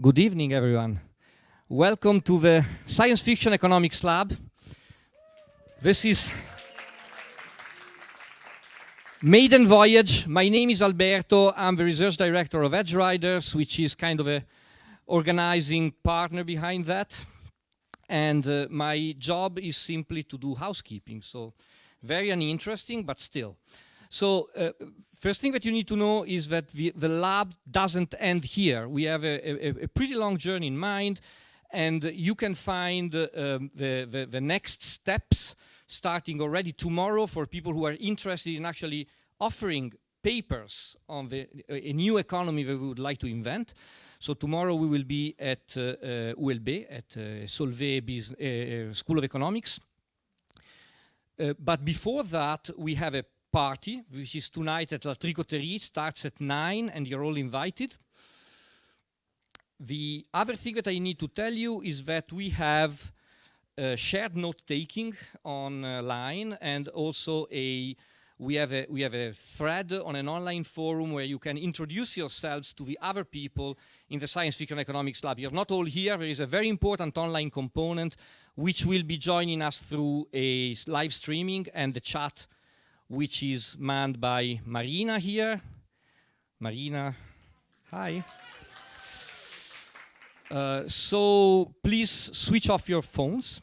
Good evening, everyone. Welcome to the Science Fiction Economics Lab. This is Maiden Voyage. My name is Alberto. I'm the research director of Edge Riders, which is kind of a organizing partner behind that. And my job is simply to do housekeeping. So very uninteresting, but still. So first thing that you need to know is that the lab doesn't end here. We have a pretty long journey in mind, and you can find the next steps starting already tomorrow for people who are interested in actually offering papers on a new economy that we would like to invent. So tomorrow we will be at ULB, at Solvay School of Economics. But before that, we have a party, which is tonight at La Tricoterie. It starts at 9, and you're all invited. The other thing that I need to tell you is that we have shared note-taking online, and also we have a thread on an online forum where you can introduce yourselves to the other people in the Science Fiction Economics Lab. You're not all here. There is a very important online component which will be joining us through a live streaming and the chat, which is manned by Marina here. Marina, hi. So please switch off your phones,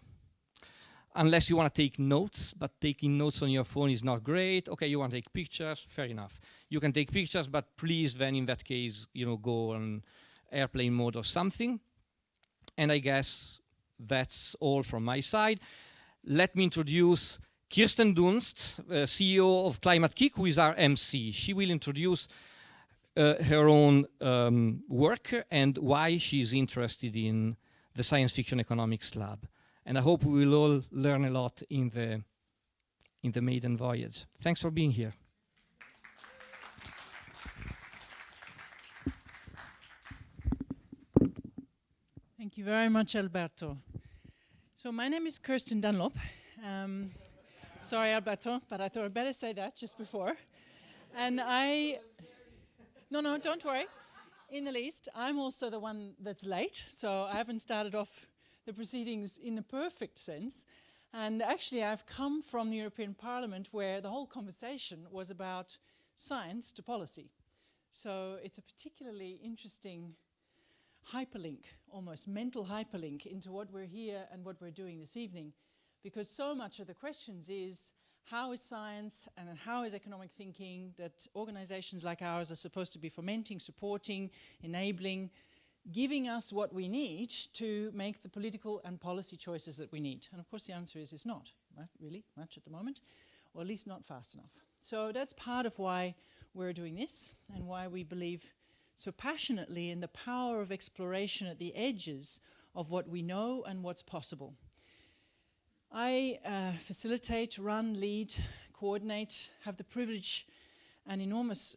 unless you want to take notes, but taking notes on your phone is not great. Okay, you want to take pictures, fair enough. You can take pictures, but please then in that case, go on airplane mode or something. And I guess that's all from my side. Let me introduce Kirsten Dunst, CEO of Climate Kick, who is our MC. She will introduce her own work and why she's interested in the Science Fiction Economics Lab. And I hope we will all learn a lot in the maiden voyage. Thanks for being here. Thank you very much, Alberto. So my name is Kirsten Dunlop. Sorry, Alberto, but I thought I'd better say that just before. And no, don't worry. In the least, I'm also the one that's late, so I haven't started off the proceedings in a perfect sense. And actually, I've come from the European Parliament where the whole conversation was about science to policy. So it's a particularly interesting hyperlink, almost mental hyperlink into what we're here and what we're doing this evening. Because so much of the questions is, how is science and how is economic thinking that organizations like ours are supposed to be fomenting, supporting, enabling, giving us what we need to make the political and policy choices that we need? And of course the answer is it's not really much at the moment, or at least not fast enough. So that's part of why we're doing this and why we believe so passionately in the power of exploration at the edges of what we know and what's possible. I facilitate, run, lead, coordinate, have the privilege and enormous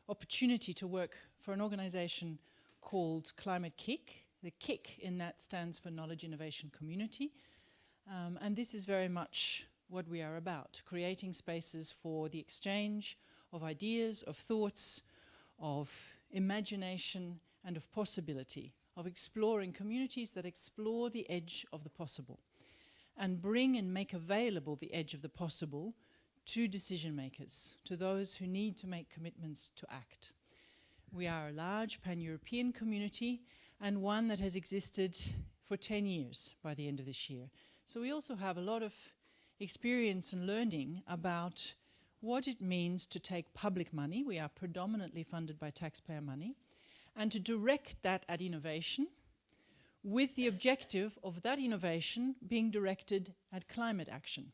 opportunity to work for an organization called Climate Kick. The KIC in that stands for Knowledge Innovation Community. And this is very much what we are about, creating spaces for the exchange of ideas, of thoughts, of imagination, and of possibility, of exploring communities that explore the edge of the possible, and bring and make available the edge of the possible to decision makers, to those who need to make commitments to act. We are a large pan-European community and one that has existed for 10 years by the end of this year. So we also have a lot of experience and learning about what it means to take public money, we are predominantly funded by taxpayer money, and to direct that at innovation, with the objective of that innovation being directed at climate action,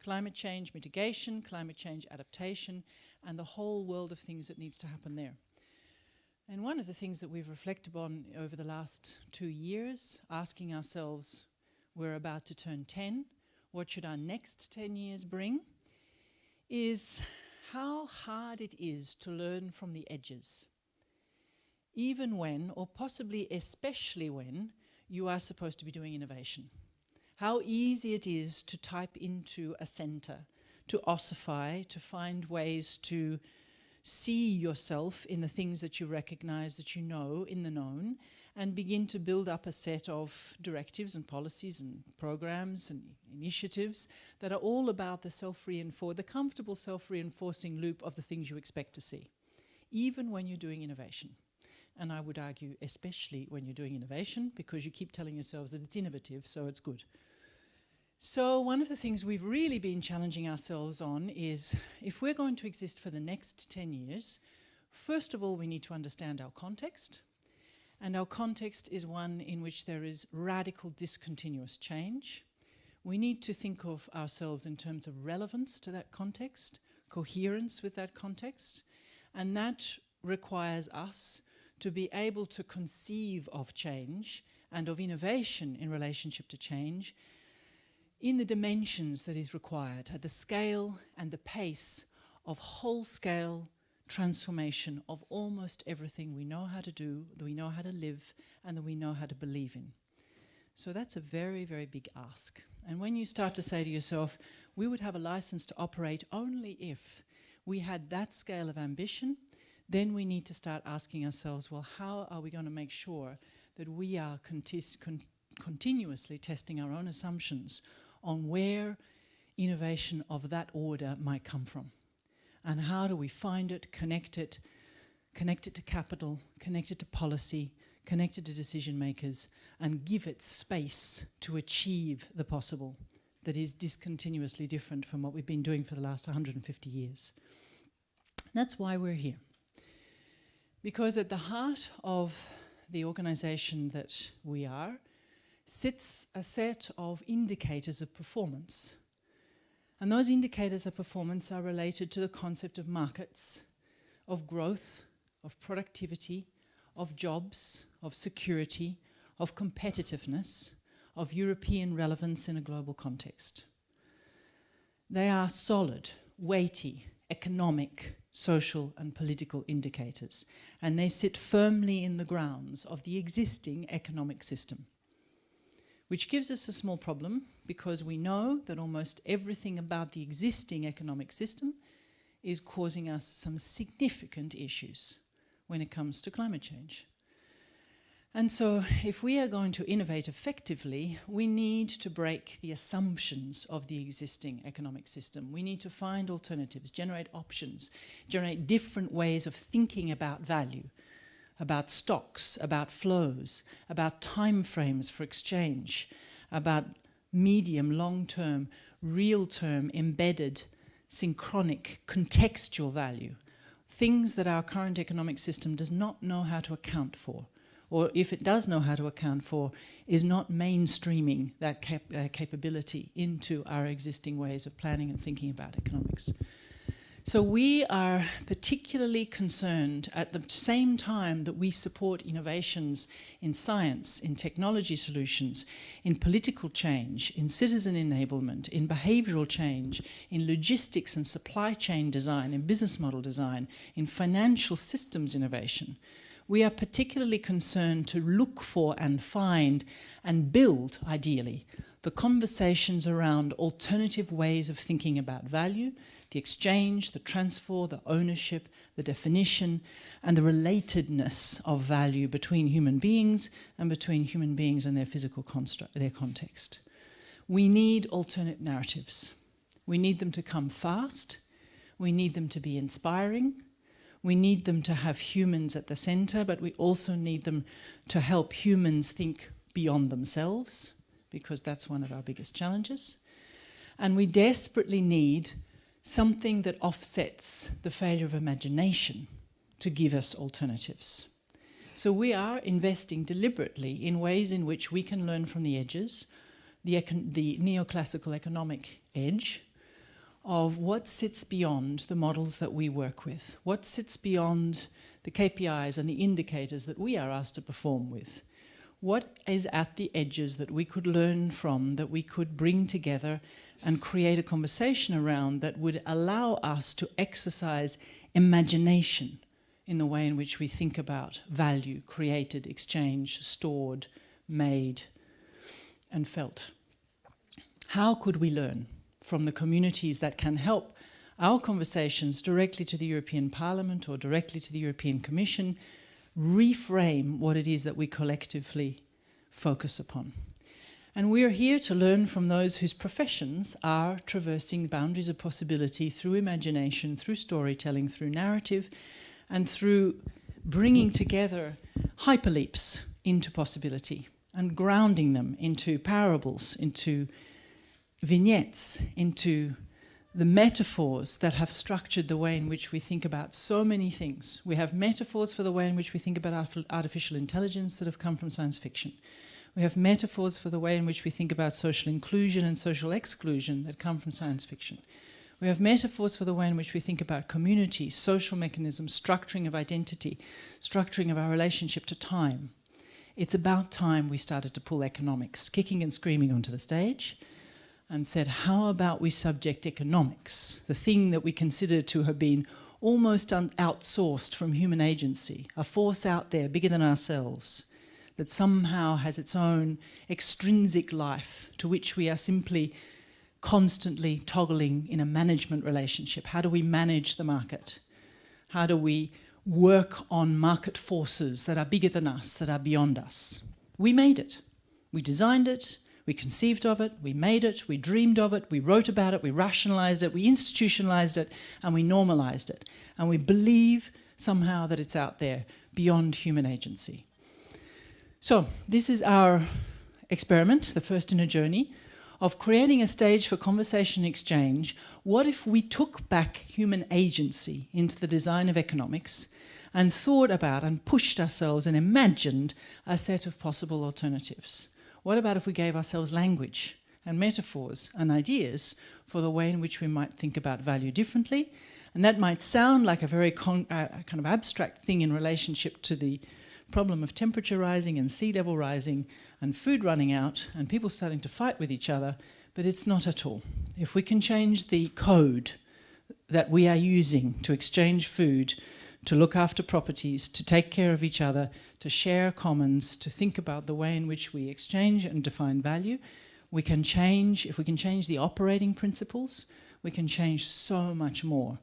climate change mitigation, climate change adaptation, and the whole world of things that needs to happen there. And one of the things that we've reflected on over the last 2 years, asking ourselves, we're about to turn 10, what should our next 10 years bring, is how hard it is to learn from the edges, even when, or possibly especially when, you are supposed to be doing innovation. How easy it is to type into a center, to ossify, to find ways to see yourself in the things that you recognize, that you know, in the known, and begin to build up a set of directives and policies and programs and initiatives that are all about the comfortable self-reinforcing loop of the things you expect to see, even when you're doing innovation. And I would argue especially when you're doing innovation, because you keep telling yourselves that it's innovative, so it's good. So one of the things we've really been challenging ourselves on is, if we're going to exist for the next 10 years, first of all, we need to understand our context. And our context is one in which there is radical discontinuous change. We need to think of ourselves in terms of relevance to that context, coherence with that context, and that requires us to be able to conceive of change and of innovation in relationship to change in the dimensions that is required, at the scale and the pace of whole-scale transformation of almost everything we know how to do, that we know how to live, and that we know how to believe in. So that's a very, very big ask. And when you start to say to yourself, we would have a license to operate only if we had that scale of ambition, then we need to start asking ourselves, well, how are we going to make sure that we are continuously testing our own assumptions on where innovation of that order might come from? And how do we find it, connect it to capital, connect it to policy, connect it to decision makers, and give it space to achieve the possible that is discontinuously different from what we've been doing for the last 150 years. That's why we're here. Because at the heart of the organization that we are sits a set of indicators of performance. And those indicators of performance are related to the concept of markets, of growth, of productivity, of jobs, of security, of competitiveness, of European relevance in a global context. They are solid, weighty, economic, social and political indicators, and they sit firmly in the grounds of the existing economic system. Which gives us a small problem, because we know that almost everything about the existing economic system is causing us some significant issues when it comes to climate change. And so if we are going to innovate effectively, we need to break the assumptions of the existing economic system. We need to find alternatives, generate options, generate different ways of thinking about value, about stocks, about flows, about time frames for exchange, about medium, long-term, real-term, embedded, synchronic, contextual value, things that our current economic system does not know how to account for, or if it does know how to account for, is not mainstreaming that capability into our existing ways of planning and thinking about economics. So we are particularly concerned, at the same time that we support innovations in science, in technology solutions, in political change, in citizen enablement, in behavioral change, in logistics and supply chain design, in business model design, in financial systems innovation. We are particularly concerned to look for and find and build, ideally, the conversations around alternative ways of thinking about value, the exchange, the transfer, the ownership, the definition, and the relatedness of value between human beings and between human beings and their physical construct, their context. We need alternate narratives. We need them to come fast. We need them to be inspiring. We need them to have humans at the center, but we also need them to help humans think beyond themselves, because that's one of our biggest challenges. And we desperately need something that offsets the failure of imagination to give us alternatives. So we are investing deliberately in ways in which we can learn from the edges, the neoclassical economic edge, of what sits beyond the models that we work with, what sits beyond the KPIs and the indicators that we are asked to perform with. What is at the edges that we could learn from, that we could bring together and create a conversation around that would allow us to exercise imagination in the way in which we think about value, created, exchanged, stored, made, and felt. How could we learn from the communities that can help our conversations directly to the European Parliament or directly to the European Commission reframe what it is that we collectively focus upon. And we are here to learn from those whose professions are traversing boundaries of possibility through imagination, through storytelling, through narrative, and through bringing together hyperleaps into possibility and grounding them into parables, into vignettes, into the metaphors that have structured the way in which we think about so many things. We have metaphors for the way in which we think about artificial intelligence that have come from science fiction. We have metaphors for the way in which we think about social inclusion and social exclusion that come from science fiction. We have metaphors for the way in which we think about community, social mechanisms, structuring of identity, structuring of our relationship to time. It's about time we started to pull economics, kicking and screaming onto the stage, and said, how about we subject economics, the thing that we consider to have been almost outsourced from human agency, a force out there bigger than ourselves, that somehow has its own extrinsic life to which we are simply constantly toggling in a management relationship. How do we manage the market? How do we work on market forces that are bigger than us, that are beyond us? We made it. We designed it. We conceived of it. We made it. We dreamed of it. We wrote about it. We rationalized it. We institutionalized it. And we normalized it. And we believe somehow that it's out there beyond human agency. So this is our experiment, the first in a journey, of creating a stage for conversation and exchange. What if we took back human agency into the design of economics and thought about and pushed ourselves and imagined a set of possible alternatives? What about if we gave ourselves language and metaphors and ideas for the way in which we might think about value differently? And that might sound like a very kind of abstract thing in relationship to the problem of temperature rising and sea level rising and food running out and people starting to fight with each other, but it's not at all. If we can change the code that we are using to exchange food, to look after properties, to take care of each other, to share commons, to think about the way in which we exchange and define value, we can change, if we can change the operating principles, we can change so much more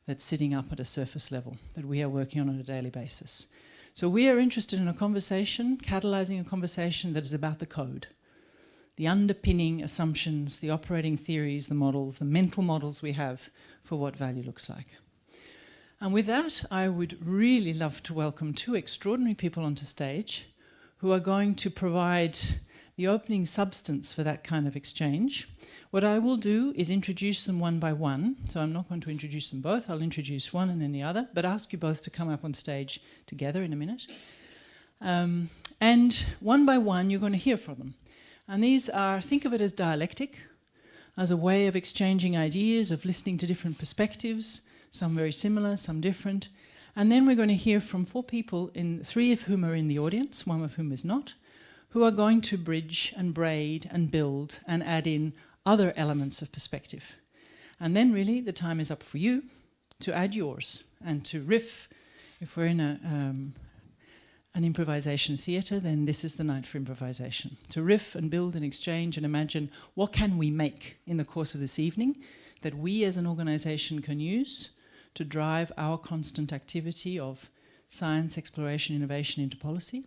that's sitting up at a surface level that we are working on a daily basis. So we are interested in a conversation, catalyzing a conversation that is about the code, the underpinning assumptions, the operating theories, the models, the mental models we have for what value looks like. And with that, I would really love to welcome two extraordinary people onto stage who are going to provide the opening substance for that kind of exchange. What I will do is introduce them one by one. So I'm not going to introduce them both. I'll introduce one and then the other, but ask you both to come up on stage together in a minute. And one by one, you're going to hear from them. And these are, think of it as dialectic, as a way of exchanging ideas, of listening to different perspectives, some very similar, some different. And then we're going to hear from four people, three of whom are in the audience, one of whom is not, who are going to bridge and braid and build and add in other elements of perspective. And then really the time is up for you to add yours and to riff. If we're in an improvisation theatre, then this is the night for improvisation. To riff and build and exchange and imagine what can we make in the course of this evening that we as an organisation can use to drive our constant activity of science, exploration, innovation into policy?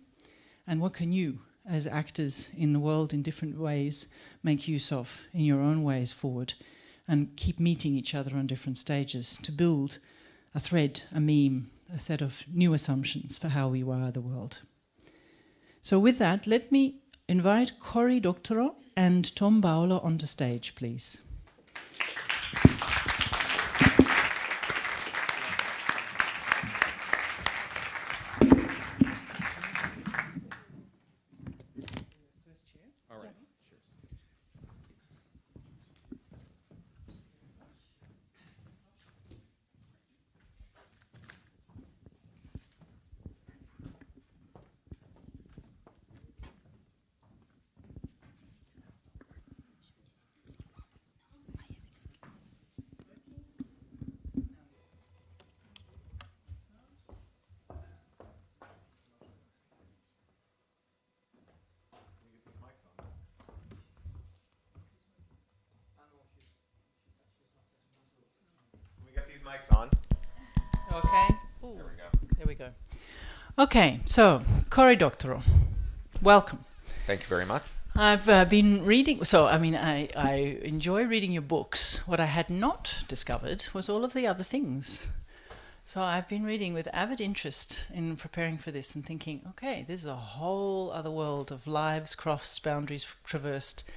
And what can you, as actors in the world in different ways, make use of in your own ways forward and keep meeting each other on different stages to build a thread, a meme, a set of new assumptions for how we wire the world. So with that, let me invite Cory Doctorow and Tom Bauler onto stage, please. Mic's on. Okay. Ooh, There we go. there we go. Okay, so Cory Doctorow, welcome. Thank you very much. I've been reading, I enjoy reading your books. What I had not discovered was all of the other things. So I've been reading with avid interest in preparing for this and thinking, okay, this is a whole other world of lives, crafts, boundaries traversed,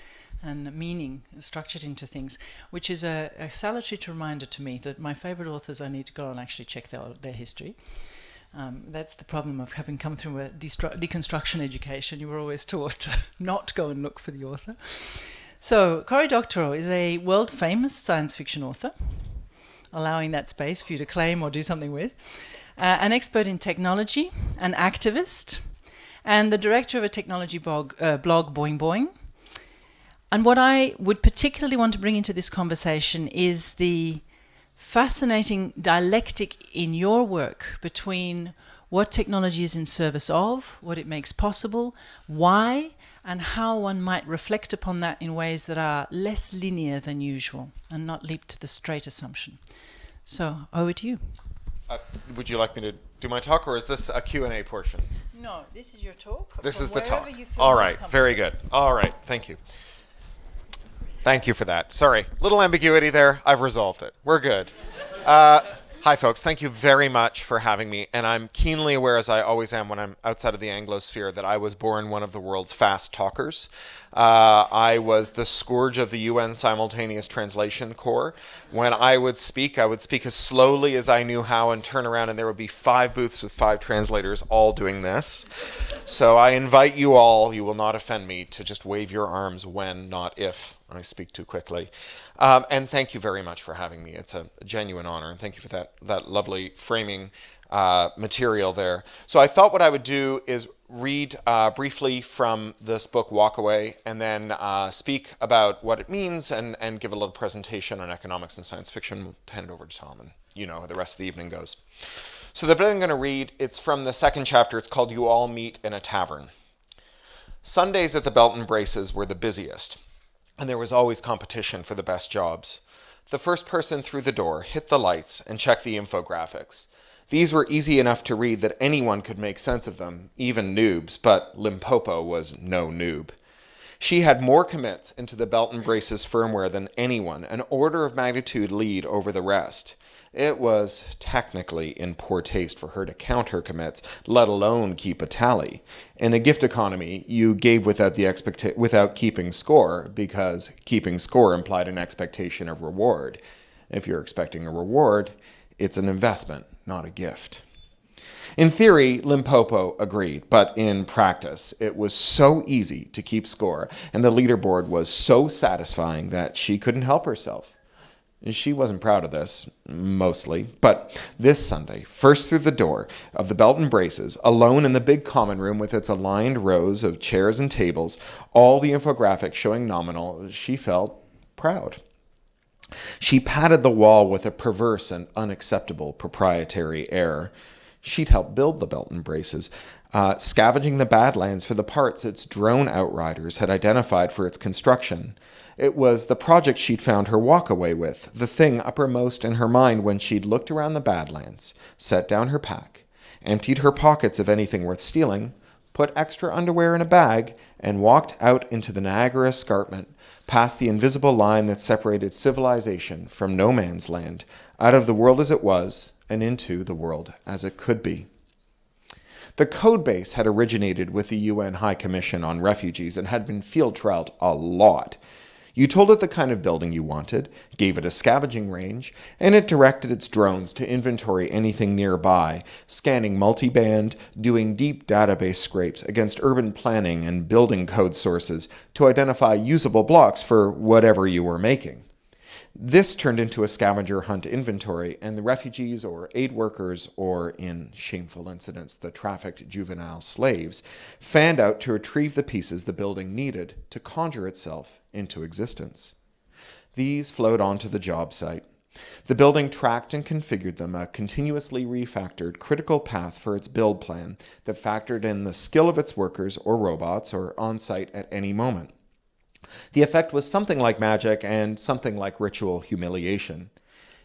and meaning structured into things, which is a salutary reminder to me that my favorite authors, I need to go and actually check their history. That's the problem of having come through a deconstruction education. You were always taught to not go and look for the author. So Cory Doctorow is a world-famous science fiction author, allowing that space for you to claim or do something with, an expert in technology, an activist, and the director of a technology blog, Boing Boing. And what I would particularly want to bring into this conversation is the fascinating dialectic in your work between what technology is in service of, what it makes possible, why, and how one might reflect upon that in ways that are less linear than usual and not leap to the straight assumption. So, over to you. Would you like me to do my talk, or is this a Q&A portion? No, this is your talk. This is the talk. All right, very good. All right, thank you. Thank you for that. Sorry, little ambiguity there. I've resolved it. We're good. Hi, folks. Thank you very much for having me. And I'm keenly aware, as I always am when I'm outside of the Anglosphere, that I was born one of the world's fast talkers. I was the scourge of the UN Simultaneous Translation Corps. When I would speak as slowly as I knew how and turn around, and there would be 5 booths with 5 translators all doing this. So I invite you all, you will not offend me, to just wave your arms when, not if, I speak too quickly. And thank you very much for having me. It's a genuine honor, and thank you for that lovely framing material there. So I thought what I would do is read briefly from this book, Walk Away, and then speak about what it means and give a little presentation on economics and science fiction. We'll hand it over to Tom, and you know how the rest of the evening goes. So the bit I'm going to read, it's from the second chapter. It's called You All Meet in a Tavern. Sundays at the Belt and Braces were the busiest, and there was always competition for the best jobs. The first person through the door hit the lights and checked the infographics. These were easy enough to read that anyone could make sense of them, even noobs, but Limpopo was no noob. She had more commits into the Belt and Braces firmware than anyone, an order of magnitude lead over the rest. It was technically in poor taste for her to count her commits, let alone keep a tally. In a gift economy, you gave without keeping score, because keeping score implied an expectation of reward. If you're expecting a reward, it's an investment, not a gift. In theory, Limpopo agreed, but in practice, it was so easy to keep score, and the leaderboard was so satisfying that she couldn't help herself. She wasn't proud of this, mostly, but this Sunday, first through the door of the Belt and Braces, alone in the big common room with its aligned rows of chairs and tables, all the infographics showing nominal, she felt proud. She patted the wall with a perverse and unacceptable proprietary air. She'd helped build the Belt and Braces, scavenging the Badlands for the parts its drone outriders had identified for its construction. It was the project she'd found her walk away with, the thing uppermost in her mind when she'd looked around the Badlands, set down her pack, emptied her pockets of anything worth stealing, put extra underwear in a bag, and walked out into the Niagara Escarpment, past the invisible line that separated civilization from no man's land, out of the world as it was, and into the world as it could be. The code base had originated with the UN High Commission on Refugees and had been field trialed a lot. You told it the kind of building you wanted, gave it a scavenging range, and it directed its drones to inventory anything nearby, scanning multiband, doing deep database scrapes against urban planning and building code sources to identify usable blocks for whatever you were making. This turned into a scavenger hunt inventory, and the refugees or aid workers, or in shameful incidents, the trafficked juvenile slaves, fanned out to retrieve the pieces the building needed to conjure itself into existence. These flowed onto the job site. The building tracked and configured them, a continuously refactored critical path for its build plan that factored in the skill of its workers or robots or on-site at any moment. The effect was something like magic and something like ritual humiliation.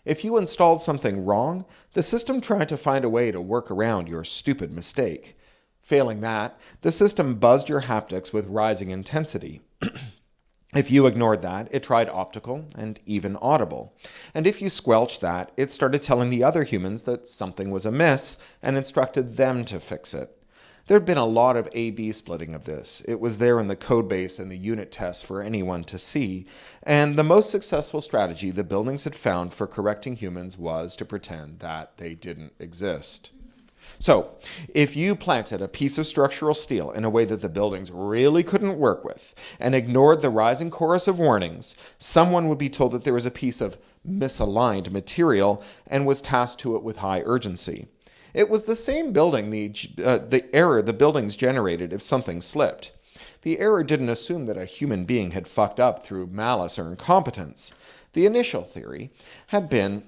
If you installed something wrong, the system tried to find a way to work around your stupid mistake. Failing that, the system buzzed your haptics with rising intensity. If you ignored that, it tried optical and even audible. And if you squelched that, it started telling the other humans that something was amiss and instructed them to fix it. There'd been a lot of A-B splitting of this. It was there in the codebase and the unit tests for anyone to see. And the most successful strategy the buildings had found for correcting humans was to pretend that they didn't exist. So, if you planted a piece of structural steel in a way that the buildings really couldn't work with and ignored the rising chorus of warnings, someone would be told that there was a piece of misaligned material and was tasked to it with high urgency. It was the same building the error the buildings generated if something slipped. The error didn't assume that a human being had fucked up through malice or incompetence. The initial theory had been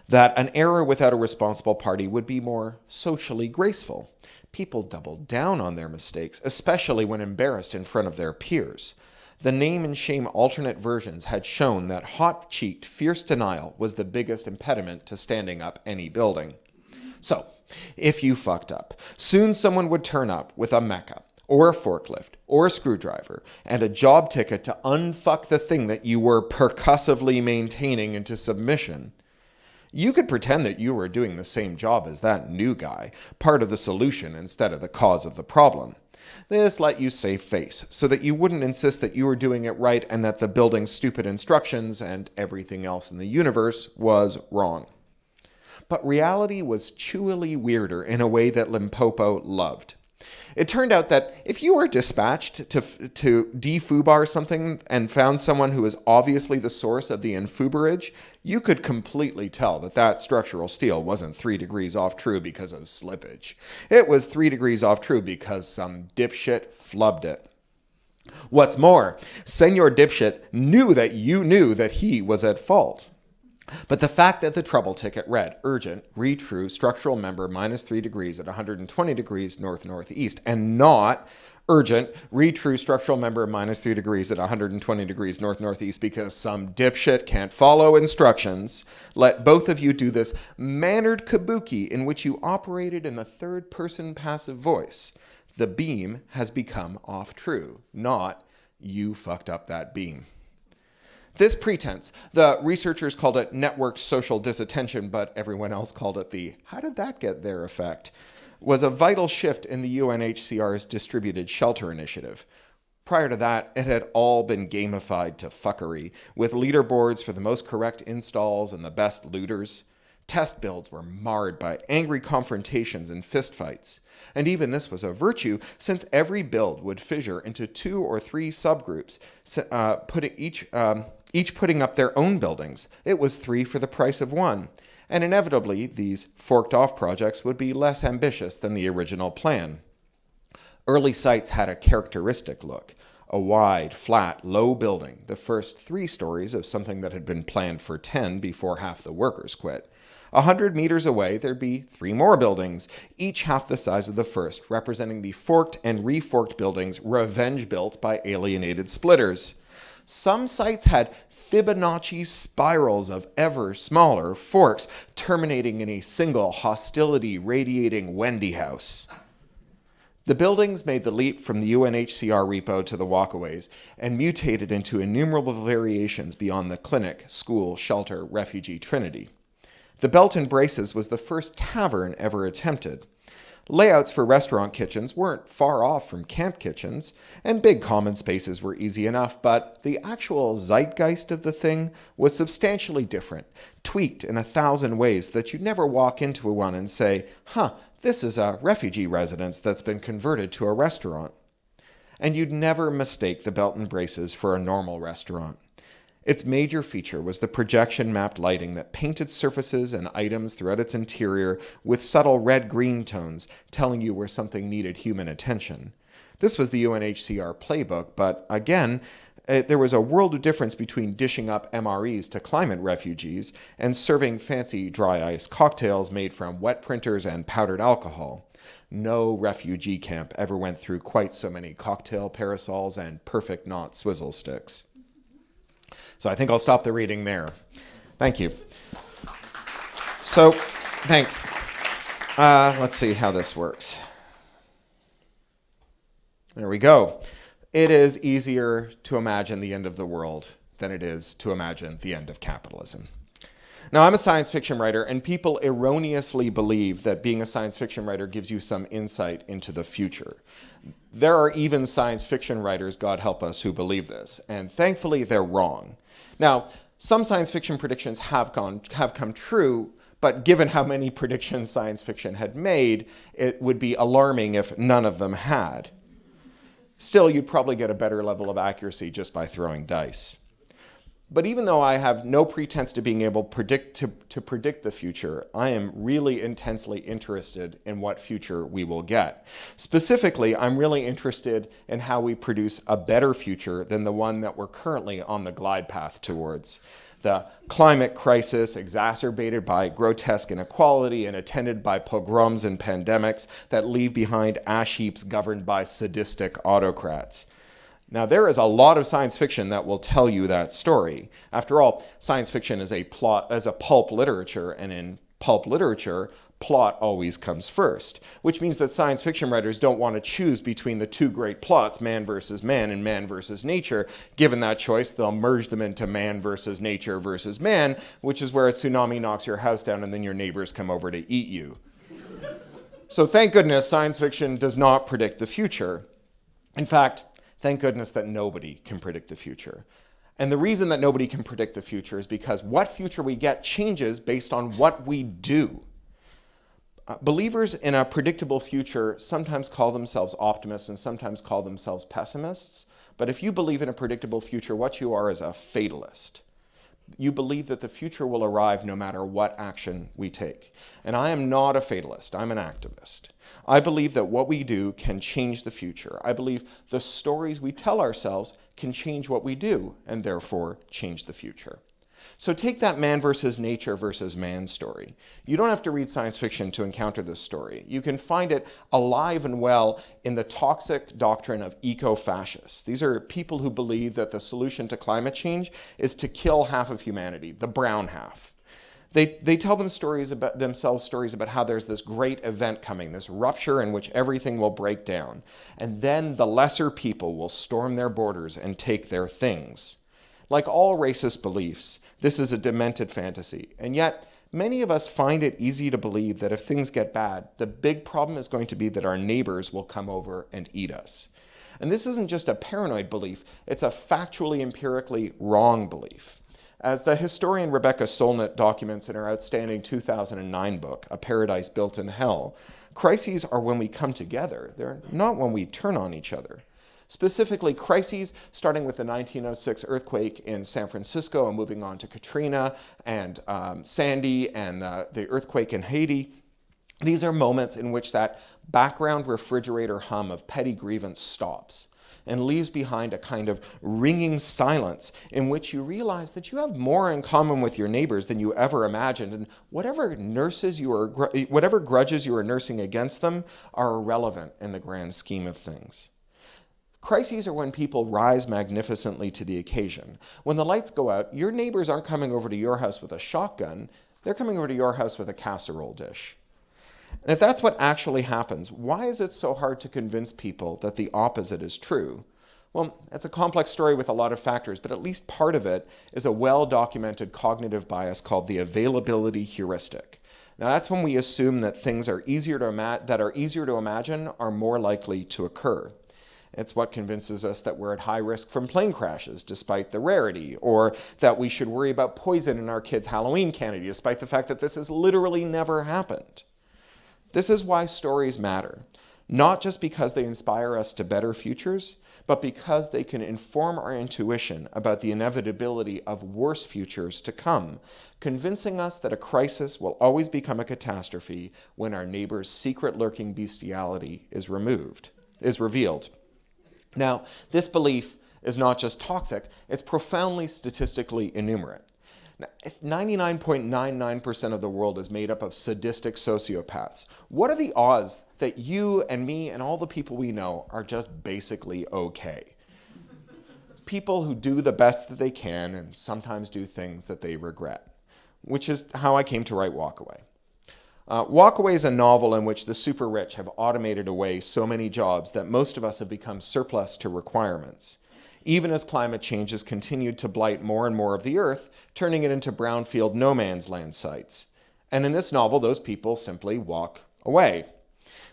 that an error without a responsible party would be more socially graceful. People doubled down on their mistakes, especially when embarrassed in front of their peers. The name and shame alternate versions had shown that hot-cheeked, fierce denial was the biggest impediment to standing up any building. So, if you fucked up, soon someone would turn up with a mecha, or a forklift, or a screwdriver, and a job ticket to unfuck the thing that you were percussively maintaining into submission. You could pretend that you were doing the same job as that new guy, part of the solution instead of the cause of the problem. This let you save face, so that you wouldn't insist that you were doing it right and that the building's stupid instructions and everything else in the universe was wrong. But reality was chewily weirder in a way that Limpopo loved. It turned out that if you were dispatched to defubar something and found someone who was obviously the source of the infubarage, you could completely tell that that structural steel wasn't 3 degrees off true because of slippage. It was 3 degrees off true because some dipshit flubbed it. What's more, Senor Dipshit knew that you knew that he was at fault. But the fact that the trouble ticket read urgent, re-true, structural member minus 3 degrees at 120 degrees north-northeast, and not urgent, re-true, structural member minus 3 degrees at 120 degrees north-northeast because some dipshit can't follow instructions, let both of you do this mannered kabuki in which you operated in the third-person passive voice. The beam has become off-true, not you fucked up that beam. This pretense, the researchers called it networked social disattention, but everyone else called it the how did that get there effect, was a vital shift in the UNHCR's distributed shelter initiative. Prior to that, it had all been gamified to fuckery, with leaderboards for the most correct installs and the best looters. Test builds were marred by angry confrontations and fistfights. And even this was a virtue, since every build would fissure into 2 or 3 subgroups, each putting up their own buildings. It was 3 for the price of 1. And inevitably, these forked-off projects would be less ambitious than the original plan. Early sites had a characteristic look. A wide, flat, low building, the first 3 stories of something that had been planned for 10 before half the workers quit. 100 meters away, there'd be 3 more buildings, each half the size of the first, representing the forked and reforked buildings revenge built by alienated splitters. Some sites had Fibonacci spirals of ever smaller forks terminating in a single hostility-radiating Wendy house. The buildings made the leap from the UNHCR repo to the walkaways and mutated into innumerable variations beyond the clinic, school, shelter, refugee trinity. The Belt and Braces was the first tavern ever attempted. Layouts for restaurant kitchens weren't far off from camp kitchens, and big common spaces were easy enough, but the actual zeitgeist of the thing was substantially different, tweaked in 1,000 ways that you'd never walk into one and say, this is a refugee residence that's been converted to a restaurant. And you'd never mistake the Belt and Braces for a normal restaurant. Its major feature was the projection-mapped lighting that painted surfaces and items throughout its interior with subtle red-green tones, telling you where something needed human attention. This was the UNHCR playbook, but again, there was a world of difference between dishing up MREs to climate refugees and serving fancy dry ice cocktails made from wet printers and powdered alcohol. No refugee camp ever went through quite so many cocktail parasols and perfect knot swizzle sticks. So I think I'll stop the reading there. Thank you. So, thanks. Let's see how this works. There we go. It is easier to imagine the end of the world than it is to imagine the end of capitalism. Now, I'm a science fiction writer, and people erroneously believe that being a science fiction writer gives you some insight into the future. There are even science fiction writers, God help us, who believe this, and thankfully they're wrong. Now, some science fiction predictions have come true, but given how many predictions science fiction had made, it would be alarming if none of them had. Still, you'd probably get a better level of accuracy just by throwing dice. But even though I have no pretense to being able to predict the future, I am really intensely interested in what future we will get. Specifically, I'm really interested in how we produce a better future than the one that we're currently on the glide path towards. The climate crisis, exacerbated by grotesque inequality and attended by pogroms and pandemics that leave behind ash heaps governed by sadistic autocrats. Now, there is a lot of science fiction that will tell you that story. After all, science fiction is a pulp literature, and in pulp literature, plot always comes first, which means that science fiction writers don't want to choose between the two great plots, man versus man and man versus nature. Given that choice, they'll merge them into man versus nature versus man, which is where a tsunami knocks your house down and then your neighbors come over to eat you. So thank goodness science fiction does not predict the future. In fact, thank goodness that nobody can predict the future. And the reason that nobody can predict the future is because what future we get changes based on what we do. Believers in a predictable future sometimes call themselves optimists and sometimes call themselves pessimists. But if you believe in a predictable future, what you are is a fatalist. You believe that the future will arrive no matter what action we take. And I am not a fatalist, I'm an activist. I believe that what we do can change the future. I believe the stories we tell ourselves can change what we do and therefore change the future. So take that man versus nature versus man story. You don't have to read science fiction to encounter this story. You can find it alive and well in the toxic doctrine of eco-fascists. These are people who believe that the solution to climate change is to kill half of humanity, the brown half. They tell themselves stories about how there's this great event coming, this rupture in which everything will break down. And then the lesser people will storm their borders and take their things. Like all racist beliefs, this is a demented fantasy. And yet, many of us find it easy to believe that if things get bad, the big problem is going to be that our neighbors will come over and eat us. And this isn't just a paranoid belief, it's a factually, empirically wrong belief. As the historian Rebecca Solnit documents in her outstanding 2009 book, A Paradise Built in Hell, crises are when we come together. They're not when we turn on each other. Specifically, crises starting with the 1906 earthquake in San Francisco and moving on to Katrina and Sandy and the earthquake in Haiti. These are moments in which that background refrigerator hum of petty grievance stops and leaves behind a kind of ringing silence in which you realize that you have more in common with your neighbors than you ever imagined, and whatever grudges you are nursing against them are irrelevant in the grand scheme of things. Crises are when people rise magnificently to the occasion. When the lights go out, your neighbors aren't coming over to your house with a shotgun, they're coming over to your house with a casserole dish. And if that's what actually happens, why is it so hard to convince people that the opposite is true? Well, it's a complex story with a lot of factors, but at least part of it is a well-documented cognitive bias called the availability heuristic. Now, that's when we assume that things are easier to imagine are more likely to occur. It's what convinces us that we're at high risk from plane crashes, despite the rarity, or that we should worry about poison in our kids' Halloween candy, despite the fact that this has literally never happened. This is why stories matter, not just because they inspire us to better futures, but because they can inform our intuition about the inevitability of worse futures to come, convincing us that a crisis will always become a catastrophe when our neighbor's secret lurking bestiality is revealed. Now, this belief is not just toxic, it's profoundly statistically innumerate. Now, if 99.99% of the world is made up of sadistic sociopaths, what are the odds that you and me and all the people we know are just basically okay? People who do the best that they can and sometimes do things that they regret. which is how I came to write Walkaway. Walkaway is a novel in which the super rich have automated away so many jobs that most of us have become surplus to requirements, even as climate change has continued to blight more and more of the earth, turning it into brownfield no man's land sites. And in this novel, those people simply walk away.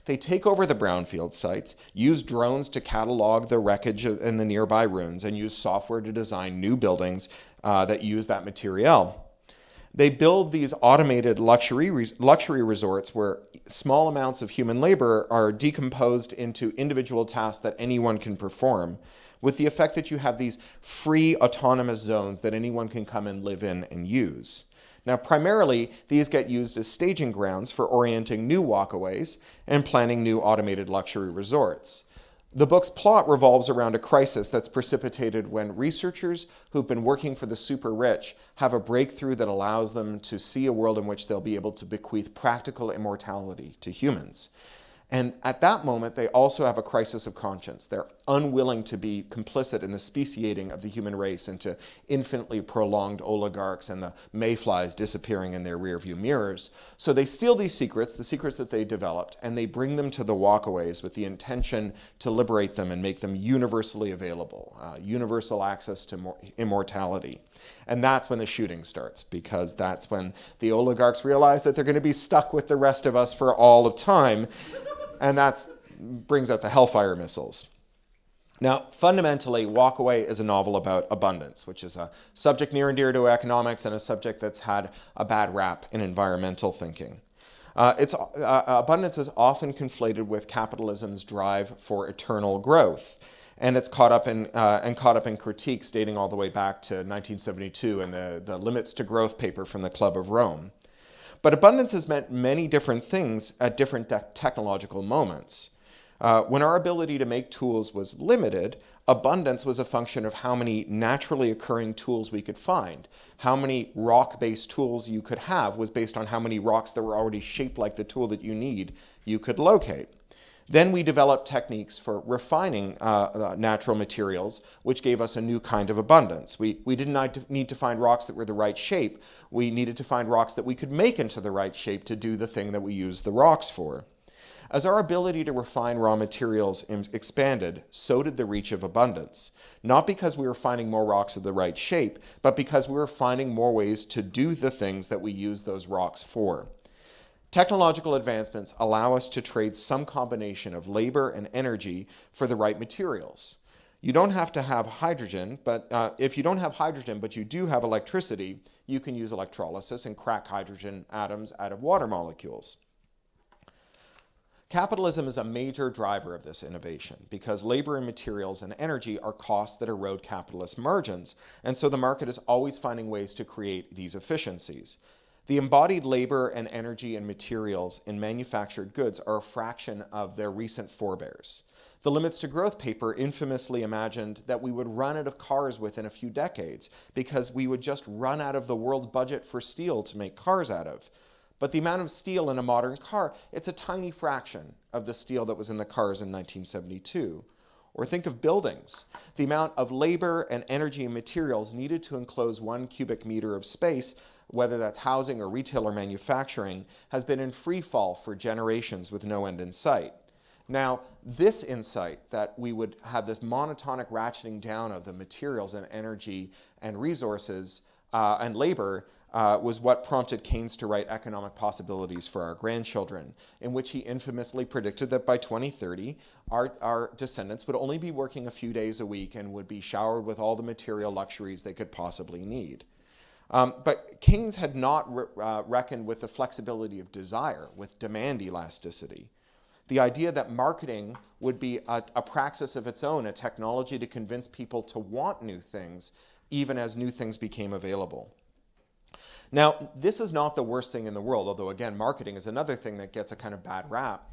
They take over the brownfield sites, use drones to catalog the wreckage in the nearby ruins, and use software to design new buildings that use that material. They build these automated luxury resorts where small amounts of human labor are decomposed into individual tasks that anyone can perform, with the effect that you have these free autonomous zones that anyone can come and live in and use. Now, primarily, these get used as staging grounds for orienting new walkaways and planning new automated luxury resorts. The book's plot revolves around a crisis that's precipitated when researchers who've been working for the super rich have a breakthrough that allows them to see a world in which they'll be able to bequeath practical immortality to humans. And at that moment, they also have a crisis of conscience. They're unwilling to be complicit in the speciating of the human race into infinitely prolonged oligarchs and the mayflies disappearing in their rearview mirrors. So they steal these secrets, the secrets that they developed, and they bring them to the walkaways with the intention to liberate them and make them universally available, universal access to immortality. And that's when the shooting starts, because that's when the oligarchs realize that they're going to be stuck with the rest of us for all of time. And that brings out the Hellfire missiles. Now, fundamentally, Walkaway is a novel about abundance, which is a subject near and dear to economics and a subject that's had a bad rap in environmental thinking. Abundance is often conflated with capitalism's drive for eternal growth, and it's caught up in critiques dating all the way back to 1972 and the Limits to Growth paper from the Club of Rome. But abundance has meant many different things at different technological moments. When our ability to make tools was limited, abundance was a function of how many naturally occurring tools we could find. How many rock-based tools you could have was based on how many rocks that were already shaped like the tool that you need you could locate. Then we developed techniques for refining natural materials, which gave us a new kind of abundance. We didn't need to find rocks that were the right shape. We needed to find rocks that we could make into the right shape to do the thing that we use the rocks for. As our ability to refine raw materials expanded, so did the reach of abundance. Not because we were finding more rocks of the right shape, but because we were finding more ways to do the things that we use those rocks for. Technological advancements allow us to trade some combination of labor and energy for the right materials. You don't have to have hydrogen, but if you don't have hydrogen but you do have electricity, you can use electrolysis and crack hydrogen atoms out of water molecules. Capitalism is a major driver of this innovation because labor and materials and energy are costs that erode capitalist margins, and so the market is always finding ways to create these efficiencies. The embodied labor and energy and materials in manufactured goods are a fraction of their recent forebears. The Limits to Growth paper infamously imagined that we would run out of cars within a few decades because we would just run out of the world's budget for steel to make cars out of. But the amount of steel in a modern car, it's a tiny fraction of the steel that was in the cars in 1972. Or think of buildings. The amount of labor and energy and materials needed to enclose 1 cubic meter of space, whether that's housing or retail or manufacturing, has been in free fall for generations with no end in sight. Now, this insight that we would have this monotonic ratcheting down of the materials and energy and resources and labor was what prompted Keynes to write Economic Possibilities for Our Grandchildren, in which he infamously predicted that by 2030, our descendants would only be working a few days a week and would be showered with all the material luxuries they could possibly need. But Keynes had not reckoned with the flexibility of desire, with demand elasticity. The idea that marketing would be a praxis of its own, a technology to convince people to want new things, even as new things became available. Now, this is not the worst thing in the world, although again, marketing is another thing that gets a kind of bad rap.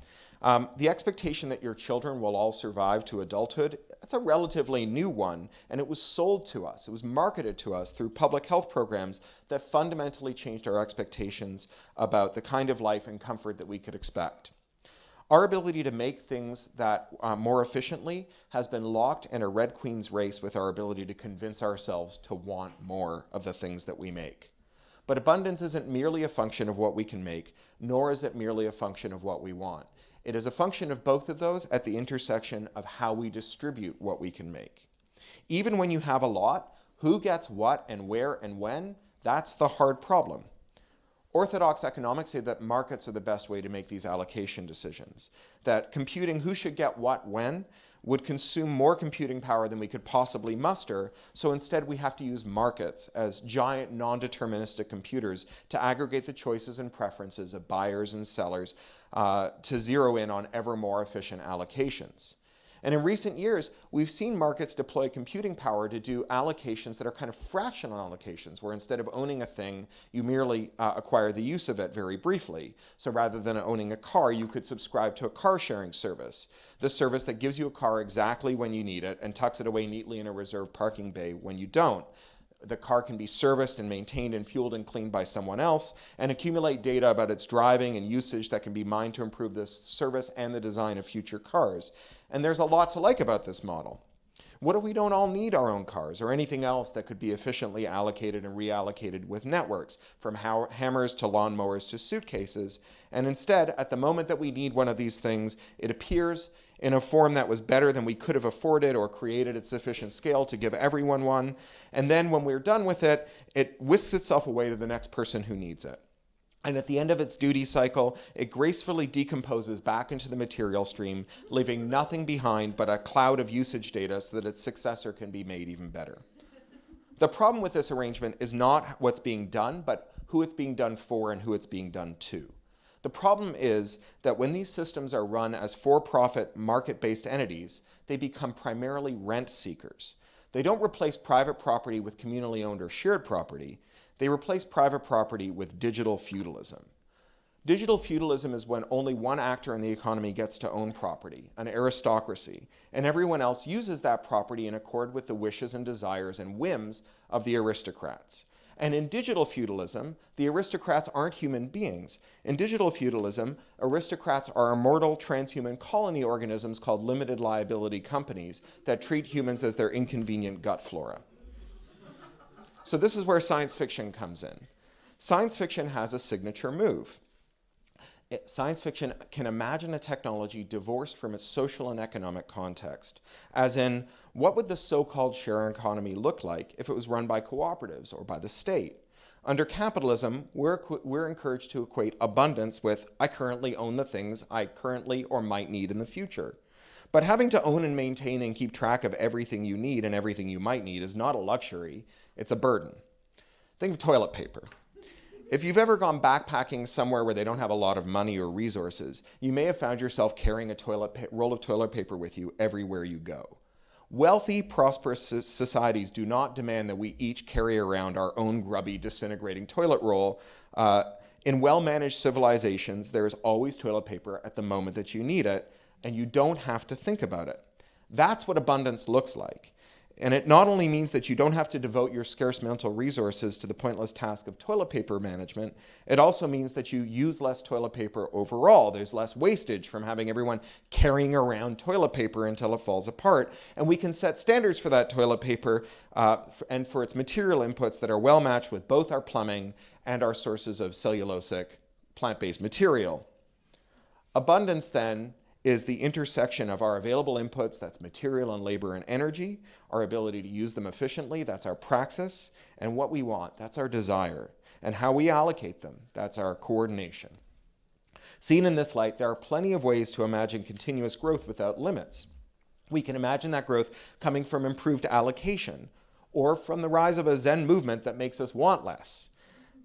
The expectation that your children will all survive to adulthood, that's a relatively new one, and it was sold to us. It was marketed to us through public health programs that fundamentally changed our expectations about the kind of life and comfort that we could expect. Our ability to make things that more efficiently has been locked in a Red Queen's race with our ability to convince ourselves to want more of the things that we make. But abundance isn't merely a function of what we can make, nor is it merely a function of what we want. It is a function of both of those at the intersection of how we distribute what we can make. Even when you have a lot, who gets what and where and when, that's the hard problem. Orthodox economics say that markets are the best way to make these allocation decisions, that computing who should get what when would consume more computing power than we could possibly muster, so instead we have to use markets as giant non-deterministic computers to aggregate the choices and preferences of buyers and sellers to zero in on ever more efficient allocations. And in recent years, we've seen markets deploy computing power to do allocations that are kind of fractional allocations, where instead of owning a thing, you merely acquire the use of it very briefly. So rather than owning a car, you could subscribe to a car sharing service, the service that gives you a car exactly when you need it and tucks it away neatly in a reserved parking bay when you don't. The car can be serviced and maintained and fueled and cleaned by someone else and accumulate data about its driving and usage that can be mined to improve this service and the design of future cars. And there's a lot to like about this model. What if we don't all need our own cars or anything else that could be efficiently allocated and reallocated with networks, from hammers to lawnmowers to suitcases, and instead, at the moment that we need one of these things, it appears in a form that was better than we could have afforded or created at sufficient scale to give everyone one, and then when we're done with it, it whisks itself away to the next person who needs it. And at the end of its duty cycle, it gracefully decomposes back into the material stream, leaving nothing behind but a cloud of usage data so that its successor can be made even better. The problem with this arrangement is not what's being done, but who it's being done for and who it's being done to. The problem is that when these systems are run as for-profit, market-based entities, they become primarily rent seekers. They don't replace private property with communally owned or shared property. They replace private property with digital feudalism. Digital feudalism is when only one actor in the economy gets to own property, an aristocracy, and everyone else uses that property in accord with the wishes and desires and whims of the aristocrats. And in digital feudalism, the aristocrats aren't human beings. In digital feudalism, aristocrats are immortal transhuman colony organisms called limited liability companies that treat humans as their inconvenient gut flora. So this is where science fiction comes in. Science fiction has a signature move. Science fiction can imagine a technology divorced from its social and economic context, as in, what would the so-called sharing economy look like if it was run by cooperatives or by the state? Under capitalism, we're encouraged to equate abundance with, I currently own the things I currently or might need in the future. But having to own and maintain and keep track of everything you need and everything you might need is not a luxury, it's a burden. Think of toilet paper. If you've ever gone backpacking somewhere where they don't have a lot of money or resources, you may have found yourself carrying a roll of toilet paper with you everywhere you go. Wealthy, prosperous societies do not demand that we each carry around our own grubby, disintegrating toilet roll. In well-managed civilizations, there is always toilet paper at the moment that you need it, and you don't have to think about it. That's what abundance looks like. And it not only means that you don't have to devote your scarce mental resources to the pointless task of toilet paper management, it also means that you use less toilet paper overall. There's less wastage from having everyone carrying around toilet paper until it falls apart. And we can set standards for that toilet paper and for its material inputs that are well matched with both our plumbing and our sources of cellulosic plant-based material. Abundance, then, is the intersection of our available inputs, that's material and labor and energy, our ability to use them efficiently, that's our praxis, and what we want, that's our desire, and how we allocate them, that's our coordination. Seen in this light, there are plenty of ways to imagine continuous growth without limits. We can imagine that growth coming from improved allocation, or from the rise of a Zen movement that makes us want less.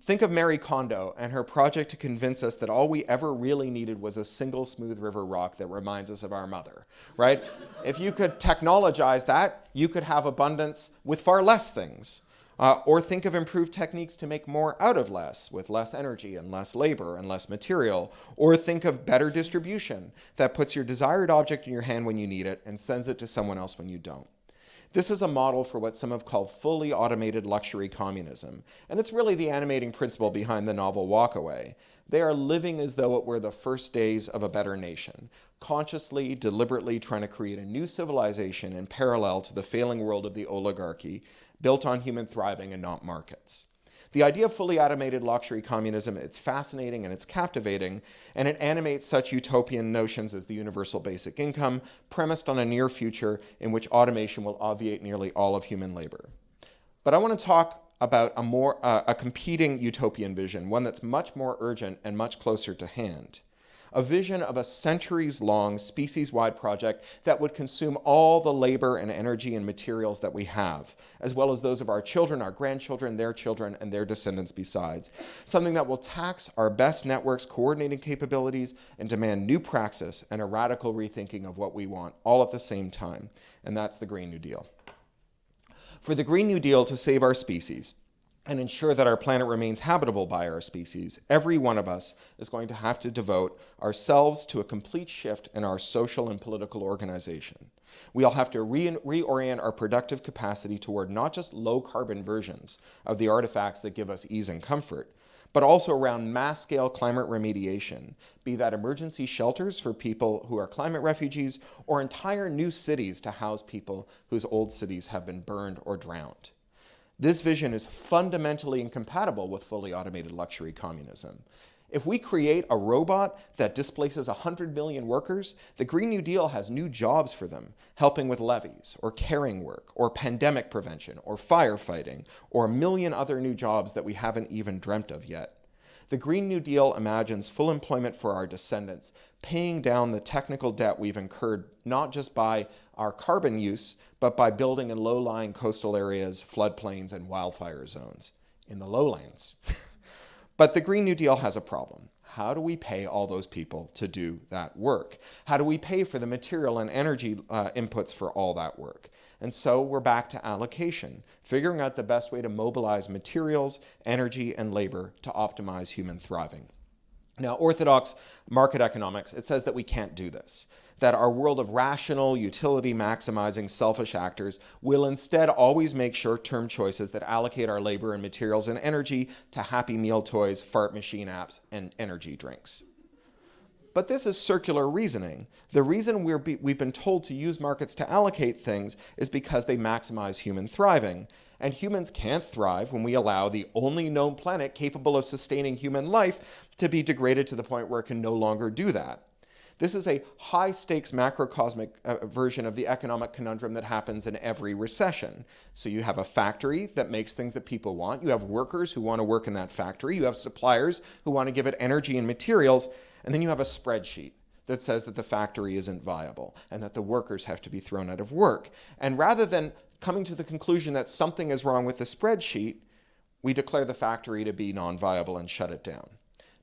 Think of Marie Kondo and her project to convince us that all we ever really needed was a single smooth river rock that reminds us of our mother, right? If you could technologize that, you could have abundance with far less things. Or think of improved techniques to make more out of less, with less energy and less labor and less material. Or think of better distribution that puts your desired object in your hand when you need it and sends it to someone else when you don't. This is a model for what some have called fully automated luxury communism, and it's really the animating principle behind the novel Walkaway. They are living as though it were the first days of a better nation, consciously, deliberately trying to create a new civilization in parallel to the failing world of the oligarchy, built on human thriving and not markets. The idea of fully automated luxury communism, it's fascinating and it's captivating, and it animates such utopian notions as the universal basic income, premised on a near future in which automation will obviate nearly all of human labor. But I want to talk about a competing utopian vision, one that's much more urgent and much closer to hand. A vision of a centuries-long, species-wide project that would consume all the labor and energy and materials that we have, as well as those of our children, our grandchildren, and their descendants besides. Something that will tax our best networks' coordinating capabilities and demand new praxis and a radical rethinking of what we want, all at the same time. And that's the Green New Deal. For the Green New Deal to save our species, and ensure that our planet remains habitable by our species, every one of us is going to have to devote ourselves to a complete shift in our social and political organization. We all have to reorient our productive capacity toward not just low-carbon versions of the artifacts that give us ease and comfort, but also around mass-scale climate remediation, be that emergency shelters for people who are climate refugees or entire new cities to house people whose old cities have been burned or drowned. This vision is fundamentally incompatible with fully automated luxury communism. If we create a robot that displaces 100 million workers, the Green New Deal has new jobs for them, helping with levees, or caring work, or pandemic prevention, or firefighting, or a million other new jobs that we haven't even dreamt of yet. The Green New Deal imagines full employment for our descendants, paying down the technical debt we've incurred not just by our carbon use, but by building in low-lying coastal areas, floodplains, and wildfire zones in the lowlands. But the Green New Deal has a problem. How do we pay all those people to do that work? How do we pay for the material and energy inputs for all that work? And so we're back to allocation, figuring out the best way to mobilize materials, energy, and labor to optimize human thriving. Now, orthodox market economics, it says that we can't do this, that our world of rational, utility-maximizing, selfish actors will instead always make short-term choices that allocate our labor and materials and energy to Happy Meal toys, fart machine apps, and energy drinks. But this is circular reasoning. The reason we've been told to use markets to allocate things is because they maximize human thriving. And humans can't thrive when we allow the only known planet capable of sustaining human life to be degraded to the point where it can no longer do that. This is a high-stakes macrocosmic version of the economic conundrum that happens in every recession. So you have a factory that makes things that people want. You have workers who want to work in that factory. You have suppliers who want to give it energy and materials. And then you have a spreadsheet that says that the factory isn't viable and that the workers have to be thrown out of work. And rather than coming to the conclusion that something is wrong with the spreadsheet, we declare the factory to be non-viable and shut it down.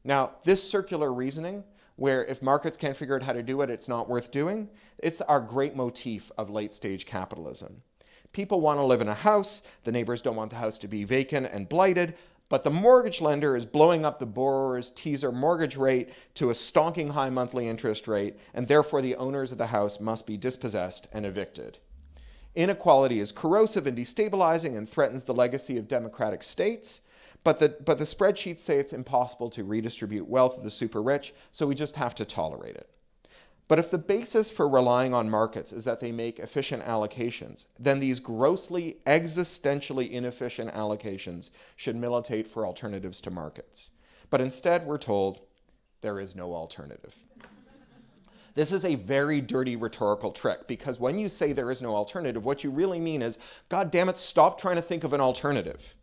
Now, this circular reasoning, where if markets can't figure out how to do it, it's not worth doing, it's our great motif of late-stage capitalism. People want to live in a house, the neighbors don't want the house to be vacant and blighted, but the mortgage lender is blowing up the borrower's teaser mortgage rate to a stonking high monthly interest rate, and therefore the owners of the house must be dispossessed and evicted. Inequality is corrosive and destabilizing and threatens the legacy of democratic states, but the spreadsheets say it's impossible to redistribute wealth to the super rich, so we just have to tolerate it. But if the basis for relying on markets is that they make efficient allocations, then these grossly existentially inefficient allocations should militate for alternatives to markets. But instead, we're told there is no alternative. This is a very dirty rhetorical trick, because when you say there is no alternative, what you really mean is, God damn it, stop trying to think of an alternative.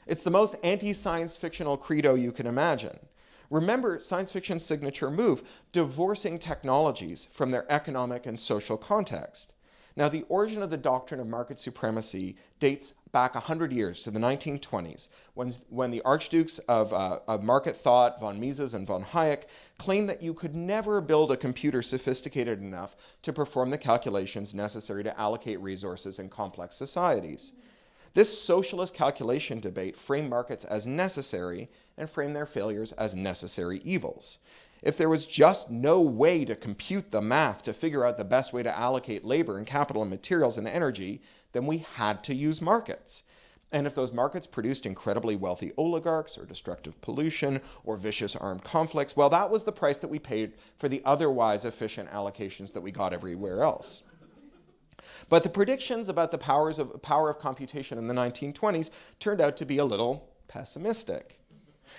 It's the most anti-science fictional credo you can imagine. Remember science fiction's signature move, divorcing technologies from their economic and social context. Now, the origin of the doctrine of market supremacy dates back 100 years to the 1920s, when the archdukes of market thought, von Mises and von Hayek, claimed that you could never build a computer sophisticated enough to perform the calculations necessary to allocate resources in complex societies. This socialist calculation debate framed markets as necessary and framed their failures as necessary evils. If there was just no way to compute the math to figure out the best way to allocate labor and capital and materials and energy, then we had to use markets. And if those markets produced incredibly wealthy oligarchs or destructive pollution or vicious armed conflicts, well, that was the price that we paid for the otherwise efficient allocations that we got everywhere else. But the predictions about the power of computation in the 1920s turned out to be a little pessimistic.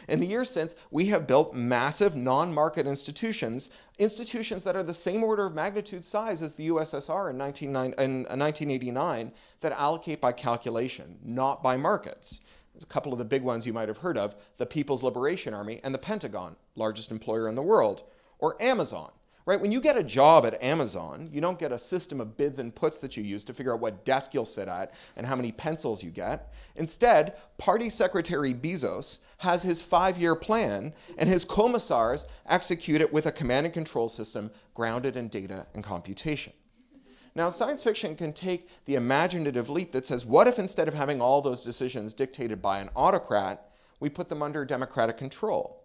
In the years since, we have built massive non-market institutions that are the same order of magnitude size as the USSR in 1989, that allocate by calculation, not by markets. There's a couple of the big ones you might have heard of: the People's Liberation Army and the Pentagon, largest employer in the world, or Amazon. Right? When you get a job at Amazon, you don't get a system of bids and puts that you use to figure out what desk you'll sit at and how many pencils you get. Instead, Party Secretary Bezos has his 5-year plan, and his commissars execute it with a command and control system grounded in data and computation. Now, science fiction can take the imaginative leap that says, what if instead of having all those decisions dictated by an autocrat, we put them under democratic control?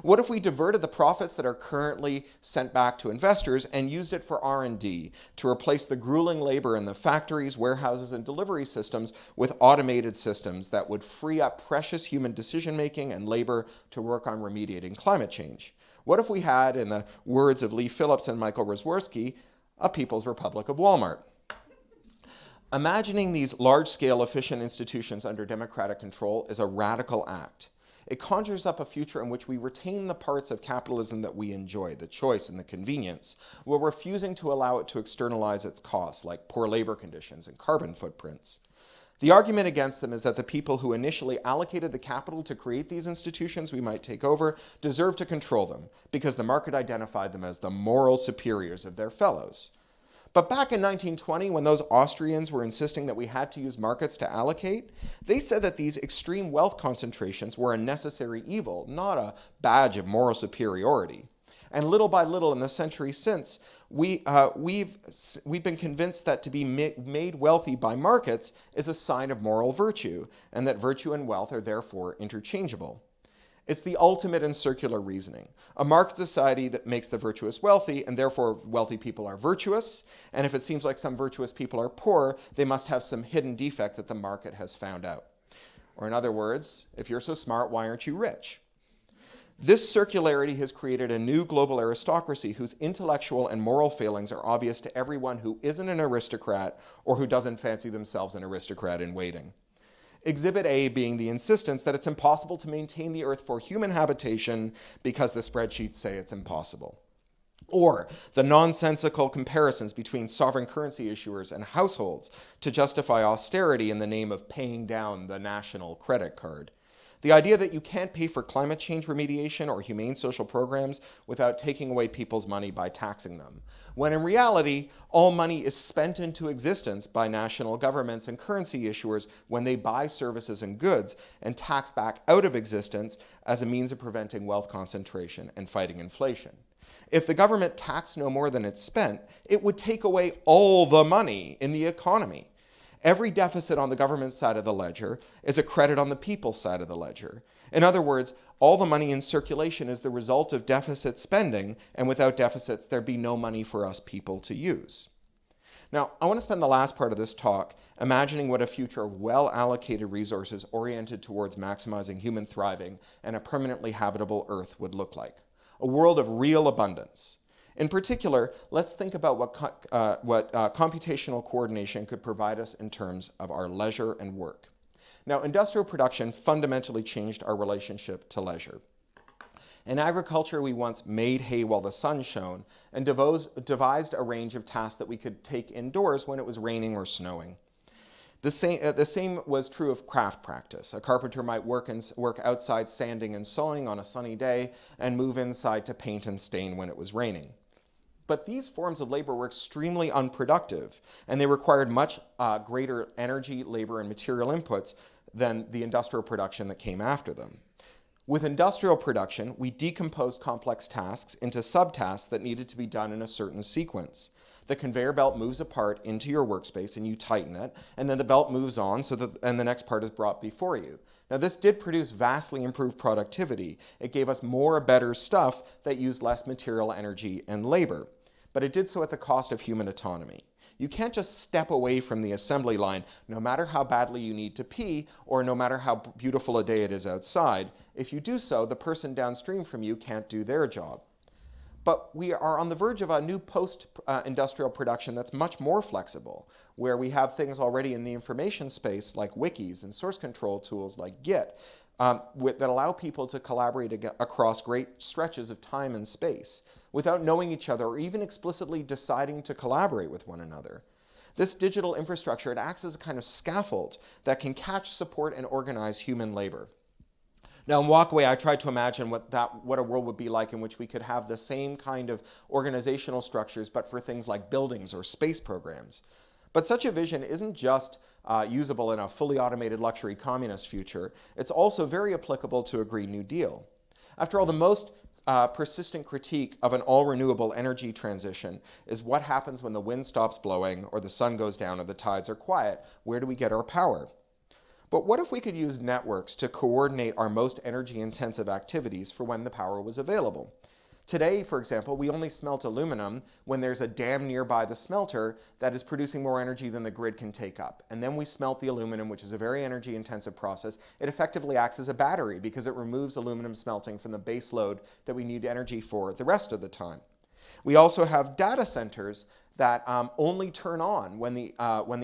What if we diverted the profits that are currently sent back to investors and used it for R&D to replace the grueling labor in the factories, warehouses, and delivery systems with automated systems that would free up precious human decision-making and labor to work on remediating climate change? What if we had, in the words of Lee Phillips and Michael Rosworski, a People's Republic of Walmart? Imagining these large-scale efficient institutions under democratic control is a radical act. It conjures up a future in which we retain the parts of capitalism that we enjoy, the choice and the convenience, while refusing to allow it to externalize its costs, like poor labor conditions and carbon footprints. The argument against them is that the people who initially allocated the capital to create these institutions we might take over deserve to control them, because the market identified them as the moral superiors of their fellows. But back in 1920, when those Austrians were insisting that we had to use markets to allocate, they said that these extreme wealth concentrations were a necessary evil, not a badge of moral superiority. And little by little in the century since, we've been convinced that to be made wealthy by markets is a sign of moral virtue, and that virtue and wealth are therefore interchangeable. It's the ultimate in circular reasoning. A market society that makes the virtuous wealthy, and therefore wealthy people are virtuous, and if it seems like some virtuous people are poor, they must have some hidden defect that the market has found out. Or in other words, if you're so smart, why aren't you rich? This circularity has created a new global aristocracy whose intellectual and moral failings are obvious to everyone who isn't an aristocrat or who doesn't fancy themselves an aristocrat in waiting. Exhibit A being the insistence that it's impossible to maintain the Earth for human habitation because the spreadsheets say it's impossible. Or the nonsensical comparisons between sovereign currency issuers and households to justify austerity in the name of paying down the national credit card. The idea that you can't pay for climate change remediation or humane social programs without taking away people's money by taxing them, when in reality, all money is spent into existence by national governments and currency issuers when they buy services and goods and tax back out of existence as a means of preventing wealth concentration and fighting inflation. If the government taxed no more than it spent, it would take away all the money in the economy. Every deficit on the government side of the ledger is a credit on the people's side of the ledger. In other words, all the money in circulation is the result of deficit spending, and without deficits, there'd be no money for us people to use. Now, I want to spend the last part of this talk imagining what a future of well-allocated resources oriented towards maximizing human thriving and a permanently habitable Earth would look like. A world of real abundance. In particular, let's think about what computational coordination could provide us in terms of our leisure and work. Now, industrial production fundamentally changed our relationship to leisure. In agriculture, we once made hay while the sun shone and devised a range of tasks that we could take indoors when it was raining or snowing. The same was true of craft practice. A carpenter might work outside sanding and sawing on a sunny day and move inside to paint and stain when it was raining. But these forms of labor were extremely unproductive, and they required much greater energy, labor, and material inputs than the industrial production that came after them. With industrial production, we decomposed complex tasks into subtasks that needed to be done in a certain sequence. The conveyor belt moves a part into your workspace and you tighten it, and then the belt moves on and the next part is brought before you. Now, this did produce vastly improved productivity. It gave us more better stuff that used less material, energy, and labor. But it did so at the cost of human autonomy. You can't just step away from the assembly line, no matter how badly you need to pee, or no matter how beautiful a day it is outside. If you do so, the person downstream from you can't do their job. But we are on the verge of a new post-industrial production that's much more flexible, where we have things already in the information space like wikis and source control tools like Git, that allow people to collaborate across great stretches of time and space without knowing each other or even explicitly deciding to collaborate with one another. This digital infrastructure, it acts as a kind of scaffold that can catch, support, and organize human labor. Now, in Walkaway, I tried to imagine what a world would be like in which we could have the same kind of organizational structures, but for things like buildings or space programs. But such a vision isn't just usable in a fully automated luxury communist future. It's also very applicable to a Green New Deal. After all, the most persistent critique of an all-renewable energy transition is what happens when the wind stops blowing or the sun goes down or the tides are quiet. Where do we get our power? But what if we could use networks to coordinate our most energy-intensive activities for when the power was available? Today, for example, we only smelt aluminum when there's a dam nearby the smelter that is producing more energy than the grid can take up. And then we smelt the aluminum, which is a very energy-intensive process. It effectively acts as a battery because it removes aluminum smelting from the base load that we need energy for the rest of the time. We also have data centers that only turn on when the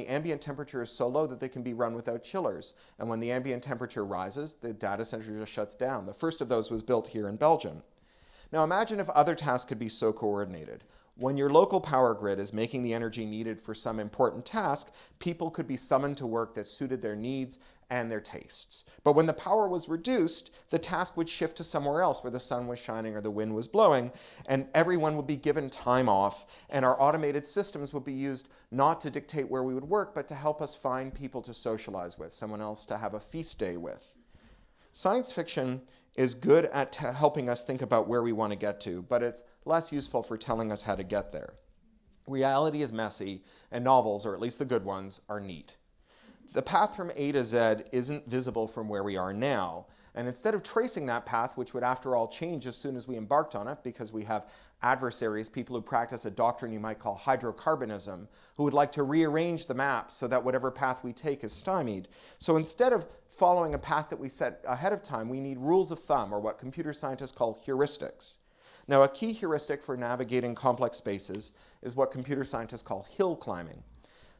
ambient temperature is so low that they can be run without chillers. And when the ambient temperature rises, the data center just shuts down. The first of those was built here in Belgium. Now imagine if other tasks could be so coordinated. When your local power grid is making the energy needed for some important task, people could be summoned to work that suited their needs and their tastes. But when the power was reduced, the task would shift to somewhere else where the sun was shining or the wind was blowing, and everyone would be given time off, and our automated systems would be used not to dictate where we would work, but to help us find people to socialize with, someone else to have a feast day with. Science fiction is good at helping us think about where we want to get to, but it's less useful for telling us how to get there. Reality is messy, and novels, or at least the good ones, are neat. The path from A to Z isn't visible from where we are now, and instead of tracing that path, which would after all change as soon as we embarked on it, because we have adversaries, people who practice a doctrine you might call hydrocarbonism, who would like to rearrange the map so that whatever path we take is stymied. So instead of following a path that we set ahead of time, we need rules of thumb, or what computer scientists call heuristics. Now, a key heuristic for navigating complex spaces is what computer scientists call hill climbing.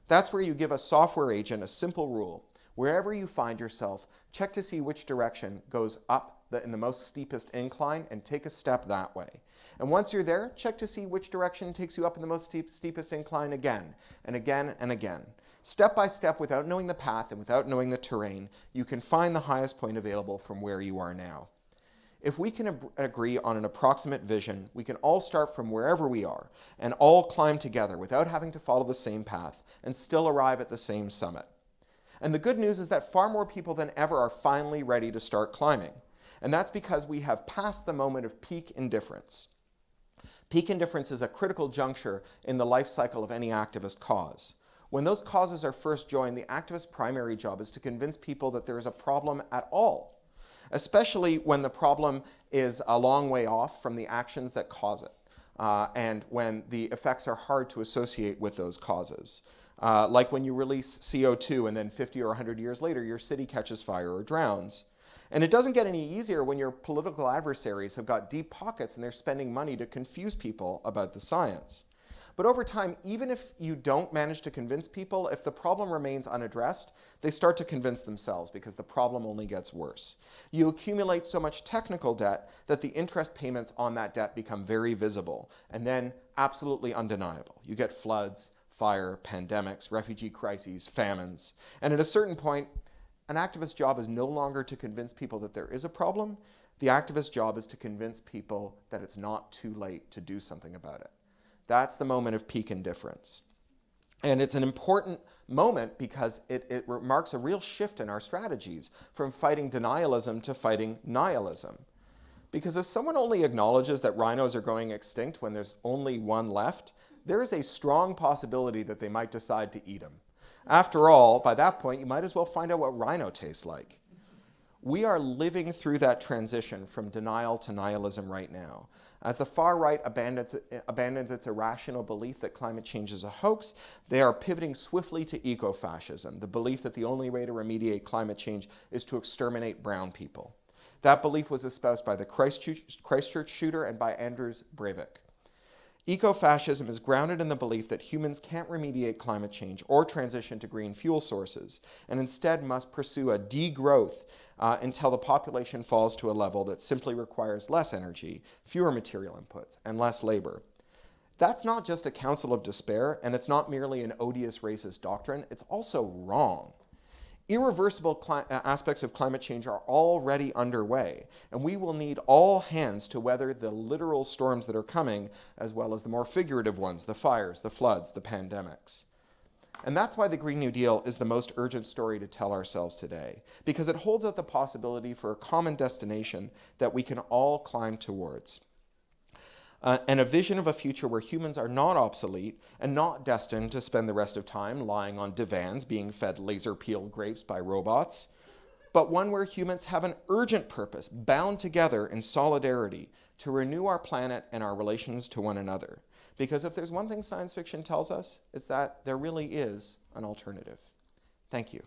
That's where you give a software agent a simple rule. Wherever you find yourself, check to see which direction goes up in the most steepest incline and take a step that way. And once you're there, check to see which direction takes you up in the most steepest incline again, and again, and again. Step by step, without knowing the path and without knowing the terrain, you can find the highest point available from where you are now. If we can agree on an approximate vision, we can all start from wherever we are and all climb together without having to follow the same path and still arrive at the same summit. And the good news is that far more people than ever are finally ready to start climbing. And that's because we have passed the moment of peak indifference. Peak indifference is a critical juncture in the life cycle of any activist cause. When those causes are first joined, the activist's primary job is to convince people that there is a problem at all, especially when the problem is a long way off from the actions that cause it, and when the effects are hard to associate with those causes. Like when you release CO2 and then 50 or 100 years later, your city catches fire or drowns. And it doesn't get any easier when your political adversaries have got deep pockets and they're spending money to confuse people about the science. But over time, even if you don't manage to convince people, if the problem remains unaddressed, they start to convince themselves because the problem only gets worse. You accumulate so much technical debt that the interest payments on that debt become very visible and then absolutely undeniable. You get floods, fire, pandemics, refugee crises, famines. And at a certain point, an activist's job is no longer to convince people that there is a problem. The activist's job is to convince people that it's not too late to do something about it. That's the moment of peak indifference. And it's an important moment because it marks a real shift in our strategies from fighting denialism to fighting nihilism. Because if someone only acknowledges that rhinos are going extinct when there's only one left, there is a strong possibility that they might decide to eat them. After all, by that point, you might as well find out what rhino tastes like. We are living through that transition from denial to nihilism right now. As the far right abandons its irrational belief that climate change is a hoax, they are pivoting swiftly to eco-fascism, the belief that the only way to remediate climate change is to exterminate brown people. That belief was espoused by the Christchurch shooter and by Anders Breivik. Eco-fascism is grounded in the belief that humans can't remediate climate change or transition to green fuel sources, and instead must pursue a degrowth until the population falls to a level that simply requires less energy, fewer material inputs, and less labor. That's not just a counsel of despair, and it's not merely an odious racist doctrine, it's also wrong. Irreversible aspects of climate change are already underway, and we will need all hands to weather the literal storms that are coming, as well as the more figurative ones, the fires, the floods, the pandemics. And that's why the Green New Deal is the most urgent story to tell ourselves today, because it holds out the possibility for a common destination that we can all climb towards. And a vision of a future where humans are not obsolete and not destined to spend the rest of time lying on divans being fed laser-peeled grapes by robots, but one where humans have an urgent purpose, bound together in solidarity, to renew our planet and our relations to one another. Because if there's one thing science fiction tells us, it's that there really is an alternative. Thank you.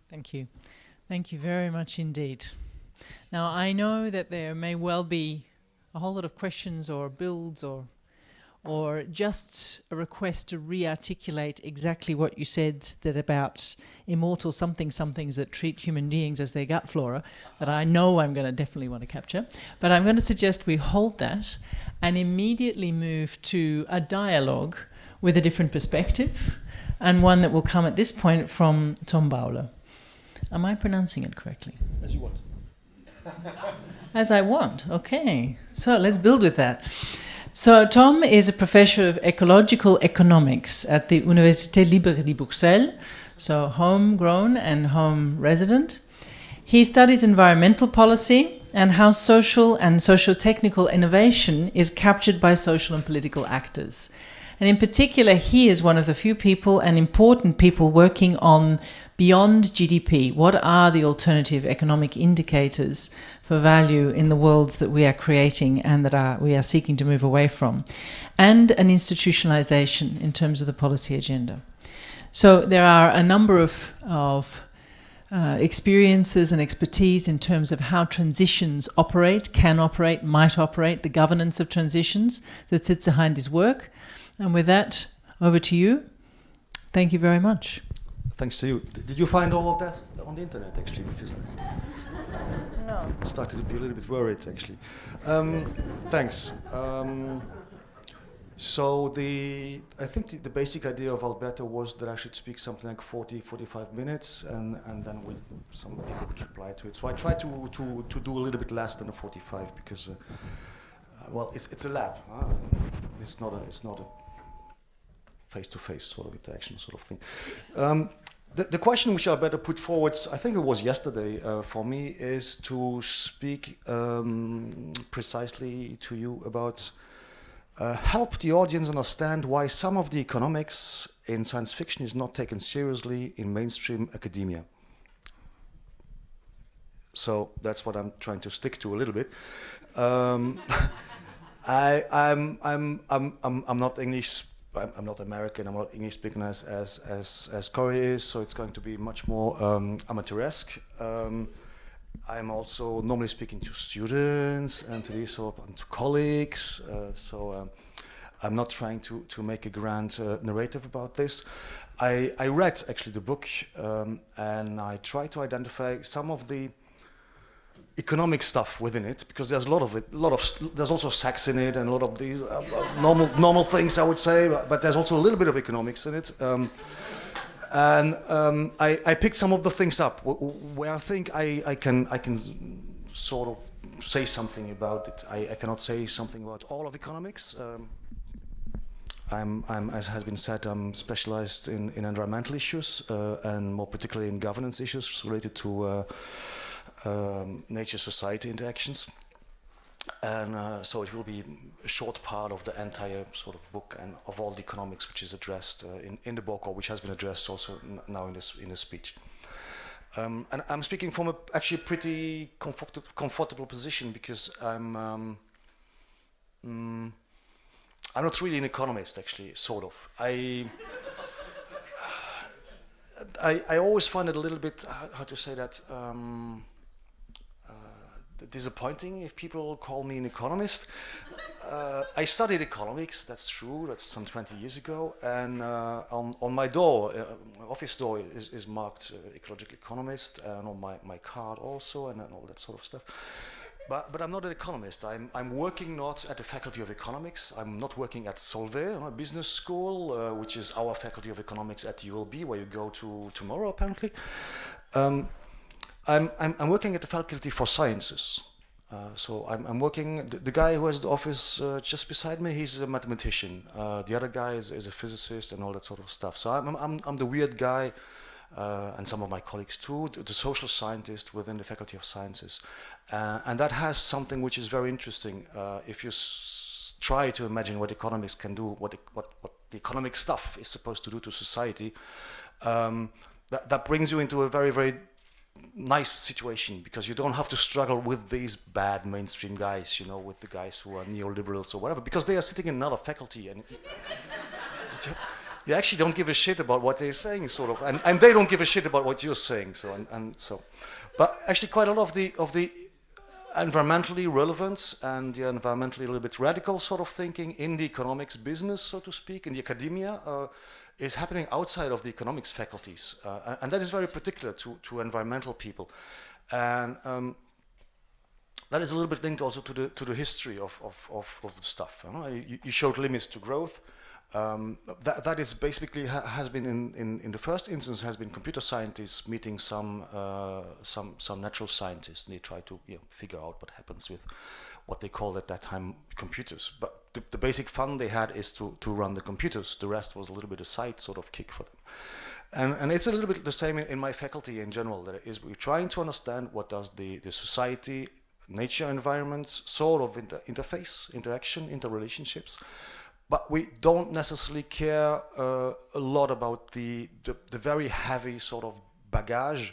Thank you. Thank you very much indeed. Now, I know that there may well be a whole lot of questions or builds or just a request to re-articulate exactly what you said, that about immortal somethings that treat human beings as their gut flora, that I know I'm going to definitely want to capture. But I'm going to suggest we hold that and immediately move to a dialogue with a different perspective, and one that will come at this point from Tom Bauler. Am I pronouncing it correctly? As you want. As I want, okay. So let's build with that. So Tom is a professor of ecological economics at the Université Libre de Bruxelles, so homegrown and home resident. He studies environmental policy and how social and socio-technical innovation is captured by social and political actors. And in particular, he is one of the few people and important people working on beyond GDP. What are the alternative economic indicators for value in the worlds that we are creating and that we are seeking to move away from? And an institutionalization in terms of the policy agenda. So there are a number of experiences and expertise in terms of how transitions operate, can operate, might operate, the governance of transitions that sits behind his work. And with that, over to you. Thank you very much. Thanks to you. Did you find all of that on the internet, actually? Because I started to be a little bit worried, actually. Thanks. So I think the basic idea of Alberto was that I should speak something like 40-45 minutes, and then some people would reply to it. So I tried to do a little bit less than a 45 because, well, it's a lab. It's not a face-to-face sort of interaction sort of thing. The question which Alberto put forward, I think it was yesterday for me, is to speak precisely to you about help the audience understand why some of the economics in science fiction is not taken seriously in mainstream academia. So that's what I'm trying to stick to a little bit. I'm not English. I'm not American. I'm not English speaking as Cory is. So it's going to be much more amateuresque. I'm also normally speaking to students and to these and to colleagues. So I'm not trying to make a grand narrative about this. I read actually the book and I tried to identify some of the economic stuff within it, because there's a lot of it. There's also sex in it and a lot of these normal things, I would say. But there's also a little bit of economics in it. I picked some of the things up where I think I can sort of say something about it. I cannot say something about all of economics. I'm, as has been said, I'm specialized in environmental issues and more particularly in governance issues related to nature-society interactions. And so it will be a short part of the entire sort of book and of all the economics which is addressed in the book, or which has been addressed also now in this speech. And I'm speaking from a actually pretty comfortable position, because I'm not really an economist, actually, sort of. I always find it a little bit, how to say that, disappointing if people call me an economist. I studied economics, that's true, that's some 20 years ago, and on my door, my office door is marked ecological economist, and on my card also, and all that sort of stuff. But I'm not an economist. I'm working not at the Faculty of Economics. I'm not working at Solvay, a business school, which is our Faculty of Economics at ULB, where you go to tomorrow, apparently. I'm working at the Faculty for Sciences. So I'm working, the guy who has the office just beside me, he's a mathematician. The other guy is a physicist and all that sort of stuff. So I'm the weird guy, and some of my colleagues too, the social scientist within the Faculty of Sciences. And that has something which is very interesting. If you try to imagine what economics can do, what the economic stuff is supposed to do to society, that brings you into a very, very nice situation, because you don't have to struggle with these bad mainstream guys, you know, with the guys who are neoliberals or whatever, because they are sitting in another faculty, and you actually don't give a shit about what they're saying, sort of, and they don't give a shit about what you're saying. So, but actually, quite a lot of the environmentally relevant and the environmentally a little bit radical sort of thinking in the economics business, so to speak, in the academia, is happening outside of the economics faculties, and that is very particular to environmental people, and that is a little bit linked also to the history of the stuff. You showed limits to growth. That is basically has been in the first instance has been computer scientists meeting some natural scientists, and they try to figure out what happens with what they called at that time computers. But the basic fun they had is to run the computers. The rest was a little bit a side sort of kick for them. And it's a little bit the same in my faculty in general. That is, we're trying to understand what does the society, nature, environments sort of interaction, interrelationships. But we don't necessarily care a lot about the very heavy sort of baggage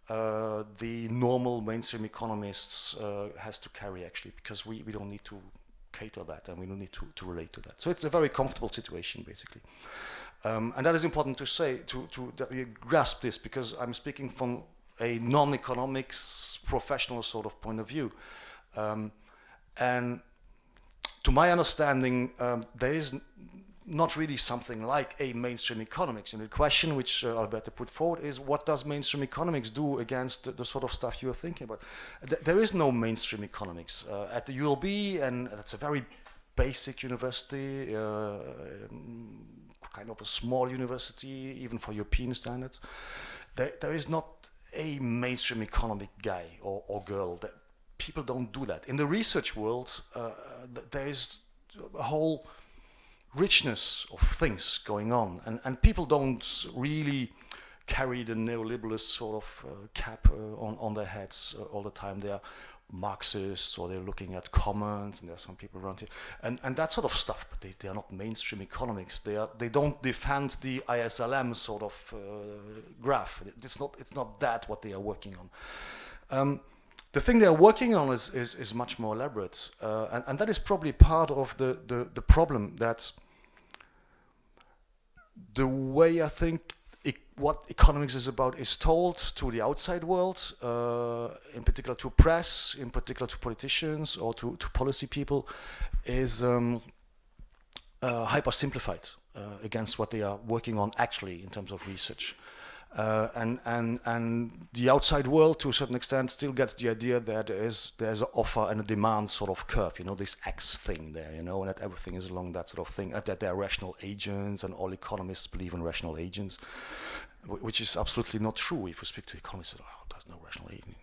the normal mainstream economists has to carry, actually, because we don't need to cater that, and we don't need to relate to that. So it's a very comfortable situation, basically. And that is important to say, that we grasp this, because I'm speaking from a non-economics professional sort of point of view. And to my understanding, there is not really something like a mainstream economics. And the question which Alberto put forward is, what does mainstream economics do against the sort of stuff you're thinking about? There is no mainstream economics. At the ULB, and that's a very basic university, kind of a small university, even for European standards, there is not a mainstream economic guy or girl. People don't do that. In the research world, there is a whole richness of things going on, and people don't really carry the neoliberalist sort of cap on their heads all the time. They are Marxists, or they're looking at commons, and there are some people around here, and that sort of stuff. But they are not mainstream economics. They don't defend the ISLM sort of graph. It's not that what they are working on. The thing they are working on is much more elaborate, and that is probably part of the problem, that the way I think what economics is about is told to the outside world, in particular to press, in particular to politicians or to policy people, is hyper simplified against what they are working on actually in terms of research. And the outside world, to a certain extent, still gets the idea that there's an offer and a demand sort of curve, this X thing there, and that everything is along that sort of thing, and that there are rational agents, and all economists believe in rational agents, which is absolutely not true. If you speak to economists, there's no rational agent.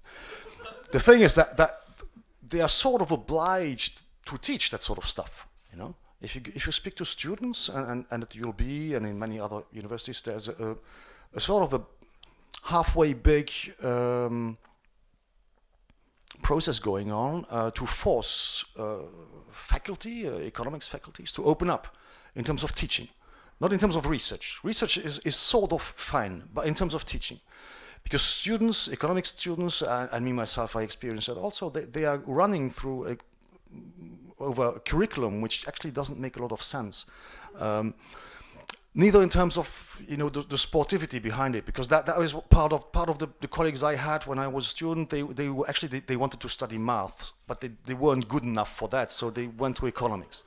The thing is that they are sort of obliged to teach that sort of stuff, If you speak to students, and at ULB and in many other universities, there's a sort of a halfway big process going on to force economics faculties to open up in terms of teaching, not in terms of research. Research is sort of fine, but in terms of teaching. Because students, economics students, and me myself, I experienced that also, they are running through over a curriculum which actually doesn't make a lot of sense. neither in terms of the sportivity behind it, because that was part of the colleagues I had when I was a student. They were actually they wanted to study math, but they weren't good enough for that, so they went to economics,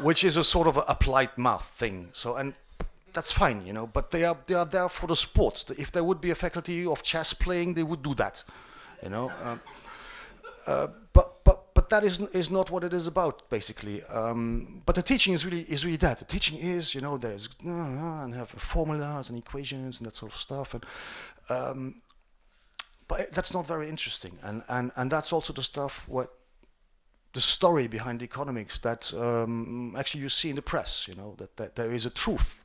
which is a sort of applied math thing. So, and that's fine, but they are there for the sports. If there would be a faculty of chess playing, they would do that, But that is not what it is about, basically. But the teaching is really that. The teaching is, there's and have formulas and equations and that sort of stuff, but that's not very interesting. And that's also the stuff the story behind economics that actually you see in the press. That there is a truth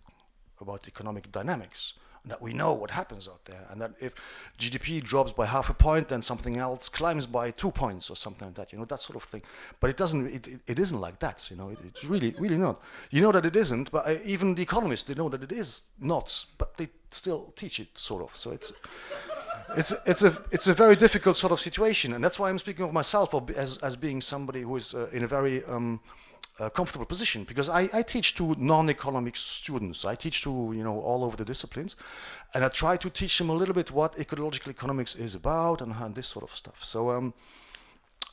about economic dynamics. And that we know what happens out there, and that if GDP drops by 0.5 point, then something else climbs by 2 points or something like that, that sort of thing. But it doesn't. It isn't like that, It's really not. You know that it isn't, but even the economists, they know that it is not, but they still teach it, sort of. So it's a very difficult sort of situation, and that's why I'm speaking of myself as being somebody who is in a very comfortable position, because I teach to non-economic students. I teach to all over the disciplines, and I try to teach them a little bit what ecological economics is about and this sort of stuff. So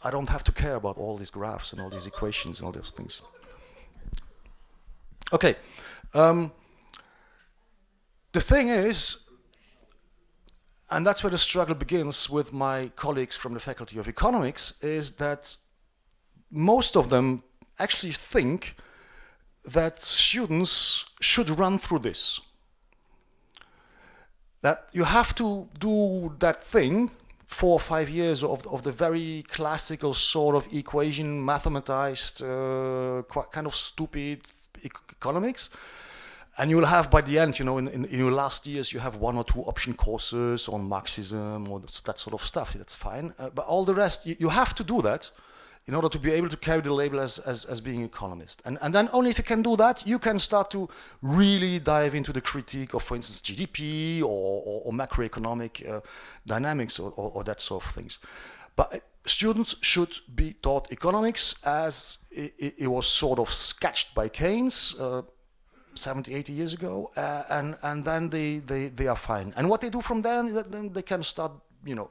I don't have to care about all these graphs and all these equations and all those things. Okay, the thing is, and that's where the struggle begins with my colleagues from the Faculty of Economics, is that most of them actually think that students should run through this. That you have to do that thing 4 or 5 years of the very classical sort of equation, mathematized, kind of stupid economics. And you will have by the end, in your last years, you have 1 or 2 option courses on Marxism or that sort of stuff. That's fine. But all the rest, you have to do that in order to be able to carry the label as being an economist. And then only if you can do that, you can start to really dive into the critique of, for instance, GDP or macroeconomic dynamics or that sort of things. But students should be taught economics as it was sort of sketched by Keynes 70, 80 years ago, and then they are fine. And what they do from then they can start,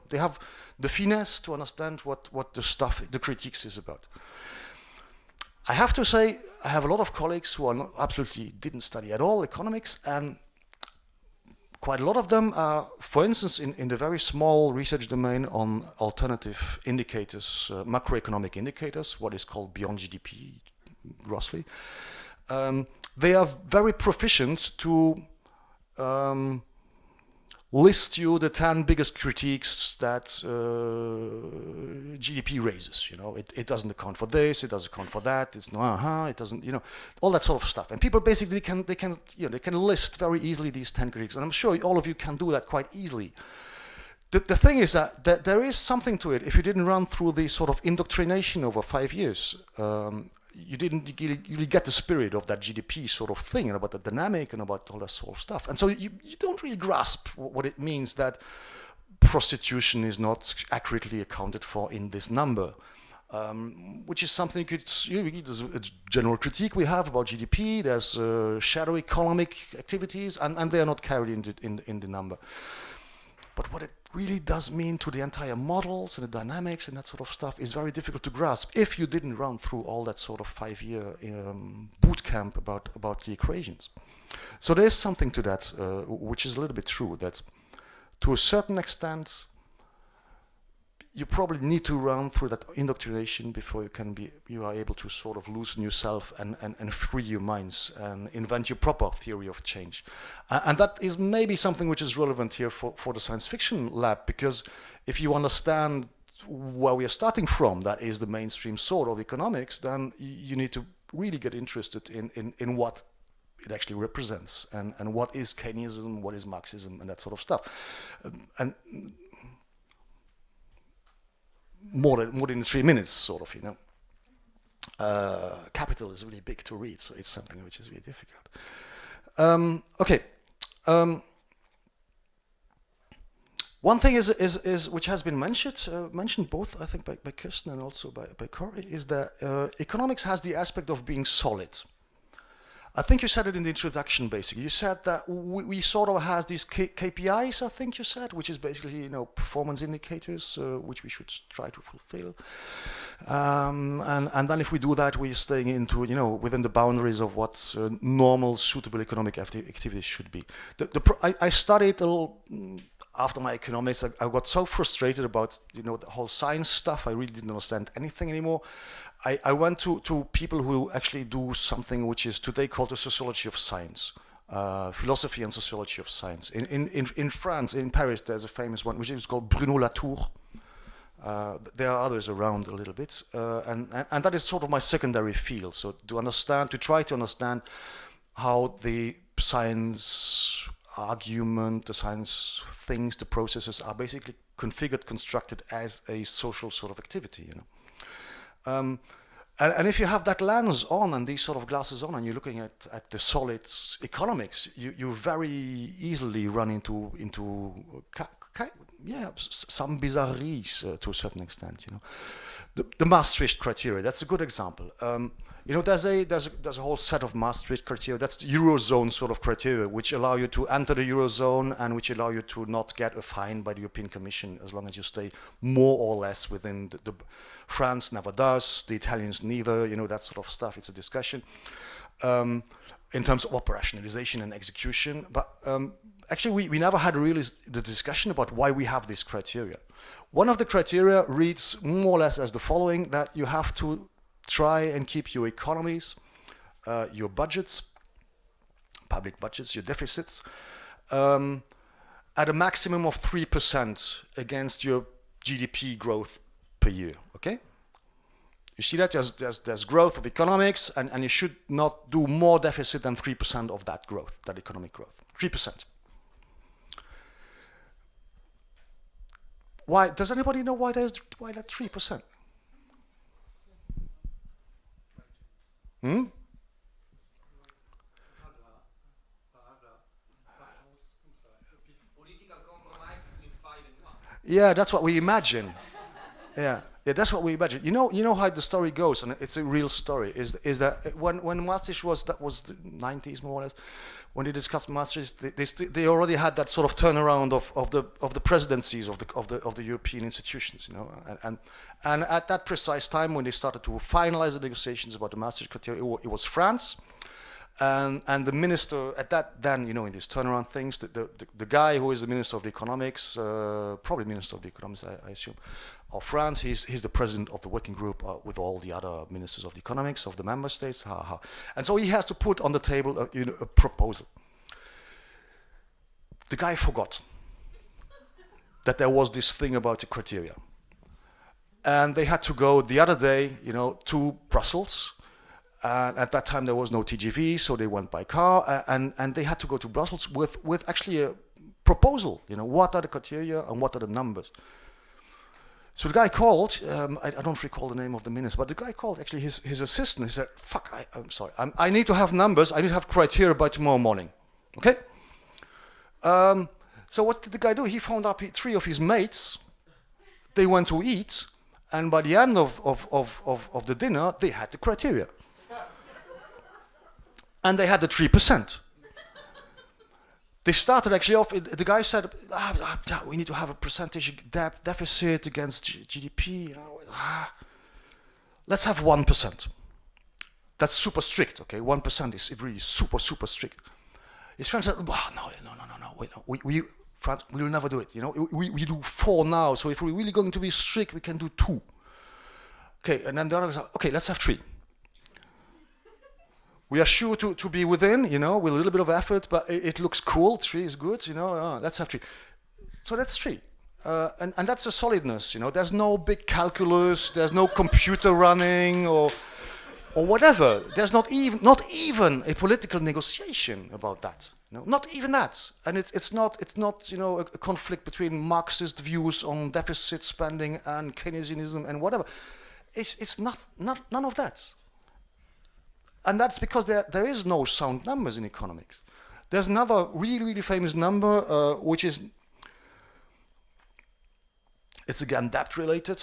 they have the finesse to understand what the critiques is about. I have to say, I have a lot of colleagues who absolutely didn't study at all economics, and quite a lot of them are, for instance, in the very small research domain on alternative indicators, macroeconomic indicators, what is called beyond GDP, grossly. They are very proficient to list you the 10 biggest critiques that GDP raises. It doesn't account for this, it doesn't account for that, it doesn't, all that sort of stuff. And people basically can list very easily these 10 critiques, and I'm sure all of you can do that quite easily. The thing is that there is something to it. If you didn't run through the sort of indoctrination over 5 years, you didn't really get the spirit of that GDP sort of thing, and about the dynamic and about all that sort of stuff. And so you don't really grasp what it means that prostitution is not accurately accounted for in this number, which is something there's a general critique we have about GDP. There's shadow economic activities, and they are not carried in the number. But what it really does mean to the entire models and the dynamics and that sort of stuff is very difficult to grasp if you didn't run through all that sort of 5-year boot camp about the equations. So there's something to that, which is a little bit true, that to a certain extent, you probably need to run through that indoctrination before you are able to sort of loosen yourself and free your minds and invent your proper theory of change. And that is maybe something which is relevant here for the science fiction lab, because if you understand where we are starting from, that is the mainstream sort of economics, then you need to really get interested in what it actually represents and what is Keynesism, what is Marxism, and that sort of stuff. And more than 3 minutes, sort of, Capital is really big to read, so it's something which is really difficult. Okay. One thing is which has been mentioned both, I think, by Kirsten and also by Cory, is that economics has the aspect of being solid. I think you said it in the introduction, basically. You said that we sort of has these KPIs, I think you said, which is basically, you know, performance indicators, which we should try to fulfill. And then if we do that, we're staying into, you know, within the boundaries of what normal, suitable economic activities should be. I studied a little, after my economics, I got so frustrated about, you know, the whole science stuff. I really didn't understand anything anymore. I went to people who actually do something which is today called the sociology of science, philosophy and sociology of science. In France, in Paris, there's a famous one which is called Bruno Latour. There are others around a little bit, and that is sort of my secondary field. So to try to understand how the science argument, the science things, the processes are basically configured, constructed as a social sort of activity, you know. And if you have that lens on and these sort of glasses on and you're looking at the solid economics, you very easily run into some bizarreries to a certain extent, you know. The Maastricht criteria, that's a good example. You know, there's a whole set of Maastricht criteria. That's the Eurozone sort of criteria, which allow you to enter the Eurozone and which allow you to not get a fine by the European Commission as long as you stay more or less within the France never does, the Italians neither, you know, that sort of stuff. It's a discussion in terms of operationalization and execution. But actually, we never had really the discussion about why we have this criteria. One of the criteria reads more or less as the following, that you have to try and keep your economies, your budgets, public budgets, your deficits, at a maximum of 3% against your GDP growth per year, okay? You see that there's growth of economics, and you should not do more deficit than 3% of that growth, that economic growth, 3%. Why? Does anybody know why that 3%? Yeah, that's what we imagine. Yeah, that's what we imagine. You know how the story goes, and it's a real story. Is that when Maastricht that was the 90s more or less, when they discussed Maastricht, they already had that sort of turnaround of the presidencies of the European institutions, you know, and at that precise time when they started to finalize the negotiations about the Maastricht criteria, it was France. And the minister at that then, you know, in these turnaround things, the guy who is the minister of the economics, probably minister of the economics, I assume, of France, he's the president of the working group with all the other ministers of the economics of the member states. And so he has to put on the table a proposal. The guy forgot that there was this thing about the criteria, and they had to go the other day, you know, to Brussels. At that time there was no TGV, so they went by car, and they had to go to Brussels with actually a proposal. You know, what are the criteria and what are the numbers? So the guy called. I don't recall the name of the minister, but the guy called actually his assistant. He said, "Fuck, I'm sorry. I need to have numbers. I need to have criteria by tomorrow morning." Okay. So what did the guy do? He phoned up 3 of his mates. They went to eat, and by the end of the dinner, they had the criteria. And they had the 3%. They started actually off, the guy said, we need to have a percentage deficit against GDP. You know, let's have 1%. That's super strict, okay? 1% is really super, super strict. His friend said, no, wait, no. France, we will never do it. You know, we do 4 now, so if we're really going to be strict, we can do 2. Okay, and then the other guy said, okay, let's have 3. We are sure to be within, you know, with a little bit of effort, but it looks cool. 3 is good, you know. Let's have 3. So that's 3, and that's a solidness, you know. There's no big calculus. There's no computer running or whatever. There's not even a political negotiation about that. You know? Not even that. And it's not you know, a conflict between Marxist views on deficit spending and Keynesianism and whatever. It's not none of that. And that's because there is no sound numbers in economics. There's another really, really famous number, which is, it's again debt related.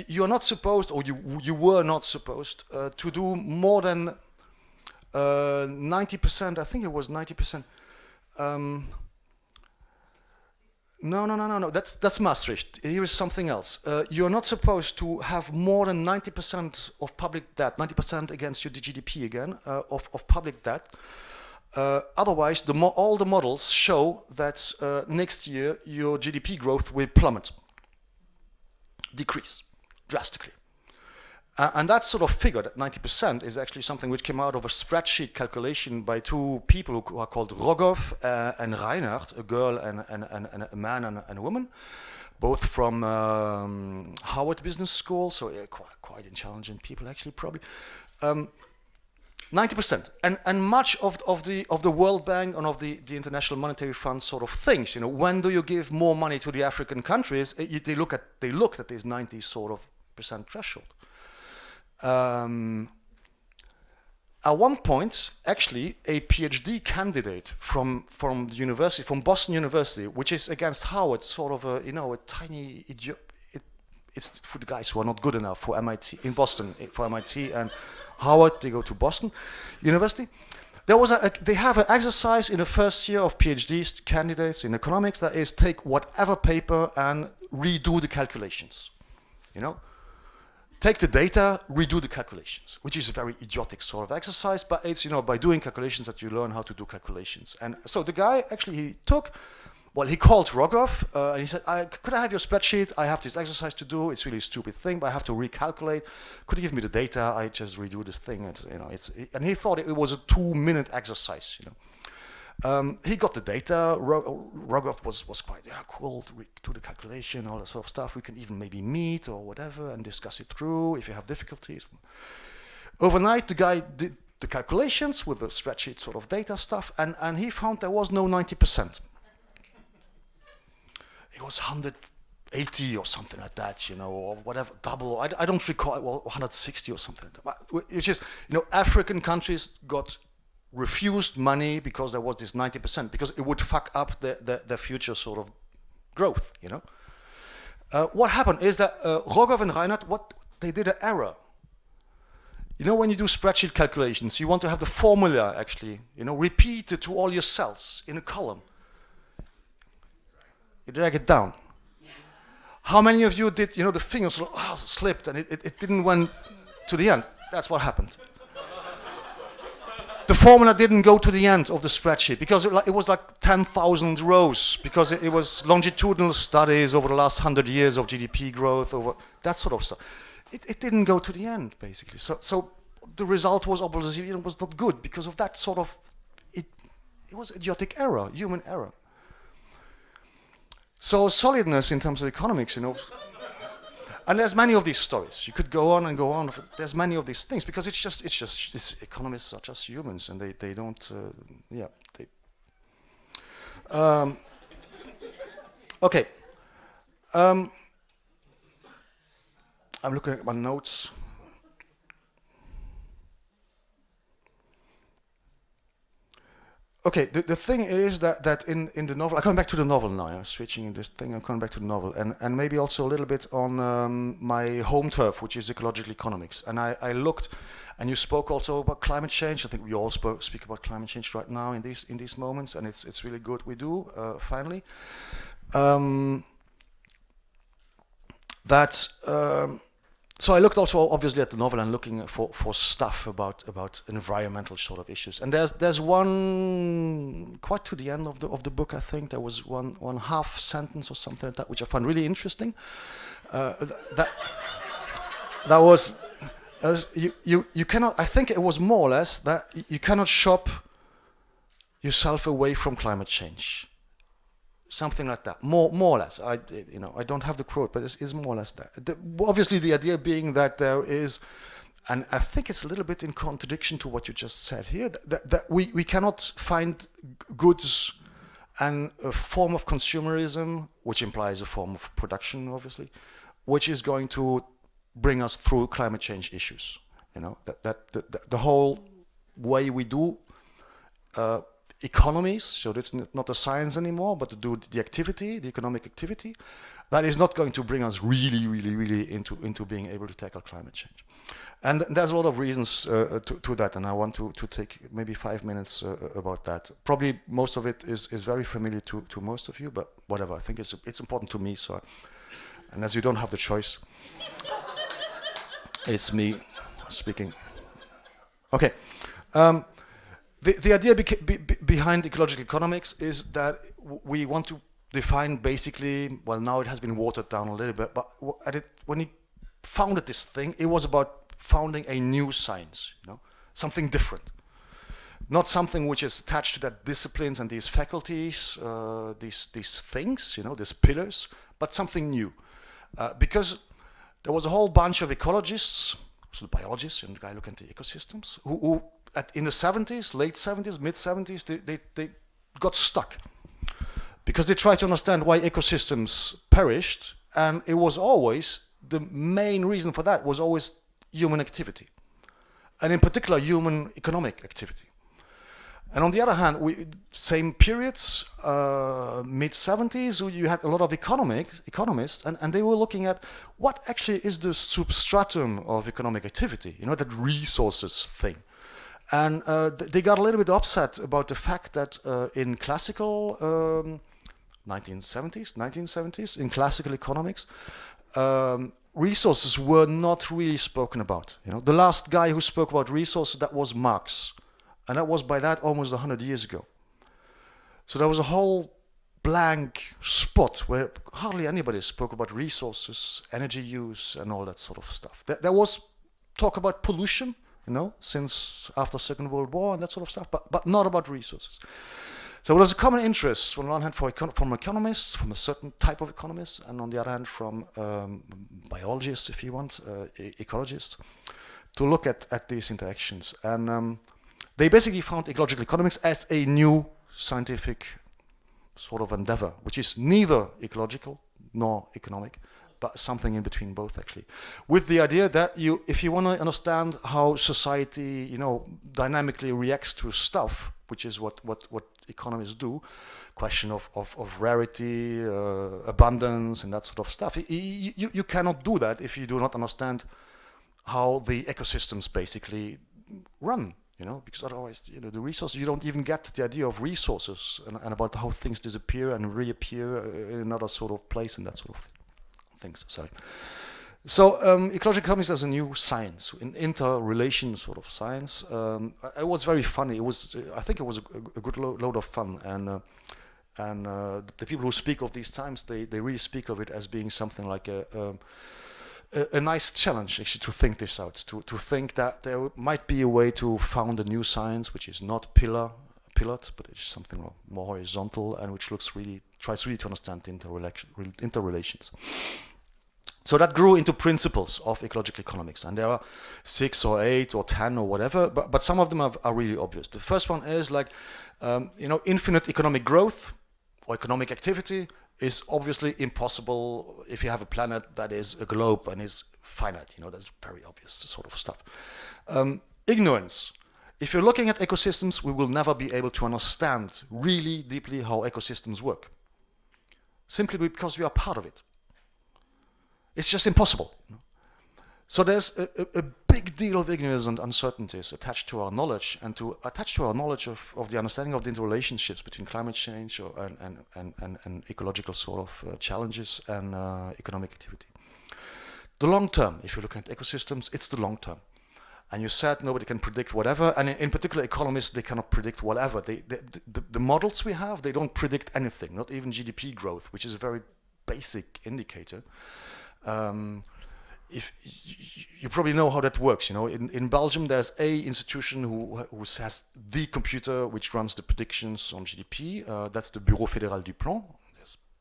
You're not supposed, or you were not supposed to do more than 90%, I think it was 90%. No. That's Maastricht. Here is something else. You're not supposed to have more than 90% of public debt, 90% against your GDP again, of public debt. Otherwise, all the models show that next year your GDP growth will plummet, decrease drastically. And that sort of figure, that 90%, is actually something which came out of a spreadsheet calculation by two people who are called Rogoff and Reinhardt, a girl and a man and a woman, both from Harvard Business School, so quite intelligent people actually, probably. 90%, and much of the World Bank and of the International Monetary Fund sort of thinks, when do you give more money to the African countries? They looked at this 90 sort of % threshold. At one point, actually, a PhD candidate from the university, from Boston University, which is against Howard, sort of a tiny idiot. It's for the guys who are not good enough for MIT in Boston, for MIT and Howard. They go to Boston University. They have an exercise in the first year of PhD candidates in economics that is take whatever paper and redo the calculations. Take the data, redo the calculations, which is a very idiotic sort of exercise, but it's, by doing calculations that you learn how to do calculations. And so the guy actually, he called Rogoff, and he said, could I have your spreadsheet? I have this exercise to do. It's really a stupid thing, but I have to recalculate. Could you give me the data? I just redo this thing. And he thought it was a 2-minute exercise, He got the data. Rogoff was quite cool to do the calculation, all that sort of stuff. We can even maybe meet or whatever and discuss it through if you have difficulties. Overnight, the guy did the calculations with the spreadsheet sort of data stuff, and he found there was no 90%. It was 180 or something like that, or whatever, double. I don't recall, 160 or something like that. Which is, African countries got refused money because there was this 90%, because it would fuck up the future sort of growth, What happened is that Rogoff and Reinhardt, they did an error. When you do spreadsheet calculations, you want to have the formula actually, repeated to all your cells in a column. You drag it down. How many of you did, the fingers slipped and it didn't went to the end? That's what happened. The formula didn't go to the end of the spreadsheet because it was like 10,000 rows, because it was longitudinal studies over the last 100 years of GDP growth, over that sort of stuff. It didn't go to the end, basically. So the result was obviously was not good because of that sort of, it was idiotic error, human error. So solidness in terms of economics, and there's many of these stories. You could go on and go on. There's many of these things because it's economists are just humans and they don't, okay. I'm looking at my notes. Okay, the thing is that in the novel, I'm coming back to the novel now, I'm switching this thing, I'm coming back to the novel, and maybe also a little bit on my home turf, which is ecological economics. And I looked, and you spoke also about climate change. I think we all speak about climate change right now in these moments, and it's really good we do, finally. So I looked also obviously at the novel and looking for stuff about environmental sort of issues. And there's one quite to the end of the book, I think there was one half sentence or something like that, which I found really interesting. That was you cannot. I think it was more or less that you cannot shop yourself away from climate change. Something like that, more or less. I don't have the quote, but it's more or less that. Obviously, the idea being that there is, and I think it's a little bit in contradiction to what you just said here, that we cannot find goods and a form of consumerism, which implies a form of production, obviously, which is going to bring us through climate change issues. The whole way we do economies, so it's not a science anymore, but to do the activity, the economic activity, that is not going to bring us really into being able to tackle climate change. And there's a lot of reasons to that, and I want to take maybe 5 minutes about that. Probably most of it is very familiar to most of you, but whatever, I think it's important to me, so, and as you don't have the choice, it's me speaking. Okay. The idea behind ecological economics is that we want to define basically, well, now it has been watered down a little bit, but when he founded this thing, it was about founding a new science, something different. Not something which is attached to that disciplines and these faculties, these things, these pillars, but something new. Because there was a whole bunch of ecologists, so the biologists, and the guy looking at the ecosystems, who in the 70s, late 70s, mid 70s, they got stuck. Because they tried to understand why ecosystems perished, and it was always, the main reason for that was always human activity, and in particular human economic activity. And on the other hand, same periods, mid 70s, you had a lot of economists, and they were looking at what actually is the substratum of economic activity, that resources thing. And they got a little bit upset about the fact that in classical 1970s, in classical economics, resources were not really spoken about. The last guy who spoke about resources, that was Marx. And that was by that almost 100 years ago. So there was a whole blank spot where hardly anybody spoke about resources, energy use, and all that sort of stuff. There was talk about pollution, since after Second World War and that sort of stuff, but not about resources. So there was a common interest, on one hand, from economists, from a certain type of economists, and on the other hand, from biologists, if you want, ecologists, to look at these interactions. And they basically found ecological economics as a new scientific sort of endeavor, which is neither ecological nor economic, but something in between both, actually. With the idea that if you want to understand how society, dynamically reacts to stuff, which is what economists do, question of rarity, abundance, and that sort of stuff, you cannot do that if you do not understand how the ecosystems basically run. Because otherwise, the resources, you don't even get the idea of resources and about how things disappear and reappear in another sort of place and that sort of things. Sorry. So ecological economics as a new science, an interrelation sort of science. It was very funny. I think it was a good load of fun, and the people who speak of these times, they really speak of it as being something like a nice challenge, actually, to think this out, to think that there might be a way to found a new science which is not pillared, but it's something more horizontal and which tries to understand interrelations. So that grew into principles of ecological economics, and there are 6 or 8 or 10 or whatever, but some of them are really obvious. The first one is infinite economic growth or economic activity is obviously impossible if you have a planet that is a globe and is finite. That's very obvious sort of stuff. Ignorance. If you're looking at ecosystems, we will never be able to understand really deeply how ecosystems work. Simply because we are part of it. It's just impossible. So there's a big deal of ignorance and uncertainties attached to our knowledge, and attached to our knowledge of the understanding of the interrelationships between climate change and ecological sort of challenges and economic activity. The long term, if you look at ecosystems, it's the long term. And you said nobody can predict whatever, and in particular economists, they cannot predict whatever. The models we have, they don't predict anything, not even GDP growth, which is a very basic indicator. If you probably know how that works, in Belgium there's a institution who has the computer which runs the predictions on GDP. That's the Bureau Fédéral du Plan.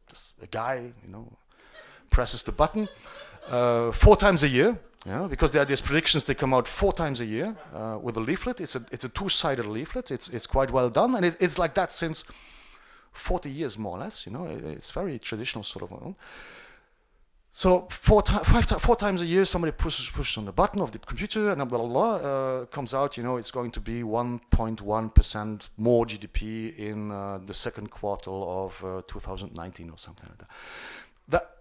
There's a guy, presses the button 4 times a year. Because there are these predictions, they come out 4 times a year with a leaflet. It's a 2-sided leaflet. It's quite well done, and it's like that since 40 years more or less. It's very traditional sort of. So 4 times a year, somebody pushes on the button of the computer, and blah, blah, blah, comes out, it's going to be 1.1% more GDP in the second quarter of 2019 or something like that.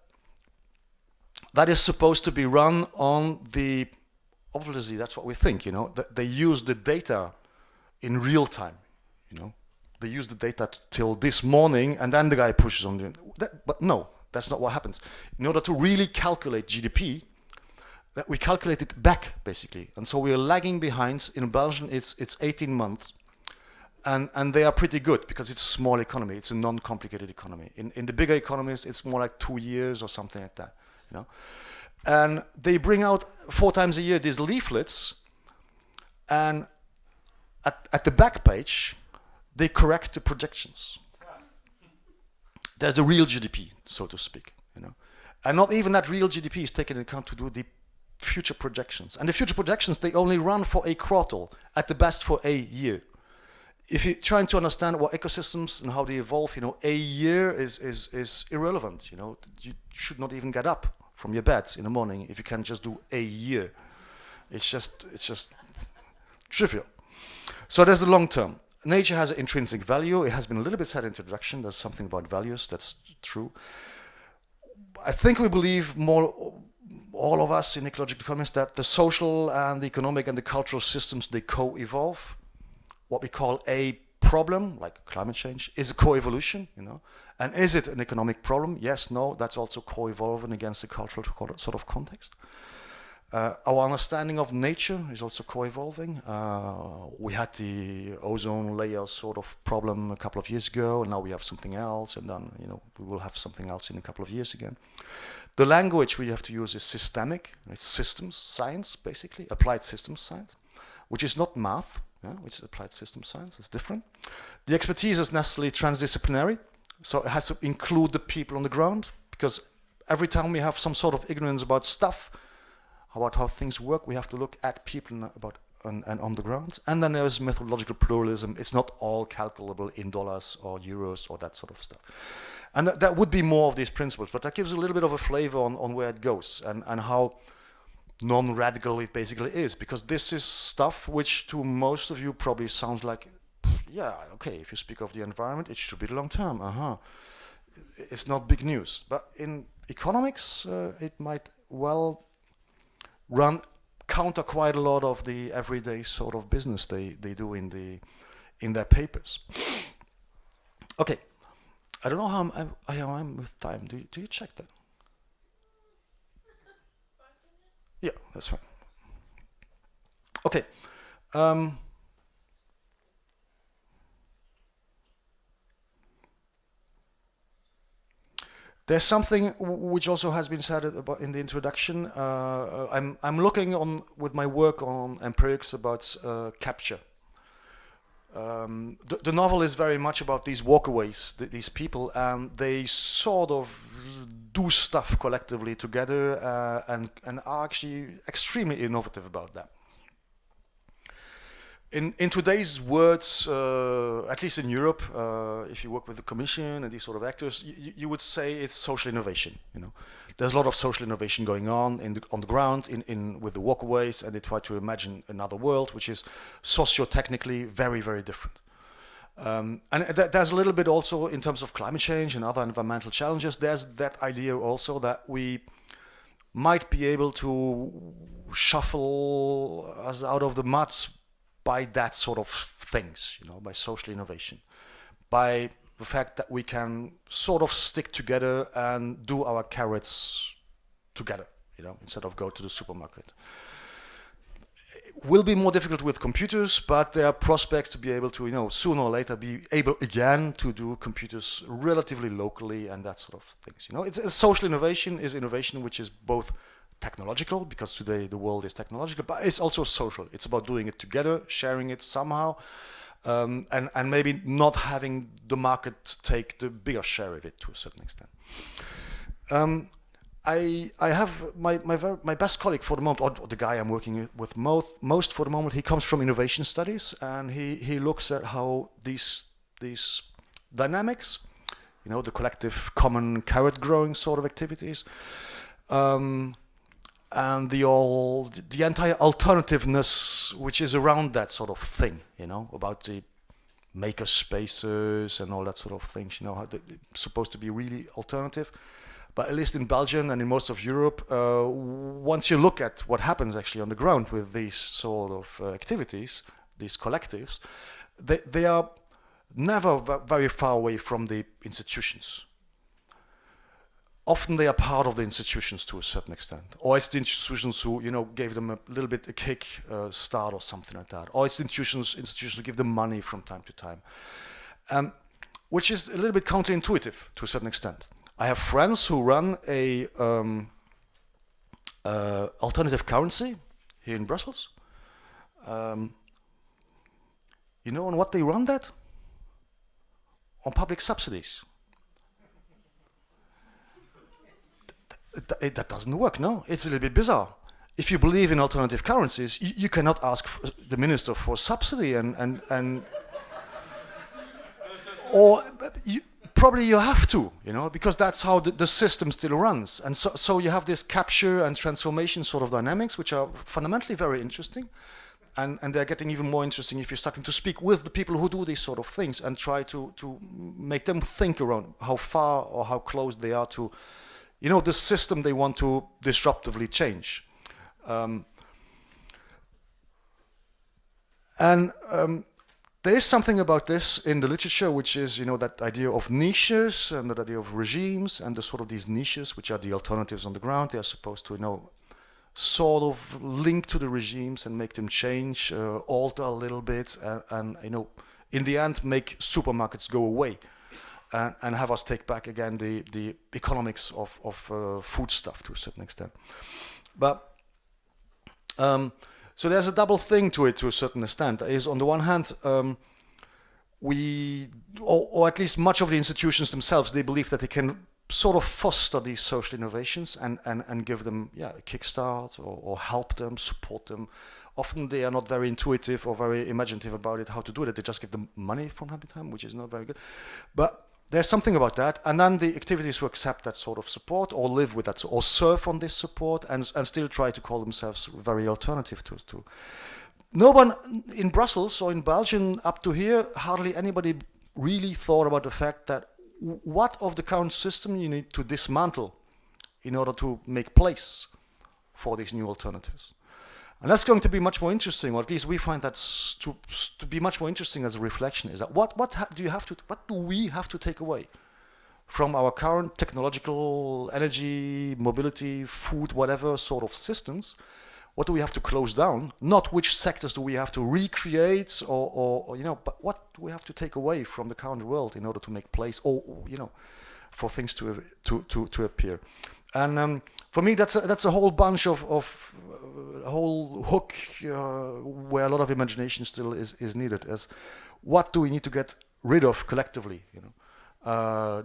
that is supposed to be run on the, obviously that's what we think, you know, that they use the data in real time, you know. They use the data till this morning and then the guy pushes on the, but no, that's not what happens. In order to really calculate GDP, that we calculate it back basically. And so we are lagging behind. In Belgium it's 18 months. And they are pretty good because it's a small economy. It's a non-complicated economy. In the bigger economies, it's more like 2 years or something like that, you know. And they bring out 4 times a year these leaflets, and at the back page, they correct the projections. There's the real GDP, so to speak, you know. And not even that real GDP is taken into account to do the future projections. And the future projections, they only run for a quarter, at the best for a year. If you're trying to understand what ecosystems and how they evolve, you know, a year is irrelevant, you know. You should not even get up from your bed in the morning if you can just do a year. It's just trivial. So there's the long term. Nature has an intrinsic value. It has been a little bit said in introduction. There's something about values. That's true. I think we believe more, all of us in ecological economists, that the social and the economic and the cultural systems, they co-evolve. What we call a problem, like climate change, is a co-evolution, you know. And is it an economic problem? Yes, no, that's also co-evolving against the cultural sort of context. Our understanding of nature is also co-evolving. We had the ozone layer sort of problem a couple of years ago, and now we have something else, and then, you know, we will have something else in a couple of years again. The language we have to use is systemic. It's systems science, basically, applied systems science, which is not math. Yeah, which is applied system science, it's different. The expertise is necessarily transdisciplinary, so it has to include the people on the ground, because every time we have some sort of ignorance about stuff, about how things work, we have to look at people and on the ground. And then there is methodological pluralism. It's not all calculable in dollars or euros or that sort of stuff. And that would be more of these principles, but that gives a little bit of a flavor on where it goes and how non-radical it basically is, because this is stuff which to most of you probably sounds like, yeah, okay, if you speak of the environment, it should be long term, It's not big news. But in economics, it might well run counter quite a lot of the everyday sort of business they do in their papers. Okay, I don't know how I'm with time. Do you check that? Yeah, that's fine. Okay. There's something which also has been said about in the introduction. I'm looking on with my work on empirics about capture. The novel is very much about these walkaways, these people, and they sort of do stuff collectively together and are actually extremely innovative about that. In today's words, at least in Europe, if you work with the Commission and these sort of actors, you would say it's social innovation. You know, there's a lot of social innovation going on on the ground with the walkaways, and they try to imagine another world which is socio-technically very, very different. And there's a little bit also in terms of climate change and other environmental challenges. There's that idea also that we might be able to shuffle us out of the mud by that sort of things, you know, by social innovation, by the fact that we can sort of stick together and do our carrots together, you know, instead of go to the supermarket. It will be more difficult with computers, but there are prospects to be able to, you know, sooner or later be able again to do computers relatively locally and that sort of things. You know, it's a social innovation is innovation which is both technological, because today the world is technological, but it's also social. It's about doing it together, sharing it somehow, and maybe not having the market take the bigger share of it to a certain extent. I have my best colleague for the moment, or the guy I'm working with most for the moment. He comes from innovation studies, and he looks at how these dynamics, you know, the collective common carrot growing sort of activities, and the entire alternativeness which is around that sort of thing, you know, about the maker spaces and all that sort of things, you know, how they're supposed to be really alternative, But at least in Belgium and in most of Europe, once you look at what happens actually on the ground with these sort of activities, these collectives, they are never very far away from the institutions. Often they are part of the institutions to a certain extent, or it's the institutions who, you know, gave them a little bit a kick start or something like that, or it's the institutions who give them money from time to time, which is a little bit counterintuitive to a certain extent. I have friends who run a alternative currency here in Brussels. You know on what they run that? On public subsidies. That doesn't work, no? It's a little bit bizarre. If you believe in alternative currencies, you cannot ask the minister for subsidy and or probably you have to, you know, because that's how the system still runs. And so you have this capture and transformation sort of dynamics, which are fundamentally very interesting. And they're getting even more interesting if you're starting to speak with the people who do these sort of things and try to make them think around how far or how close they are to, you know, the system they want to disruptively change. There is something about this in the literature, which is, you know, that idea of niches and that idea of regimes and the sort of these niches, which are the alternatives on the ground. They are supposed to, you know, sort of link to the regimes and make them change, alter a little bit, and you know, in the end, make supermarkets go away. And have us take back again the economics of food stuff to a certain extent. But so there's a double thing to it to a certain extent. Is on the one hand, we, or at least much of the institutions themselves, they believe that they can sort of foster these social innovations and give them a kickstart or help them, support them. Often they are not very intuitive or very imaginative about it, how to do it. They just give them money from time to time, which is not very good. But there's something about that, and then the activities who accept that sort of support or live with that or surf on this support and still try to call themselves very alternative to. No one in Brussels or in Belgium up to here, hardly anybody really thought about the fact that what of the current system you need to dismantle in order to make place for these new alternatives. And that's going to be much more interesting, or at least we find that to be much more interesting as a reflection, is that what do we have to take away from our current technological, energy, mobility, food, whatever sort of systems? What do we have to close down? Not which sectors do we have to recreate, or you know, but what do we have to take away from the current world in order to make place, or you know, for things to appear. And for me, that's a whole bunch of a whole hook where a lot of imagination still is needed. As what do we need to get rid of collectively? You know,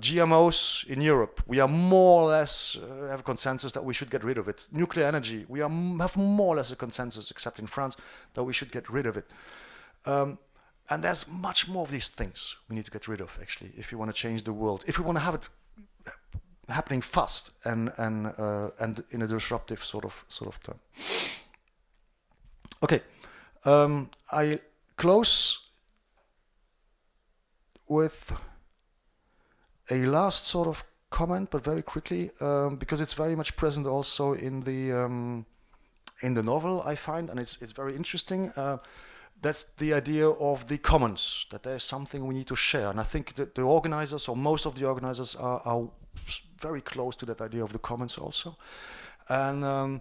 GMOs in Europe, we are more or less have a consensus that we should get rid of it. Nuclear energy, we have more or less a consensus, except in France, that we should get rid of it. And there's much more of these things we need to get rid of, actually, if we want to change the world, if we want to have it happening fast and in a disruptive sort of term. Okay, I close with a last sort of comment, but very quickly, because it's very much present also in the novel, I find, and it's very interesting. That's the idea of the commons, that there's something we need to share. And I think that the organizers, or most of the organizers, are very close to that idea of the commons also. And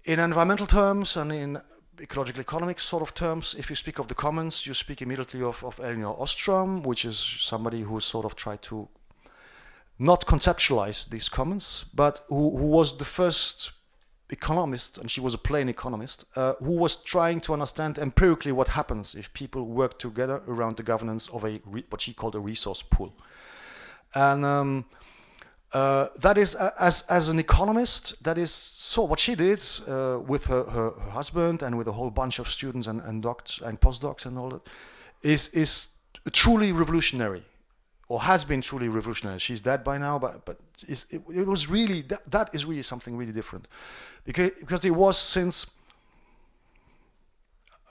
in environmental terms and in ecological economics sort of terms, if you speak of the commons, you speak immediately of Elinor Ostrom, which is somebody who sort of tried to not conceptualize these commons, but who was the first economist, and she was a plain economist, who was trying to understand empirically what happens if people work together around the governance of what she called a resource pool. And that is, as an economist, that is so what she did with her husband and with a whole bunch of students and docs and postdocs and all that is truly revolutionary, or has been truly revolutionary. She's dead by now, but it was really, that is really something really different. Because it was since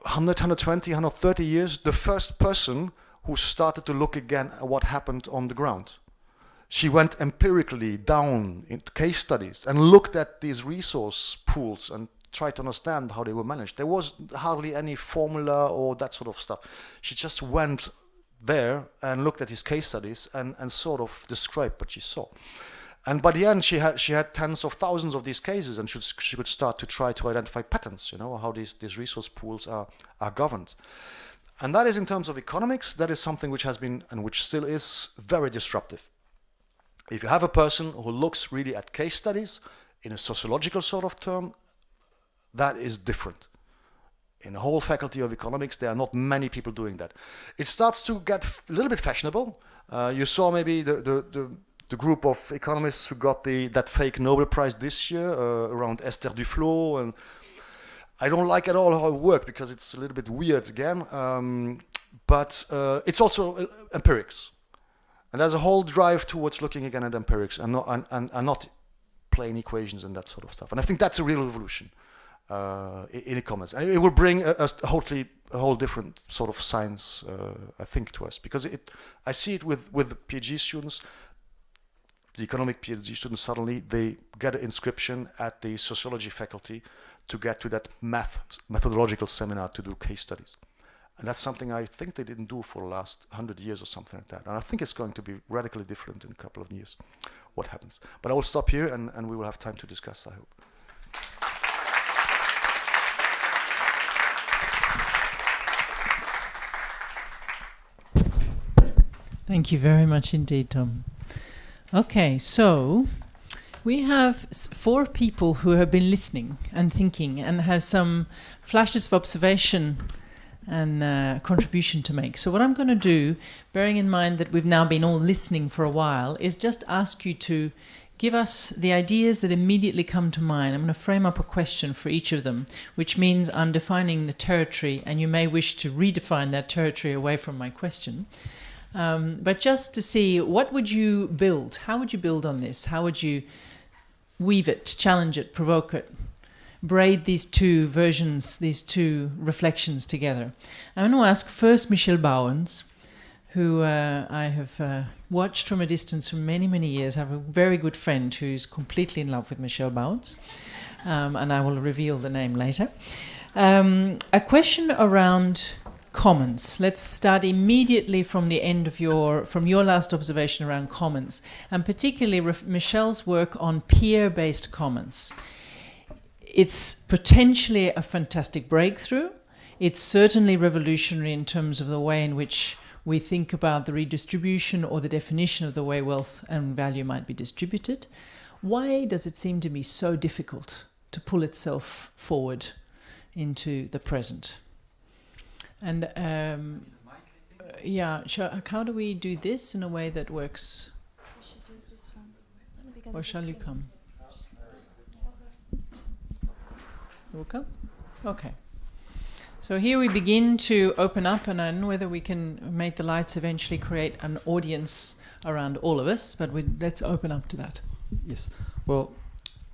100, 120, 130 years, the first person who started to look again at what happened on the ground. She went empirically down into case studies and looked at these resource pools and tried to understand how they were managed. There was hardly any formula or that sort of stuff. She just went there and looked at his case studies and sort of described what she saw. And by the end, she had tens of thousands of these cases, and she could start to try to identify patterns, how these resource pools are governed. And that is, in terms of economics, that is something which has been, and which still is, very disruptive. If you have a person who looks really at case studies in a sociological sort of term, that is different. In the whole faculty of economics, there are not many people doing that. It starts to get a little bit fashionable. You saw maybe the group of economists who got that fake Nobel Prize this year around Esther Duflo, and I don't like at all how it worked because it's a little bit weird again, but it's also empirics. And there's a whole drive towards looking again at empirics and not plain equations and that sort of stuff. And I think that's a real revolution in economics. And it will bring a whole different sort of science, I think, to us. Because I see it with the PhD students. The economic PhD students, suddenly they get an inscription at the sociology faculty to get to that methodological seminar to do case studies. And that's something I think they didn't do for the last 100 years or something like that. And I think it's going to be radically different in a couple of years, what happens. But I will stop here and we will have time to discuss, I hope. Thank you very much indeed, Tom. Okay, so we have 4 people who have been listening and thinking and have some flashes of observation and contribution to make. So what I'm going to do, bearing in mind that we've now been all listening for a while, is just ask you to give us the ideas that immediately come to mind. I'm going to frame up a question for each of them, which means I'm defining the territory, and you may wish to redefine that territory away from my question. But just to see, what would you build? How would you build on this? How would you weave it, challenge it, provoke it? Braid these two versions, these two reflections together. I'm going to ask first Michel Bauwens, who I have watched from a distance for many, many years. I have a very good friend who's completely in love with Michel Bauwens, and I will reveal the name later. A question around commons. Let's start immediately from the end of your last observation around commons, and particularly Michel's work on peer-based commons. It's potentially a fantastic breakthrough. It's certainly revolutionary in terms of the way in which we think about the redistribution or the definition of the way wealth and value might be distributed. Why does it seem to be so difficult to pull itself forward into the present? And how do we do this in a way that works? Or shall you come? You will come? Okay. So here we begin to open up, and I don't know whether we can make the lights eventually create an audience around all of us, but let's open up to that. Yes. Well,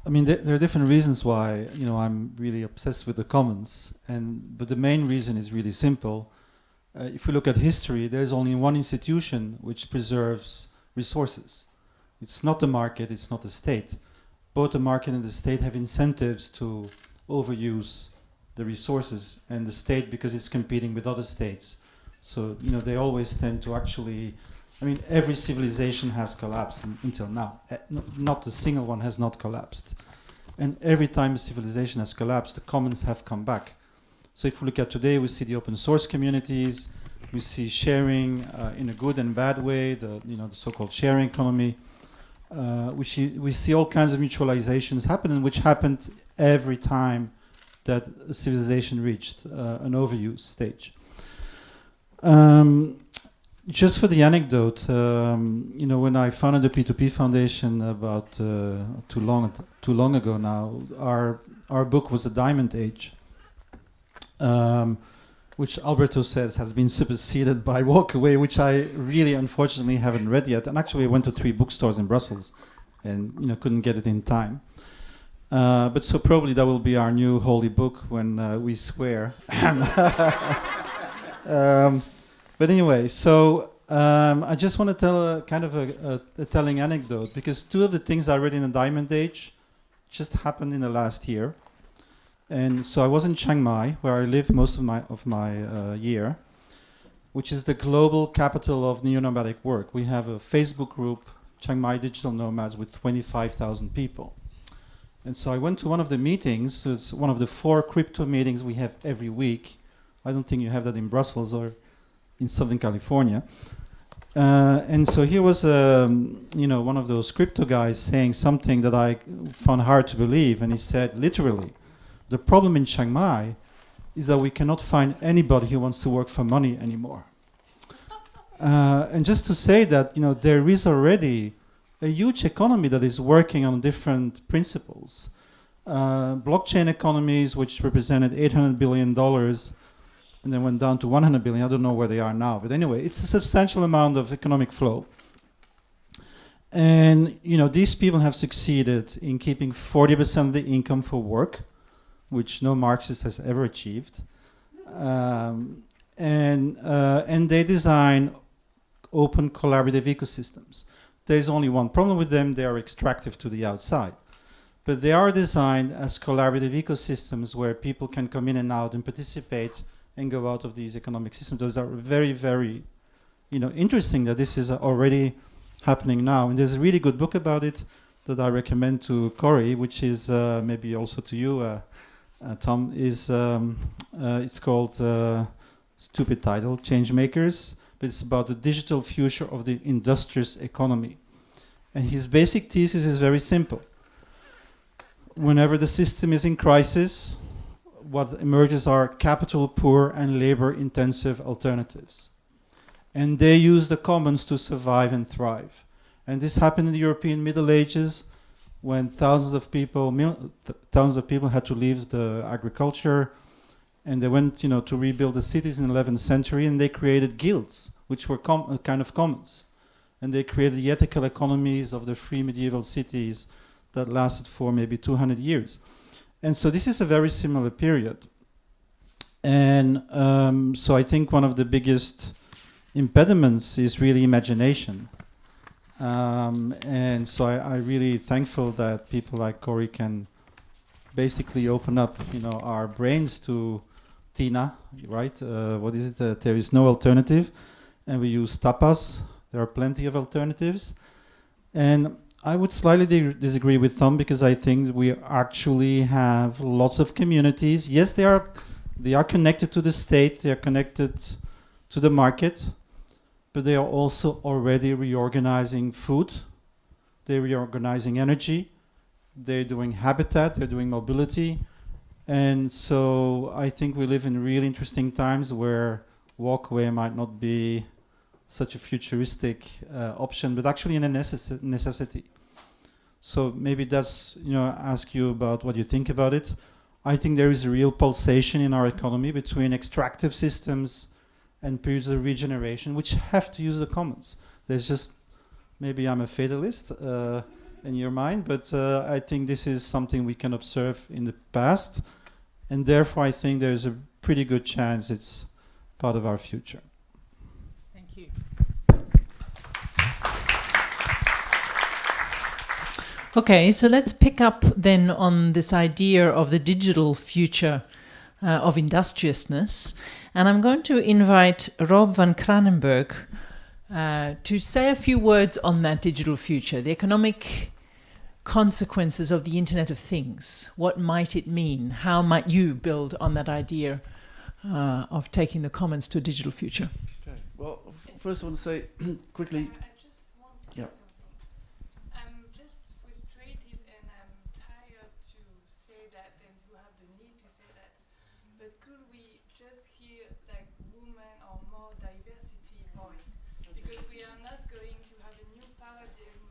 I mean, there are different reasons why, I'm really obsessed with the commons, but the main reason is really simple. If we look at history, there's only one institution which preserves resources. It's not the market, it's not the state. Both the market and the state have incentives to overuse the resources, and the state, because it's competing with other states. So, they always tend to actually, every civilization has collapsed until now. Not a single one has not collapsed. And every time a civilization has collapsed, the commons have come back. So if we look at today, we see the open source communities, we see sharing in a good and bad way, the so-called sharing economy. We see all kinds of mutualizations happening, which happened every time that a civilization reached an overuse stage. Just for the anecdote, when I founded the P2P Foundation about too long ago now, our book was The Diamond Age, which Alberto says has been superseded by Walkaway, which I really unfortunately haven't read yet. And actually I went to 3 bookstores in Brussels and couldn't get it in time. But so probably that will be our new holy book when we swear. But anyway, so I just want to tell a kind of a telling anecdote, because two of the things I read in the Diamond Age just happened in the last year. And so I was in Chiang Mai, where I lived most of my year, which is the global capital of neo-nomadic work. We have a Facebook group, Chiang Mai Digital Nomads, with 25,000 people. And so I went to one of the meetings. So it's one of the 4 crypto meetings we have every week. I don't think you have that in Brussels or in Southern California. And so here was, one of those crypto guys saying something that I found hard to believe. And he said, literally, the problem in Chiang Mai is that we cannot find anybody who wants to work for money anymore. And just to say that, there is already a huge economy that is working on different principles. Blockchain economies, which represented $800 billion, and then went down to 100 billion. I don't know where they are now. But anyway, it's a substantial amount of economic flow. And, these people have succeeded in keeping 40% of the income for work, which no Marxist has ever achieved. And they design open collaborative ecosystems. There's only one problem with them: they are extractive to the outside. But they are designed as collaborative ecosystems where people can come in and out and participate and go out of these economic systems. Those are very, very, interesting that this is already happening now. And there's a really good book about it that I recommend to Cory, which is maybe also to you, Tom. It's called, stupid title, Change Makers, but it's about the digital future of the industrious economy. And his basic thesis is very simple. Whenever the system is in crisis, what emerges are capital poor and labor intensive alternatives. And they use the commons to survive and thrive. And this happened in the European Middle Ages, when thousands of people had to leave the agriculture, and they went, to rebuild the cities in the 11th century, and they created guilds, which were kind of commons. And they created the ethical economies of the free medieval cities that lasted for maybe 200 years. And so this is a very similar period. And so I think one of the biggest impediments is really imagination. And so I'm really thankful that people like Cory can basically open up, our brains to Tina, right? What is it? There is no alternative. And we use tapas. There are plenty of alternatives. And I would slightly disagree with Tom, because I think we actually have lots of communities. Yes, they are connected to the state. They are connected to the market. But they are also already reorganizing food. They're reorganizing energy. They're doing habitat. They're doing mobility. And so I think we live in really interesting times where walkway might not be such a futuristic option, but actually a necessity. So maybe that's, ask you about what you think about it. I think there is a real pulsation in our economy between extractive systems and periods of regeneration, which have to use the commons. There's just, maybe I'm a fatalist in your mind, but I think this is something we can observe in the past, and therefore I think there's a pretty good chance it's part of our future. Thank you. Okay, so let's pick up then on this idea of the digital future of industriousness. And I'm going to invite Rob van Kranenburg to say a few words on that digital future, the economic consequences of the Internet of Things. What might it mean? How might you build on that idea of taking the commons to a digital future? Okay. Well, first I want to say quickly. I just want to say something. I'm just frustrated and I'm tired to say that and to have the need to say that. But could we just hear like women or more diversity voice? Because we are not going to have a new paradigm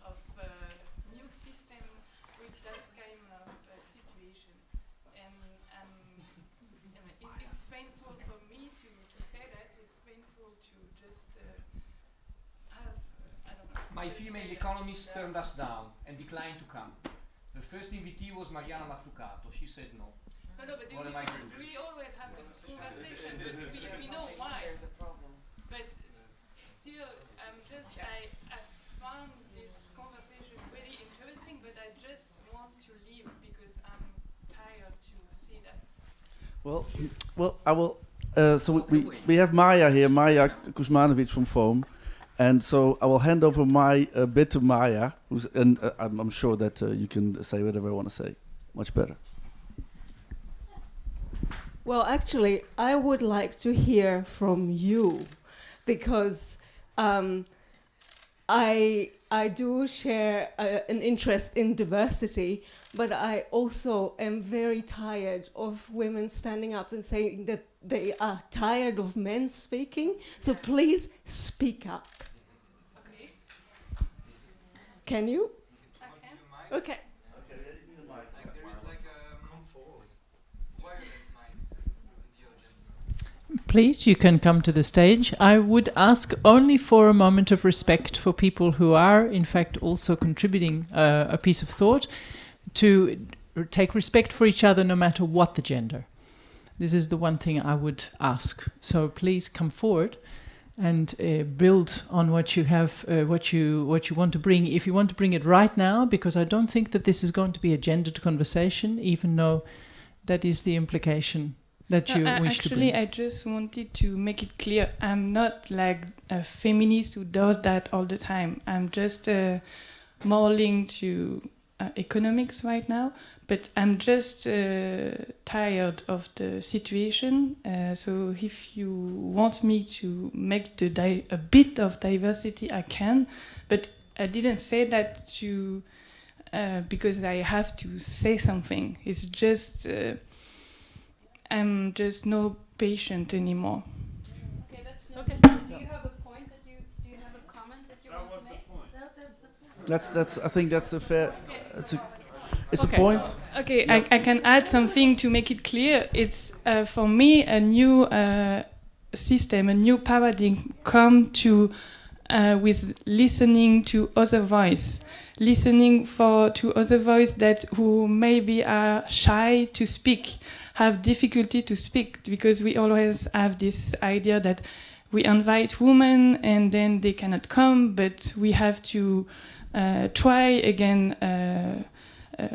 of new system with that kind of situation. And it's painful for me to say that. It's painful to just have, I don't know. My female economist turned us down and declined to come. The first invitee was Mariana Mazzucato. She said no. No, but What am I doing? we always have this conversation, but we know why. But still, to leave because I'm tired to see that. Well, I will. So we have Maya here, Maya Kuzmanovic from Foam, and so I will hand over my bit to Maya, and I'm sure that you can say whatever I want to say, much better. Well, actually, I would like to hear from you, because I do share an interest in diversity, but I also am very tired of women standing up and saying that they are tired of men speaking. So please speak up. Okay. Can you? I can. Okay. Please, you can come to the stage. I would ask only for a moment of respect for people who are, in fact, also contributing a piece of thought, to take respect for each other no matter what the gender. This is the one thing I would ask. So please come forward and build on what you have, what you want to bring. If you want to bring it right now, because I don't think that this is going to be a gendered conversation, even though that is the implication that you wish to bring. Actually, I just wanted to make it clear. I'm not like a feminist who does that all the time. I'm just more linked to economics right now. But I'm just tired of the situation. So if you want me to make a bit of diversity, I can. But I didn't say that to because I have to say something. It's just I'm just no patient anymore. Okay, that's okay. Do you have a point that do you have a comment that you want to make? That's the point. That's. I think that's the fair. It's Okay. a point. Okay, I can add something to make it clear. It's for me a new system, a new paradigm come to with listening to other voice, listening to other voice that who maybe are shy to speak, have difficulty to speak, because we always have this idea that we invite women and then they cannot come, but we have to try again.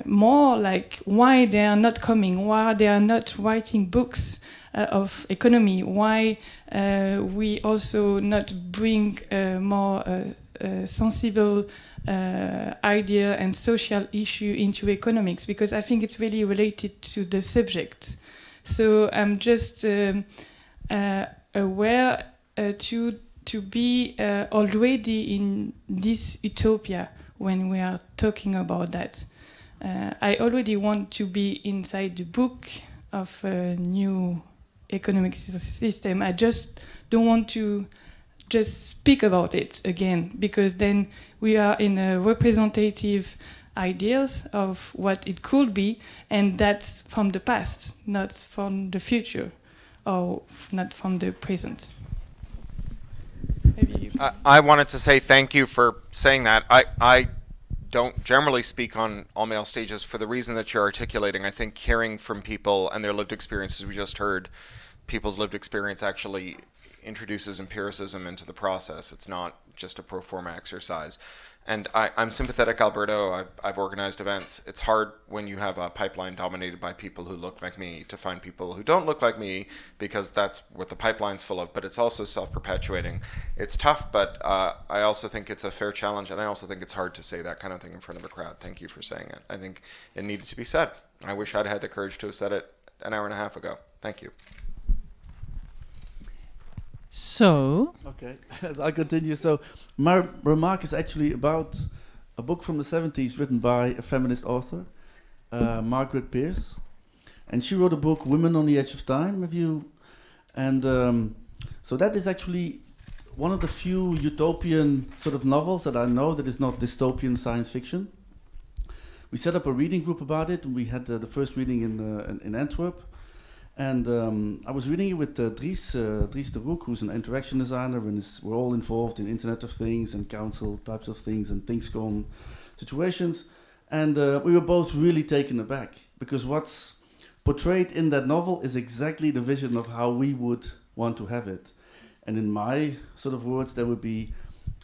More like why they are not coming, why they are not writing books of economy, why we also not bring more sensible idea and social issue into economics, because I think it's really related to the subject. So I'm just aware to be already in this utopia when we are talking about that. I already want to be inside the book of a new economic system. I just don't want to just speak about it again, because then we are in a representative ideas of what it could be, and that's from the past, not from the future, or not from the present. Maybe I wanted to say thank you for saying that. I don't generally speak on all-male stages for the reason that you're articulating. I think hearing from people and their lived experiences, we just heard, people's lived experience actually introduces empiricism into the process. It's not just a pro forma exercise. And I'm sympathetic, Alberto. I've organized events. It's hard when you have a pipeline dominated by people who look like me to find people who don't look like me, because that's what the pipeline's full of. But it's also self-perpetuating. It's tough, but I also think it's a fair challenge, and I also think it's hard to say that kind of thing in front of a crowd. Thank you for saying it. I think it needed to be said. I wish I'd had the courage to have said it an hour and a half ago. Thank you. So, Okay, as I continue. So my remark is actually about a book from the 70s written by a feminist author, Margaret Pierce. And she wrote a book, Women on the Edge of Time, so that is actually one of the few utopian sort of novels that I know that is not dystopian science fiction. We set up a reading group about it, and we had the first reading in Antwerp. And I was reading it with Dries de Roek, who's an interaction designer, and we're all involved in Internet of Things and council types of things and ThingsCon situations. And we were both really taken aback, because what's portrayed in that novel is exactly the vision of how we would want to have it. And in my sort of words, there would be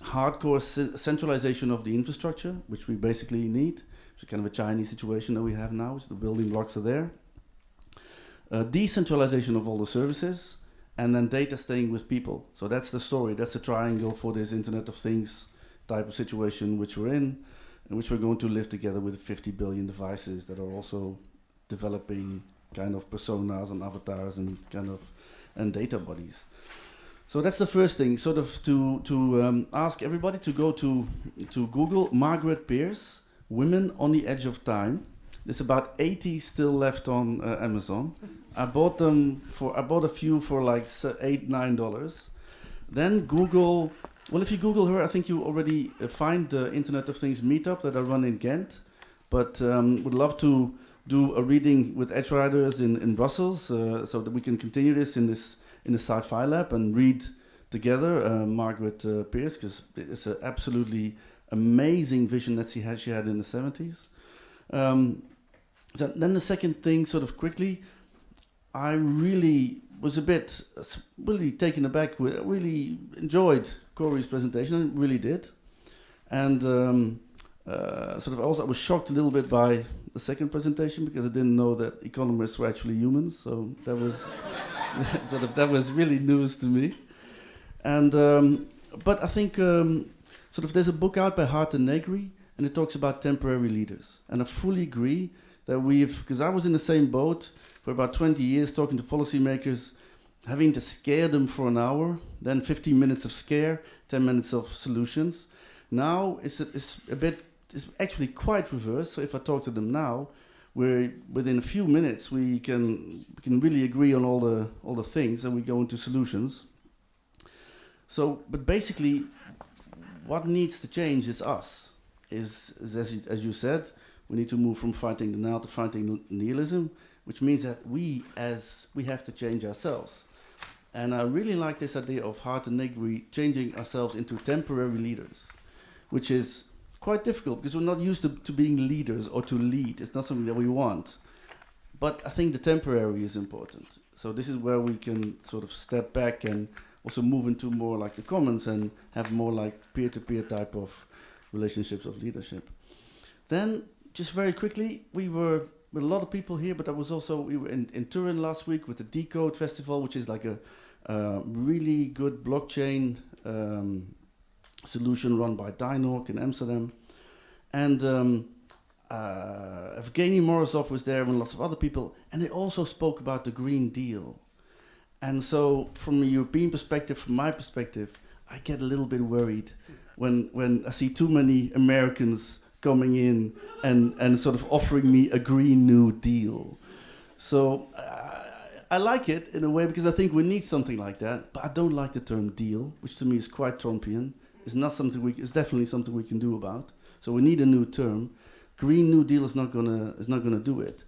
hardcore centralization of the infrastructure, which we basically need, It's kind of a Chinese situation that we have now, so the building blocks are there. Decentralization of all the services, and then data staying with people. So that's the story, that's the triangle for this Internet of Things type of situation which we're in, and which we're going to live together with 50 billion devices that are also developing kind of personas and avatars and and data bodies. So that's the first thing, sort of to ask everybody to go to Google Margaret Pierce, Women on the Edge of Time. There's about 80 still left on Amazon. I bought a few for like $8-9. Then Google, well, if you Google her, I think you already find the Internet of Things meetup that I run in Ghent. But would love to do a reading with Edge Riders in Brussels, so that we can continue this in the Sci-Fi Lab and read together Margaret Pierce, because it's an absolutely amazing vision that she had in the 70s. So then the second thing, sort of quickly, I really was a bit really taken aback with, really enjoyed Cory's presentation, I really did. And sort of also I was shocked a little bit by the second presentation, because I didn't know that economists were actually humans, so that was that was really news to me. And but I think sort of there's a book out by Hart and Negri, and it talks about temporary leaders, and I fully agree that because I was in the same boat for about 20 years talking to policymakers, having to scare them for an hour, then 15 minutes of scare, 10 minutes of solutions. Now it's actually quite reverse. So if I talk to them now, within a few minutes we can really agree on all the things, and we go into solutions. So, but basically, what needs to change is us. Is as you said, we need to move from fighting denial to fighting nihilism, which means that we have to change ourselves. And I really like this idea of Hart and Negri changing ourselves into temporary leaders, which is quite difficult because we're not used to being leaders or to lead. It's not something that we want. But I think the temporary is important. So this is where we can sort of step back and also move into more like the commons and have more like peer-to-peer type of relationships of leadership. Then, just very quickly, we were with a lot of people here, but we were in Turin last week with the Decode Festival, which is like a really good blockchain solution run by Dynork in Amsterdam. And Evgeny Morozov was there and lots of other people, and they also spoke about the Green Deal. And so from a European perspective, from my perspective, I get a little bit worried when I see too many Americans coming in and sort of offering me a Green New Deal. So I like it in a way because I think we need something like that, but I don't like the term deal, which to me is quite Trumpian. It's not something it's definitely something we can do about. So we need a new term. Green New Deal is not gonna do it,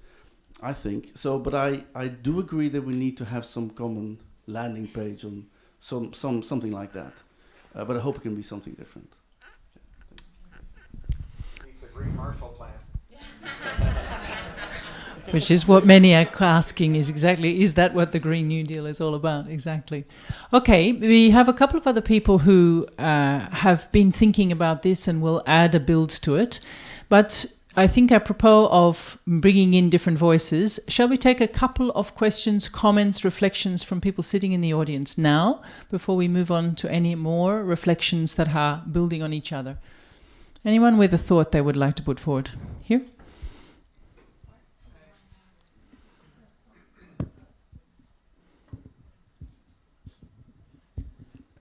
I think. So, but I do agree that we need to have some common landing page on something like that. But I hope it can be something different. It's a Green Marshall Plan. Which is what many are asking, is that what the Green New Deal is all about? Exactly. Okay, we have a couple of other people who have been thinking about this and will add a build to it. But I think apropos of bringing in different voices, shall we take a couple of questions, comments, reflections from people sitting in the audience now, before we move on to any more reflections that are building on each other? Anyone with a thought they would like to put forward? Here?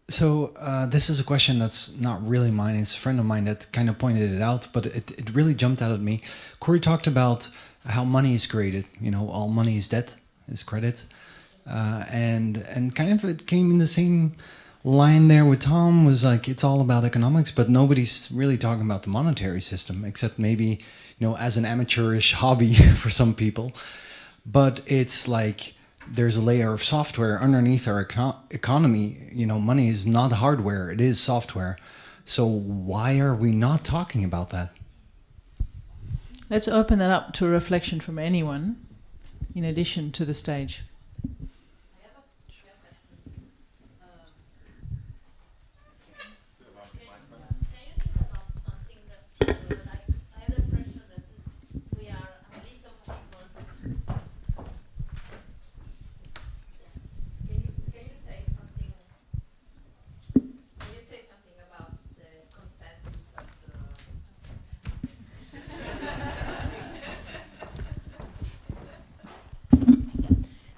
So this is a question that's not really mine. It's a friend of mine that kind of pointed it out, but it really jumped out at me. Cory talked about how money is created. You know, all money is debt, is credit. And kind of it came in the same line there with Tom, was like, it's all about economics, but nobody's really talking about the monetary system, except maybe, you know, as an amateurish hobby for some people. But it's like, there's a layer of software underneath our economy. You know, money is not hardware, it is software. So why are we not talking about that? Let's open that up to a reflection from anyone in addition to the stage.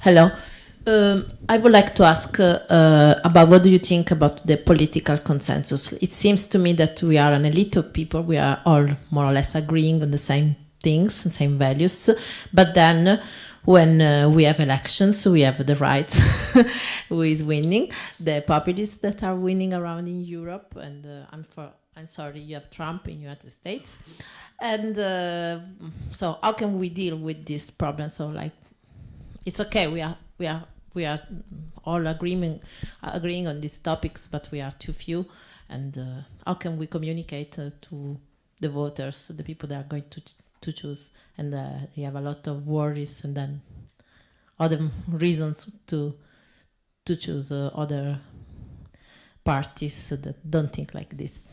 Hello. I would like to ask about what do you think about the political consensus? It seems to me that we are an elite of people. We are all more or less agreeing on the same things and same values. But then when we have elections, we have the right who is winning, the populists that are winning around in Europe. And I'm sorry, you have Trump in the United States. And so how can we deal with this problem? So like, it's okay, we are all agreeing on these topics, but we are too few. And how can we communicate to the voters, the people that are going to choose? And they have a lot of worries and then other reasons to choose other parties that don't think like this.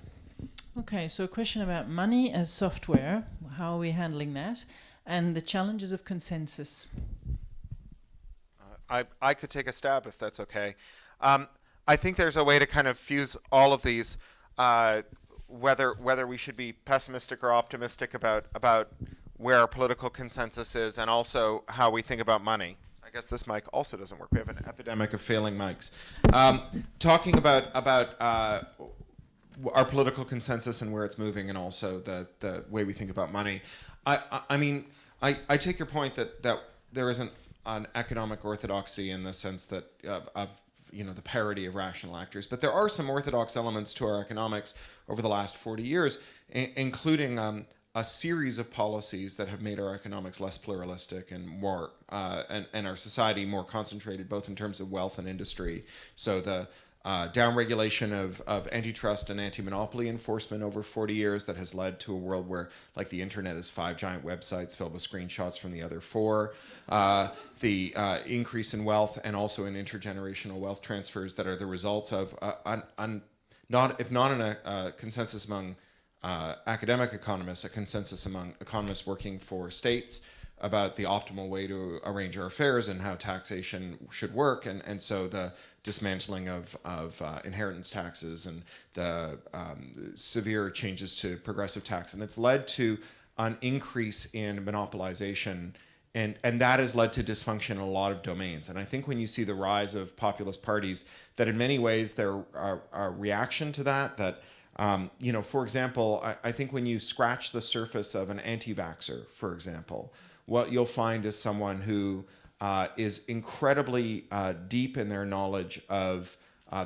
Okay, so a question about money as software. How are we handling that? And the challenges of consensus. I could take a stab if that's okay. I think there's a way to kind of fuse all of these, whether we should be pessimistic or optimistic about where our political consensus is, and also how we think about money. I guess this mic also doesn't work. We have an epidemic of failing mics. Talking about our political consensus and where it's moving, and also the way we think about money. I mean, I take your point that there isn't an economic orthodoxy in the sense that of the parity of rational actors, but there are some orthodox elements to our economics over the last 40 years, including a series of policies that have made our economics less pluralistic and more and our society more concentrated, both in terms of wealth and industry. So the downregulation of antitrust and anti-monopoly enforcement over 40 years that has led to a world where, like, the internet is 5 giant websites filled with screenshots from the other 4. The increase in wealth and also in intergenerational wealth transfers that are the results of, if not in a consensus among academic economists, a consensus among economists working for states about the optimal way to arrange our affairs and how taxation should work, and so the dismantling of inheritance taxes and the severe changes to progressive tax, and it's led to an increase in monopolization, and that has led to dysfunction in a lot of domains. And I think when you see the rise of populist parties, that in many ways they're a reaction to that for example, I think when you scratch the surface of an anti-vaxxer, for example, what you'll find is someone who is incredibly deep in their knowledge of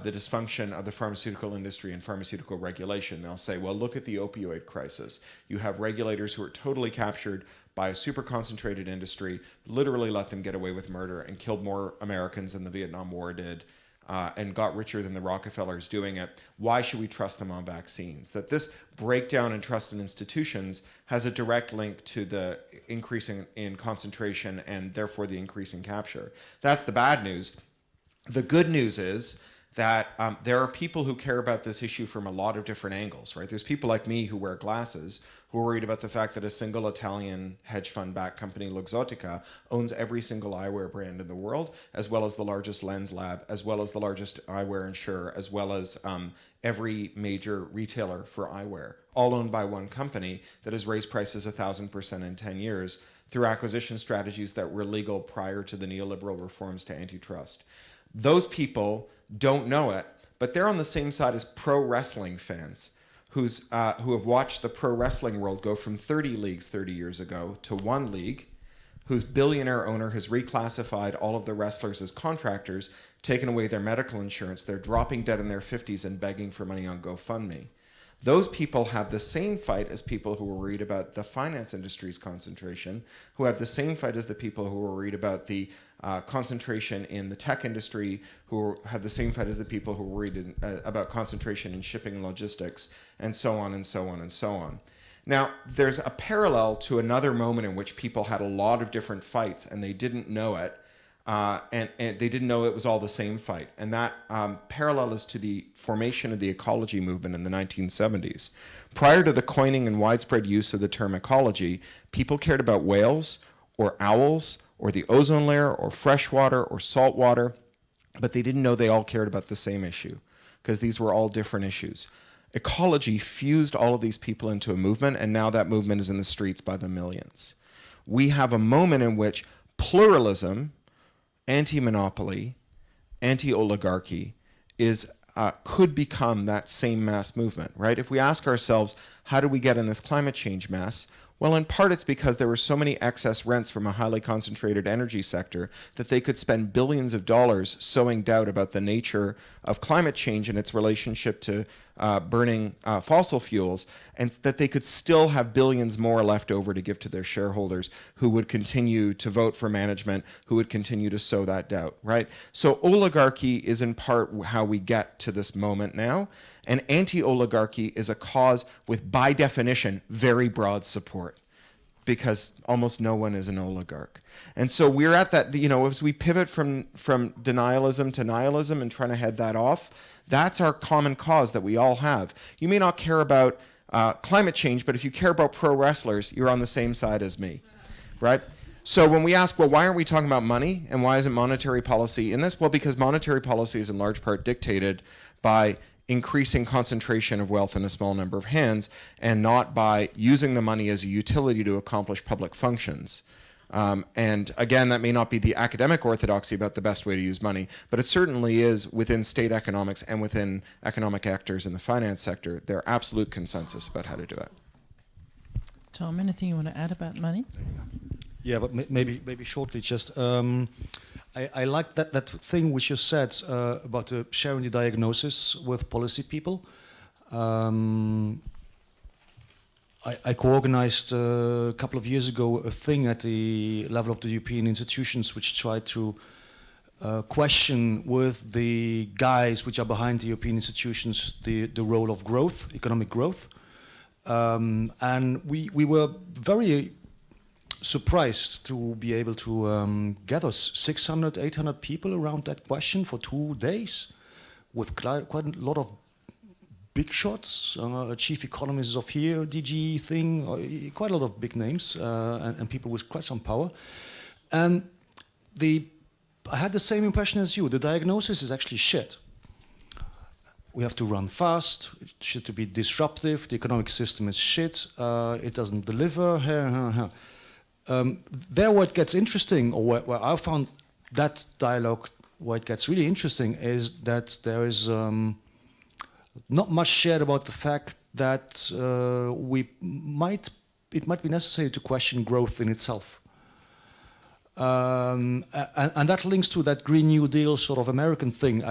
the dysfunction of the pharmaceutical industry and pharmaceutical regulation. They'll say, well, look at the opioid crisis. You have regulators who are totally captured by a super concentrated industry, literally let them get away with murder and killed more Americans than the Vietnam War did, and got richer than the Rockefellers doing it. Why should we trust them on vaccines? That this breakdown in trust in institutions has a direct link to the increase in concentration and therefore the increase in capture. That's the bad news. The good news is that there are people who care about this issue from a lot of different angles, right? There's people like me who wear glasses who are worried about the fact that a single Italian hedge fund-backed company, Luxottica, owns every single eyewear brand in the world, as well as the largest lens lab, as well as the largest eyewear insurer, as well as every major retailer for eyewear, all owned by one company that has raised prices 1,000% in 10 years through acquisition strategies that were legal prior to the neoliberal reforms to antitrust. Those people don't know it, but they're on the same side as pro wrestling fans who have watched the pro wrestling world go from 30 leagues 30 years ago to 1 league, whose billionaire owner has reclassified all of the wrestlers as contractors, taken away their medical insurance, they're dropping dead in their 50s and begging for money on GoFundMe. Those people have the same fight as people who are worried about the finance industry's concentration, who have the same fight as the people who are worried about the concentration in the tech industry, who have the same fight as the people who are worried about concentration in shipping and logistics, and so on and so on and so on. Now, there's a parallel to another moment in which people had a lot of different fights and they didn't know it, and they didn't know it was all the same fight. And that parallel is to the formation of the ecology movement in the 1970s. Prior to the coining and widespread use of the term ecology, people cared about whales or owls or the ozone layer or fresh water or salt water, but they didn't know they all cared about the same issue because these were all different issues. Ecology fused all of these people into a movement, and now that movement is in the streets by the millions. We have a moment in which pluralism anti-monopoly, anti-oligarchy could become that same mass movement, right? If we ask ourselves, how do we get in this climate change mess? Well, in part it's because there were so many excess rents from a highly concentrated energy sector that they could spend billions of dollars sowing doubt about the nature of climate change and its relationship to burning fossil fuels, and that they could still have billions more left over to give to their shareholders who would continue to vote for management, who would continue to sow that doubt, right? So oligarchy is in part how we get to this moment now. And anti-oligarchy is a cause with, by definition, very broad support, because almost no one is an oligarch. And so we're at that, you know, as we pivot from denialism to nihilism and trying to head that off, that's our common cause that we all have. You may not care about climate change, but if you care about pro wrestlers, you're on the same side as me, right? So when we ask, well, why aren't we talking about money, and why isn't monetary policy in this? Well, because monetary policy is in large part dictated by increasing concentration of wealth in a small number of hands, and not by using the money as a utility to accomplish public functions. And again, that may not be the academic orthodoxy about the best way to use money, but it certainly is within state economics and within economic actors in the finance sector, their absolute consensus about how to do it. Tom, anything you want to add about money? Yeah, but maybe shortly, just I like that thing which you said about sharing the diagnosis with policy people. I co-organized a couple of years ago a thing at the level of the European institutions which tried to question with the guys which are behind the European institutions the role of growth, economic growth. And we were very surprised to be able to gather 600, 800 people around that question for 2 days with quite a lot of big shots, chief economists of here, DG thing, quite a lot of big names and people with quite some power. And I had the same impression as you. The diagnosis is actually shit. We have to run fast, it should be disruptive, the economic system is shit, it doesn't deliver. There where it gets interesting, or where I found that dialogue where it gets really interesting, is that there is not much shared about the fact that it might be necessary to question growth in itself. And that links to that Green New Deal sort of American thing.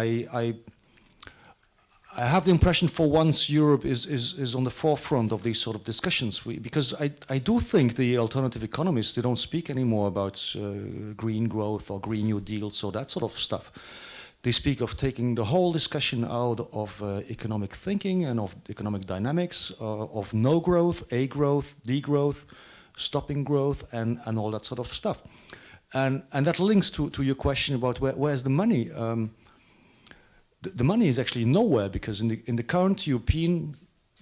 I have the impression for once Europe is on the forefront of these sort of discussions, because I do think the alternative economists, they don't speak anymore about green growth or Green New Deals or that sort of stuff. They speak of taking the whole discussion out of economic thinking and of economic dynamics, of no growth, A growth, degrowth, stopping growth, and all that sort of stuff. And that links to your question about where's the money. The money is actually nowhere, because in the current European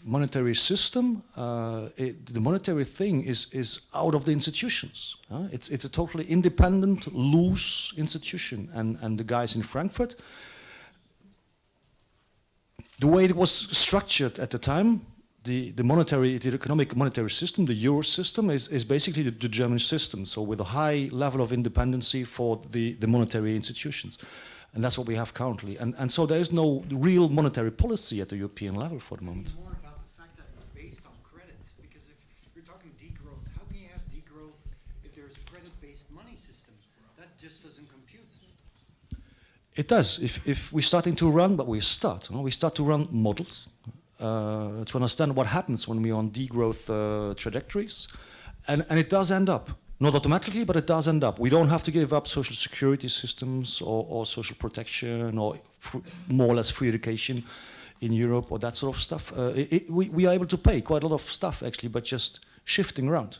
monetary system, the monetary thing is out of the institutions. It's a totally independent, loose institution. And the guys in Frankfurt, the way it was structured at the time, the economic monetary system, the euro system, is basically the German system. So with a high level of independency for the monetary institutions. And that's what we have currently. And so there is no real monetary policy at the European level for the moment. More about the fact that it's based on credit, because if you're talking degrowth, how can you have degrowth if there's a credit-based money system? That just doesn't compute. It does. If we're starting to run, but we start to run models to understand what happens when we're on degrowth trajectories, and it does end up. Not automatically, but it does end up. We don't have to give up social security systems or social protection or more or less free education in Europe or that sort of stuff. We are able to pay quite a lot of stuff, actually, but just shifting around.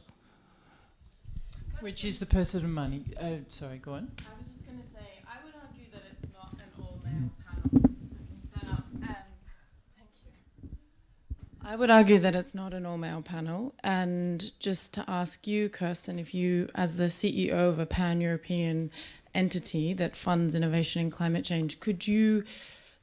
Which is the person of money. Sorry, go on. I was just going to say, I would argue that it's not an all-male panel. I can stand up. Thank you. I would argue that it's not an all-male panel. And just to ask you, Kirsten, if you, as the CEO of a pan-European entity that funds innovation in climate change, could you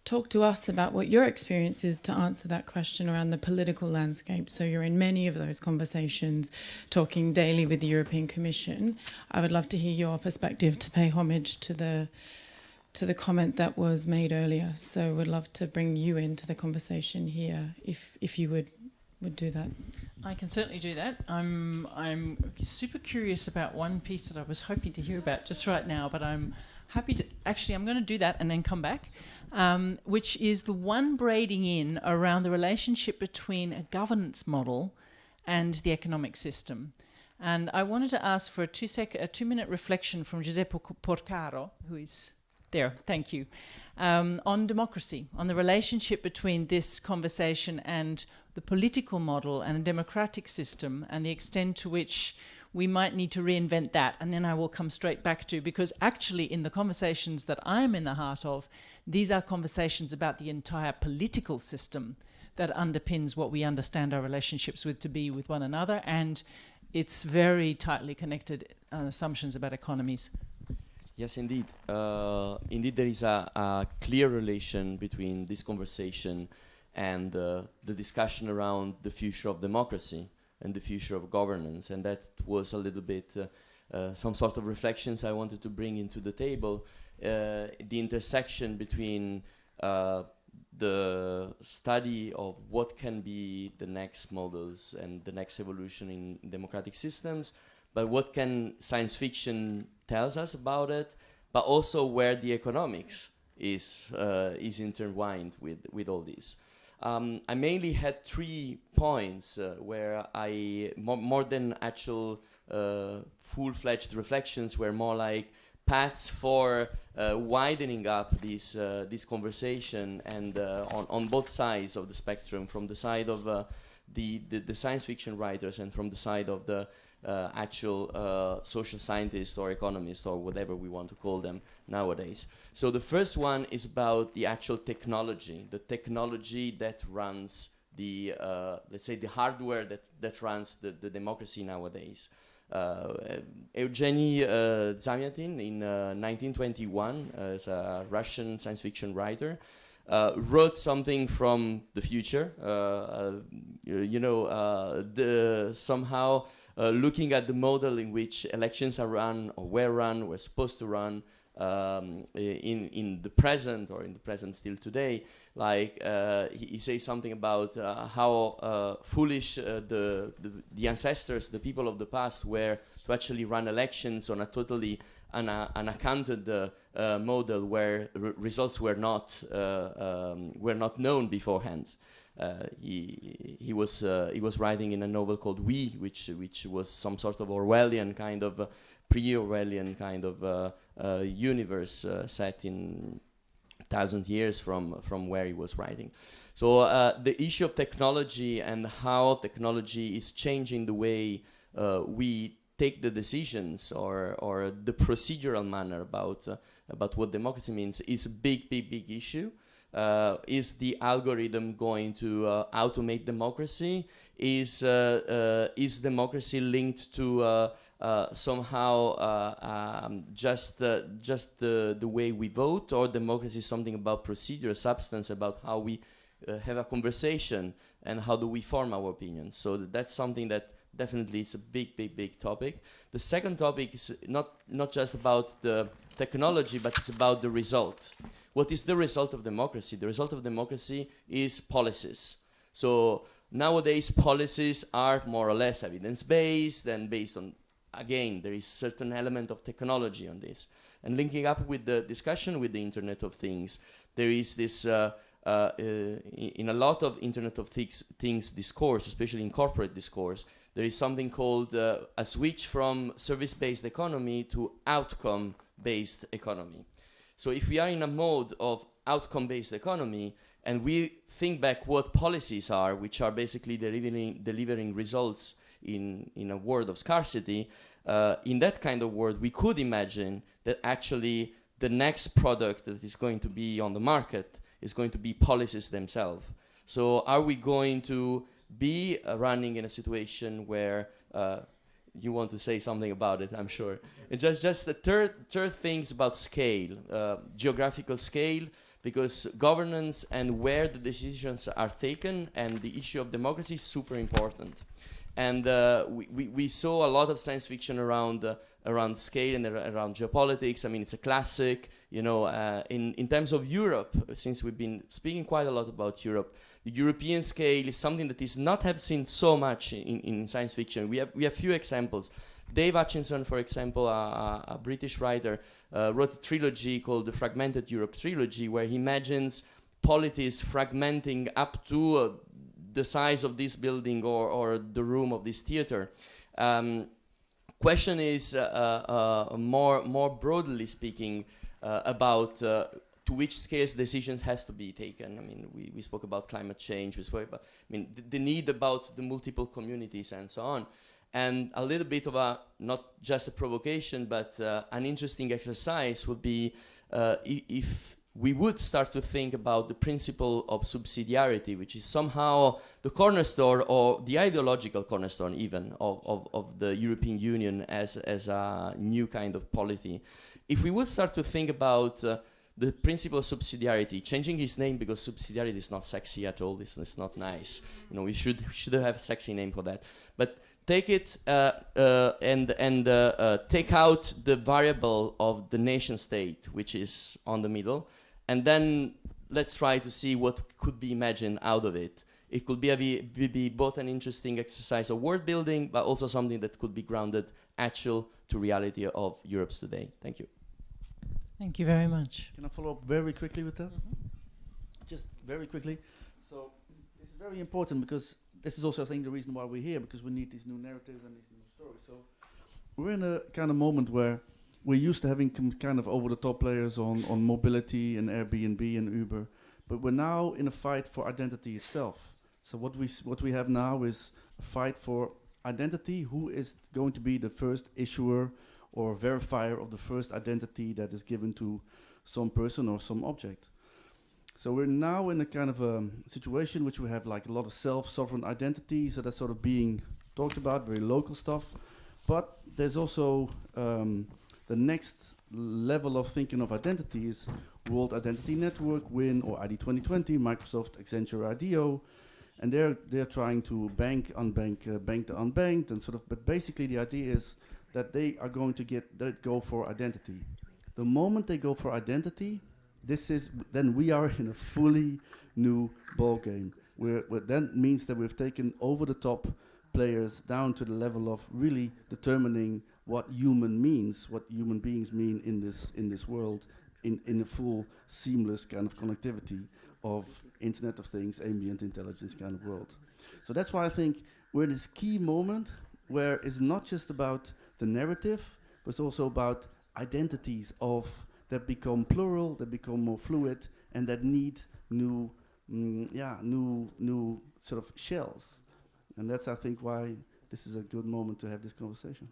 talk to us about what your experience is to answer that question around the political landscape. So you're in many of those conversations, talking daily with the European Commission. I would love to hear your perspective to pay homage to the comment that was made earlier. So we'd love to bring you into the conversation here, if you would do that. I can certainly do that. I'm super curious about one piece that I was hoping to hear about just right now, but I'm happy to... Actually, I'm going to do that and then come back, which is the one braiding in around the relationship between a governance model and the economic system. And I wanted to ask for a 2-minute reflection from Giuseppe Porcaro, who is there, thank you, on democracy, on the relationship between this conversation and the political model and a democratic system, and the extent to which we might need to reinvent that. And then I will come straight back to, because actually in the conversations that I'm in the heart of, these are conversations about the entire political system that underpins what we understand our relationships with to be with one another, and it's very tightly connected assumptions about economies. Yes, indeed. Indeed, there is a clear relation between this conversation and the discussion around the future of democracy and the future of governance. And that was a little bit some sort of reflections I wanted to bring into the table. The intersection between the study of what can be the next models and the next evolution in democratic systems, but what can science fiction tells us about it, but also where the economics is intertwined with all this. I mainly had 3 points where I, more than actual full-fledged reflections, were more like paths for widening up this conversation, and on both sides of the spectrum, from the side of the science fiction writers and from the side of the actual social scientists or economists or whatever we want to call them nowadays. So the first one is about the actual technology, the technology that runs the, let's say, the hardware that runs the democracy nowadays. Evgeny Zamyatin in 1921, as a Russian science fiction writer, wrote something from the future, somehow looking at the model in which elections are run or were supposed to run in the present, or in the present still today. Like he says something about how foolish the ancestors, the people of the past, were to actually run elections on a totally unaccounted model where results were not known beforehand. He was writing in a novel called We, which was some sort of Orwellian kind of pre-Orwellian kind of universe set in 1,000 years from where he was writing. So the issue of technology and how technology is changing the way we take the decisions or the procedural manner about what democracy means is a big issue. Is the algorithm going to automate democracy? Is democracy linked to somehow just the way we vote, or democracy is something about procedure, substance, about how we have a conversation and how do we form our opinions? So that's something that definitely is a big topic. The second topic is not just about the technology, but it's about the result. What is the result of democracy? The result of democracy is policies. So nowadays policies are more or less evidence-based and based on, again, there is certain element of technology on this. And linking up with the discussion with the Internet of Things, there is this, in a lot of Internet of Things discourse, especially in corporate discourse, there is something called a switch from service-based economy to outcome-based economy. So if we are in a mode of outcome-based economy, and we think back what policies are, which are basically delivering results in a world of scarcity, in that kind of world, we could imagine that actually the next product that is going to be on the market is going to be policies themselves. So are we going to be running in a situation where you want to say something about it, I'm sure. And just the third things about scale, geographical scale, because governance and where the decisions are taken and the issue of democracy is super important. And we saw a lot of science fiction around scale and around geopolitics. I mean, it's a classic. You know, in terms of Europe, since we've been speaking quite a lot about Europe, the European scale is something that is not have seen so much in science fiction. We have few examples. Dave Hutchinson, for example, a British writer, wrote a trilogy called the Fragmented Europe Trilogy, where he imagines polities fragmenting up to the size of this building or the room of this theater. Question is more broadly speaking about to which scales decisions has to be taken. I mean, we spoke about climate change. We spoke about, I mean, the need about the multiple communities and so on. And a little bit of a, not just a provocation, but an interesting exercise would be if we would start to think about the principle of subsidiarity, which is somehow the cornerstone or the ideological cornerstone even of the European Union as a new kind of polity. If we would start to think about the principle of subsidiarity, changing his name because subsidiarity is not sexy at all, it's not nice. You know, we should have a sexy name for that. But take it and take out the variable of the nation state, which is on the middle, and then let's try to see what could be imagined out of it. It could be both an interesting exercise of word building, but also something that could be grounded actual to reality of Europe's today. Thank you. Thank you very much. Can I follow up very quickly with that? Just very quickly. So this is very important because this is also, I think, the reason why we're here, because we need these new narratives and these new stories. So we're in a kind of moment where we're used to having kind of over-the-top players on mobility and Airbnb and Uber, but we're now in a fight for identity itself. So what we have now is a fight for identity. Who is going to be the first issuer or verifier of the first identity that is given to some person or some object? So we're now in a kind of a situation which we have like a lot of self-sovereign identities that are sort of being talked about, very local stuff. But there's also the next level of thinking of identity is World Identity Network, WIN, or ID 2020, Microsoft, Accenture, IDEO, and they're trying to bank the unbanked, and sort of. But basically, the idea is that they are going to go for identity. The moment they go for identity, then we are in a fully new ball game. That means that we've taken over the top players down to the level of really determining what human means, what human beings mean in this world, in a full seamless kind of connectivity of Internet of Things, ambient intelligence kind of world. So that's why I think we're in this key moment where it's not just about the narrative, but it's also about identities that become plural, that become more fluid, and that need new sort of shells. And that's, I think, why this is a good moment to have this conversation.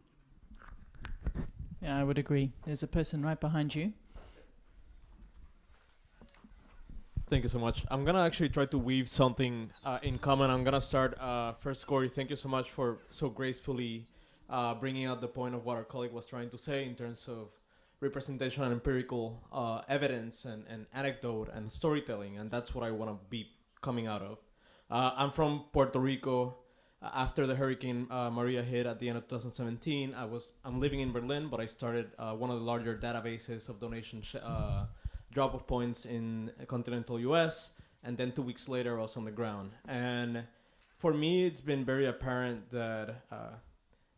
Yeah, I would agree. There's a person right behind you. Thank you so much. I'm going to actually try to weave something in common. I'm going to start first, Cory, thank you so much for so gracefully bringing out the point of what our colleague was trying to say in terms of representation and empirical evidence and anecdote and storytelling, and that's what I want to be coming out of. I'm from Puerto Rico. After the Hurricane Maria hit at the end of 2017, I'm living in Berlin, but I started one of the larger databases of donation drop-off points in continental US, and then 2 weeks later I was on the ground. And for me, it's been very apparent that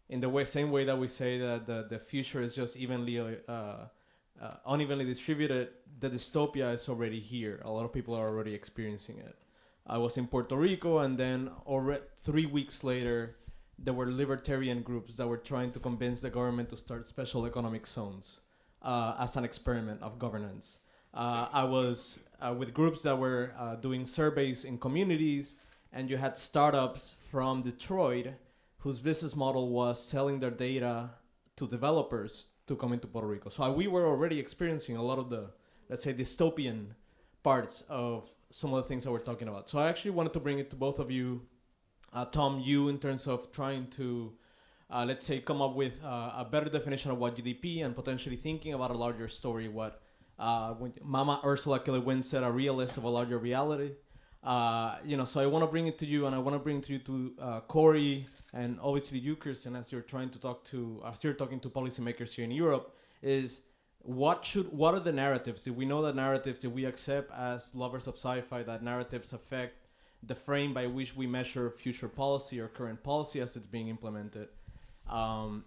in the same way that we say that the future is just unevenly distributed, the dystopia is already here. A lot of people are already experiencing it. I was in Puerto Rico, and then 3 weeks later, there were libertarian groups that were trying to convince the government to start special economic zones as an experiment of governance. I was with groups that were doing surveys in communities, and you had startups from Detroit whose business model was selling their data to developers to come into Puerto Rico. So we were already experiencing a lot of the, let's say, dystopian parts of some of the things that we're talking about. So I actually wanted to bring it to both of you. Tom, you in terms of trying to, let's say, come up with a better definition of what GDP and potentially thinking about a larger story, what When Mama Ursula K. Le Guin said, "A realist of a larger reality." So I want to bring it to you, and I want to bring it to you to Cory, and obviously you, Kirsten, as you're talking to policymakers here in Europe, is what are the narratives? If we know that narratives, if we accept as lovers of sci-fi that narratives affect the frame by which we measure future policy or current policy as it's being implemented,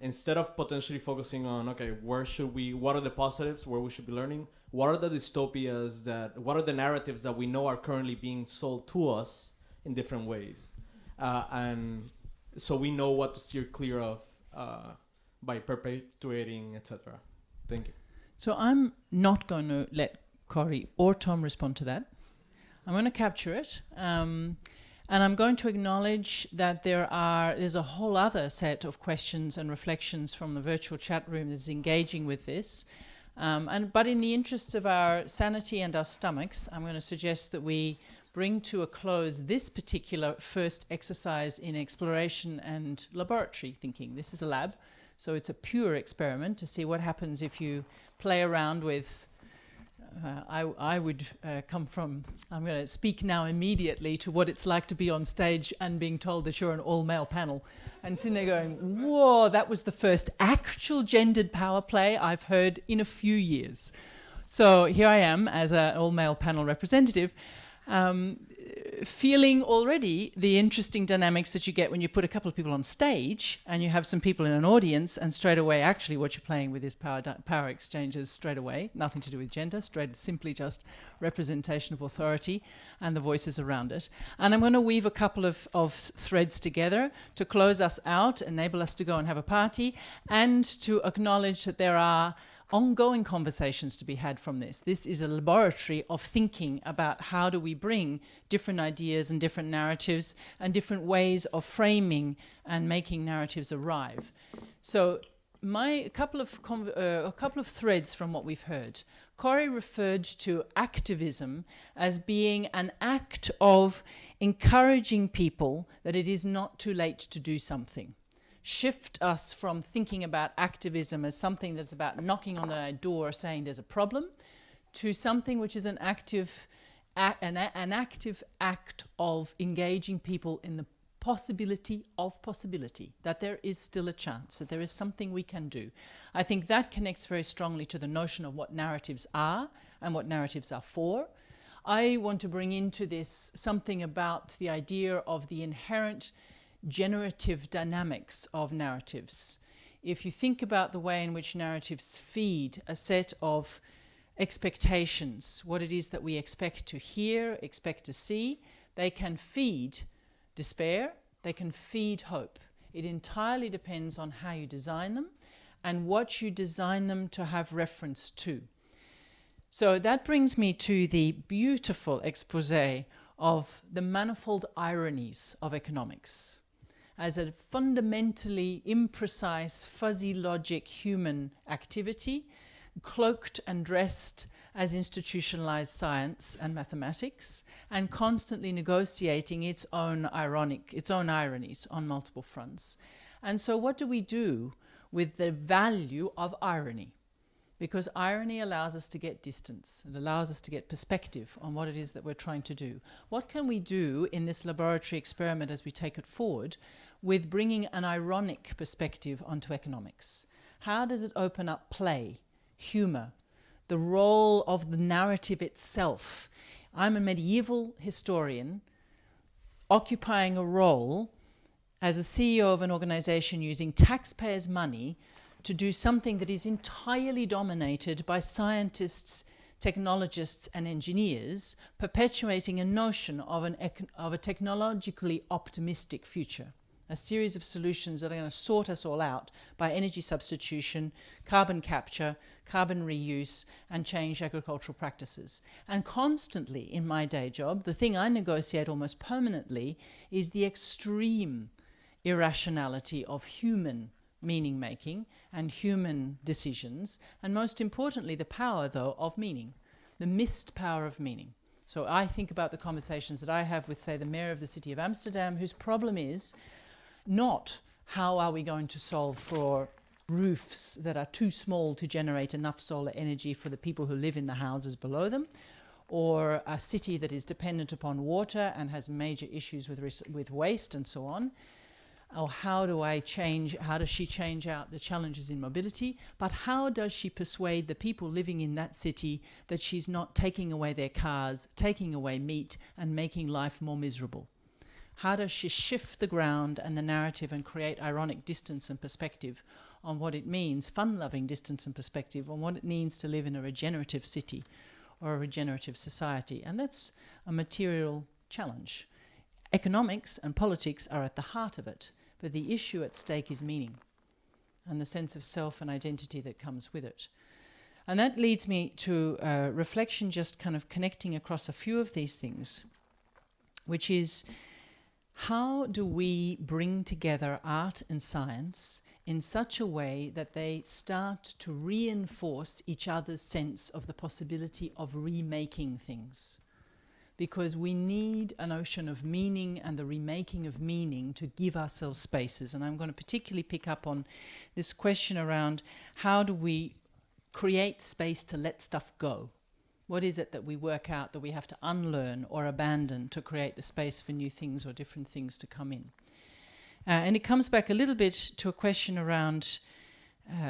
instead of potentially focusing on, okay, what are the positives, where we should be learning, what are the dystopias what are the narratives that we know are currently being sold to us in different ways, and so we know what to steer clear of by perpetuating, etc. Thank you. So I'm not going to let Cory or Tom respond to that. I'm going to capture it, and I'm going to acknowledge that there's a whole other set of questions and reflections from the virtual chat room that's engaging with this. But in the interests of our sanity and our stomachs, I'm going to suggest that we bring to a close this particular first exercise in exploration and laboratory thinking. This is a lab, so it's a pure experiment to see what happens if you play around with I would come from, I'm going to speak now immediately to what it's like to be on stage and being told that you're an all-male panel. And sitting there going, whoa, that was the first actual gendered power play I've heard in a few years. So here I am as an all-male panel representative, feeling already the interesting dynamics that you get when you put a couple of people on stage and you have some people in an audience, and straight away actually what you're playing with is power exchanges straight away, nothing to do with gender, simply just representation of authority and the voices around it. And I'm going to weave a couple of threads together to close us out, enable us to go and have a party, and to acknowledge that there are ongoing conversations to be had from this. This is a laboratory of thinking about how do we bring different ideas and different narratives and different ways of framing and making narratives arrive. So a couple of threads from what we've heard. Cory referred to activism as being an act of encouraging people that it is not too late to do something. Shift us from thinking about activism as something that's about knocking on the door saying there's a problem, to something which is an active act of engaging people in the possibility of possibility, that there is still a chance, that there is something we can do. I think that connects very strongly to the notion of what narratives are and what narratives are for. I want to bring into this something about the idea of the inherent generative dynamics of narratives. If you think about the way in which narratives feed a set of expectations, what it is that we expect to hear, expect to see, they can feed despair, they can feed hope. It entirely depends on how you design them and what you design them to have reference to. So that brings me to the beautiful expose of the manifold ironies of economics as a fundamentally imprecise, fuzzy logic human activity, cloaked and dressed as institutionalized science and mathematics, and constantly negotiating its own ironies on multiple fronts. And so what do we do with the value of irony? Because irony allows us to get distance. It allows us to get perspective on what it is that we're trying to do. What can we do in this laboratory experiment as we take it forward with bringing an ironic perspective onto economics? How does it open up play, humor, the role of the narrative itself? I'm a medieval historian occupying a role as a CEO of an organization using taxpayers' money to do something that is entirely dominated by scientists, technologists, and engineers, perpetuating a notion of a technologically optimistic future, a series of solutions that are going to sort us all out by energy substitution, carbon capture, carbon reuse, and change agricultural practices. And constantly in my day job, the thing I negotiate almost permanently is the extreme irrationality of human meaning making and human decisions, and most importantly the power though of meaning, the missed power of meaning. So I think about the conversations that I have with, say, the mayor of the city of Amsterdam, whose problem is not how are we going to solve for roofs that are too small to generate enough solar energy for the people who live in the houses below them, or a city that is dependent upon water and has major issues with waste and so on. Or how does she change out the challenges in mobility, but how does she persuade the people living in that city that she's not taking away their cars, taking away meat, and making life more miserable? How does she shift the ground and the narrative and create ironic distance and perspective on what it means, fun-loving distance and perspective on what it means to live in a regenerative city or a regenerative society? And that's a material challenge. Economics and politics are at the heart of it, but the issue at stake is meaning and the sense of self and identity that comes with it. And that leads me to reflection, just kind of connecting across a few of these things, which is, how do we bring together art and science in such a way that they start to reinforce each other's sense of the possibility of remaking things? Because we need a notion of meaning and the remaking of meaning to give ourselves spaces. And I'm going to particularly pick up on this question around, how do we create space to let stuff go? What is it that we work out that we have to unlearn or abandon to create the space for new things or different things to come in? And it comes back a little bit to a question around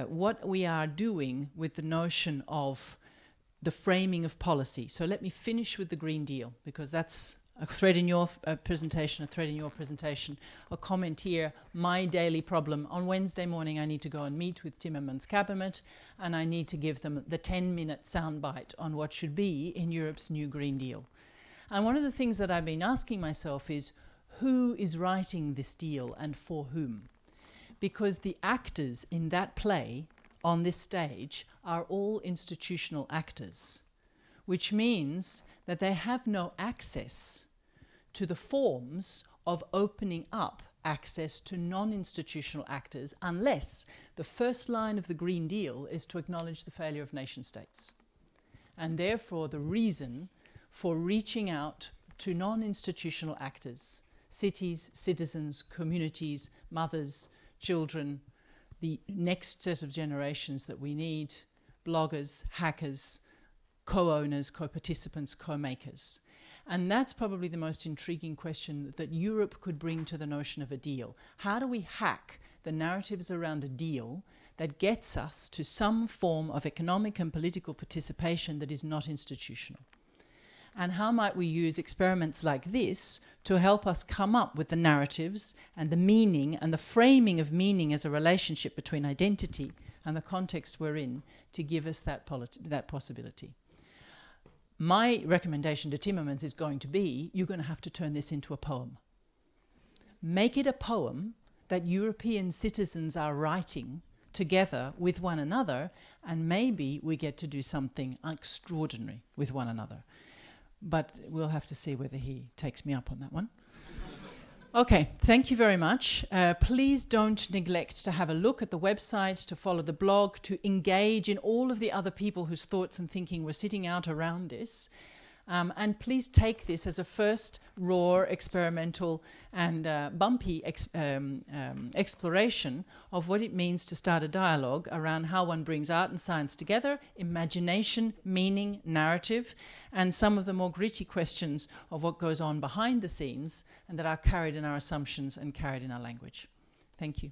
what we are doing with the notion of the framing of policy. So let me finish with the Green Deal, because that's a thread in your presentation, a comment here. My daily problem: on Wednesday morning I need to go and meet with Timmermans' cabinet, and I need to give them the 10-minute soundbite on what should be in Europe's new Green Deal. And one of the things that I've been asking myself is, who is writing this deal and for whom? Because the actors in that play on this stage are all institutional actors, which means that they have no access to the forms of opening up access to non-institutional actors, unless the first line of the Green Deal is to acknowledge the failure of nation states. And therefore the reason for reaching out to non-institutional actors, cities, citizens, communities, mothers, children, the next set of generations that we need, bloggers, hackers, co-owners, co-participants, co-makers. And that's probably the most intriguing question that Europe could bring to the notion of a deal. How do we hack the narratives around a deal that gets us to some form of economic and political participation that is not institutional? And how might we use experiments like this to help us come up with the narratives and the meaning and the framing of meaning as a relationship between identity and the context we're in to give us that possibility? My recommendation to Timmermans is going to be, you're going to have to turn this into a poem. Make it a poem that European citizens are writing together with one another, and maybe we get to do something extraordinary with one another. But we'll have to see whether he takes me up on that one. Okay, thank you very much. Please don't neglect to have a look at the website, to follow the blog, to engage in all of the other people whose thoughts and thinking were sitting out around this. And please take this as a first raw, experimental and bumpy exploration of what it means to start a dialogue around how one brings art and science together, imagination, meaning, narrative, and some of the more gritty questions of what goes on behind the scenes and that are carried in our assumptions and carried in our language. Thank you.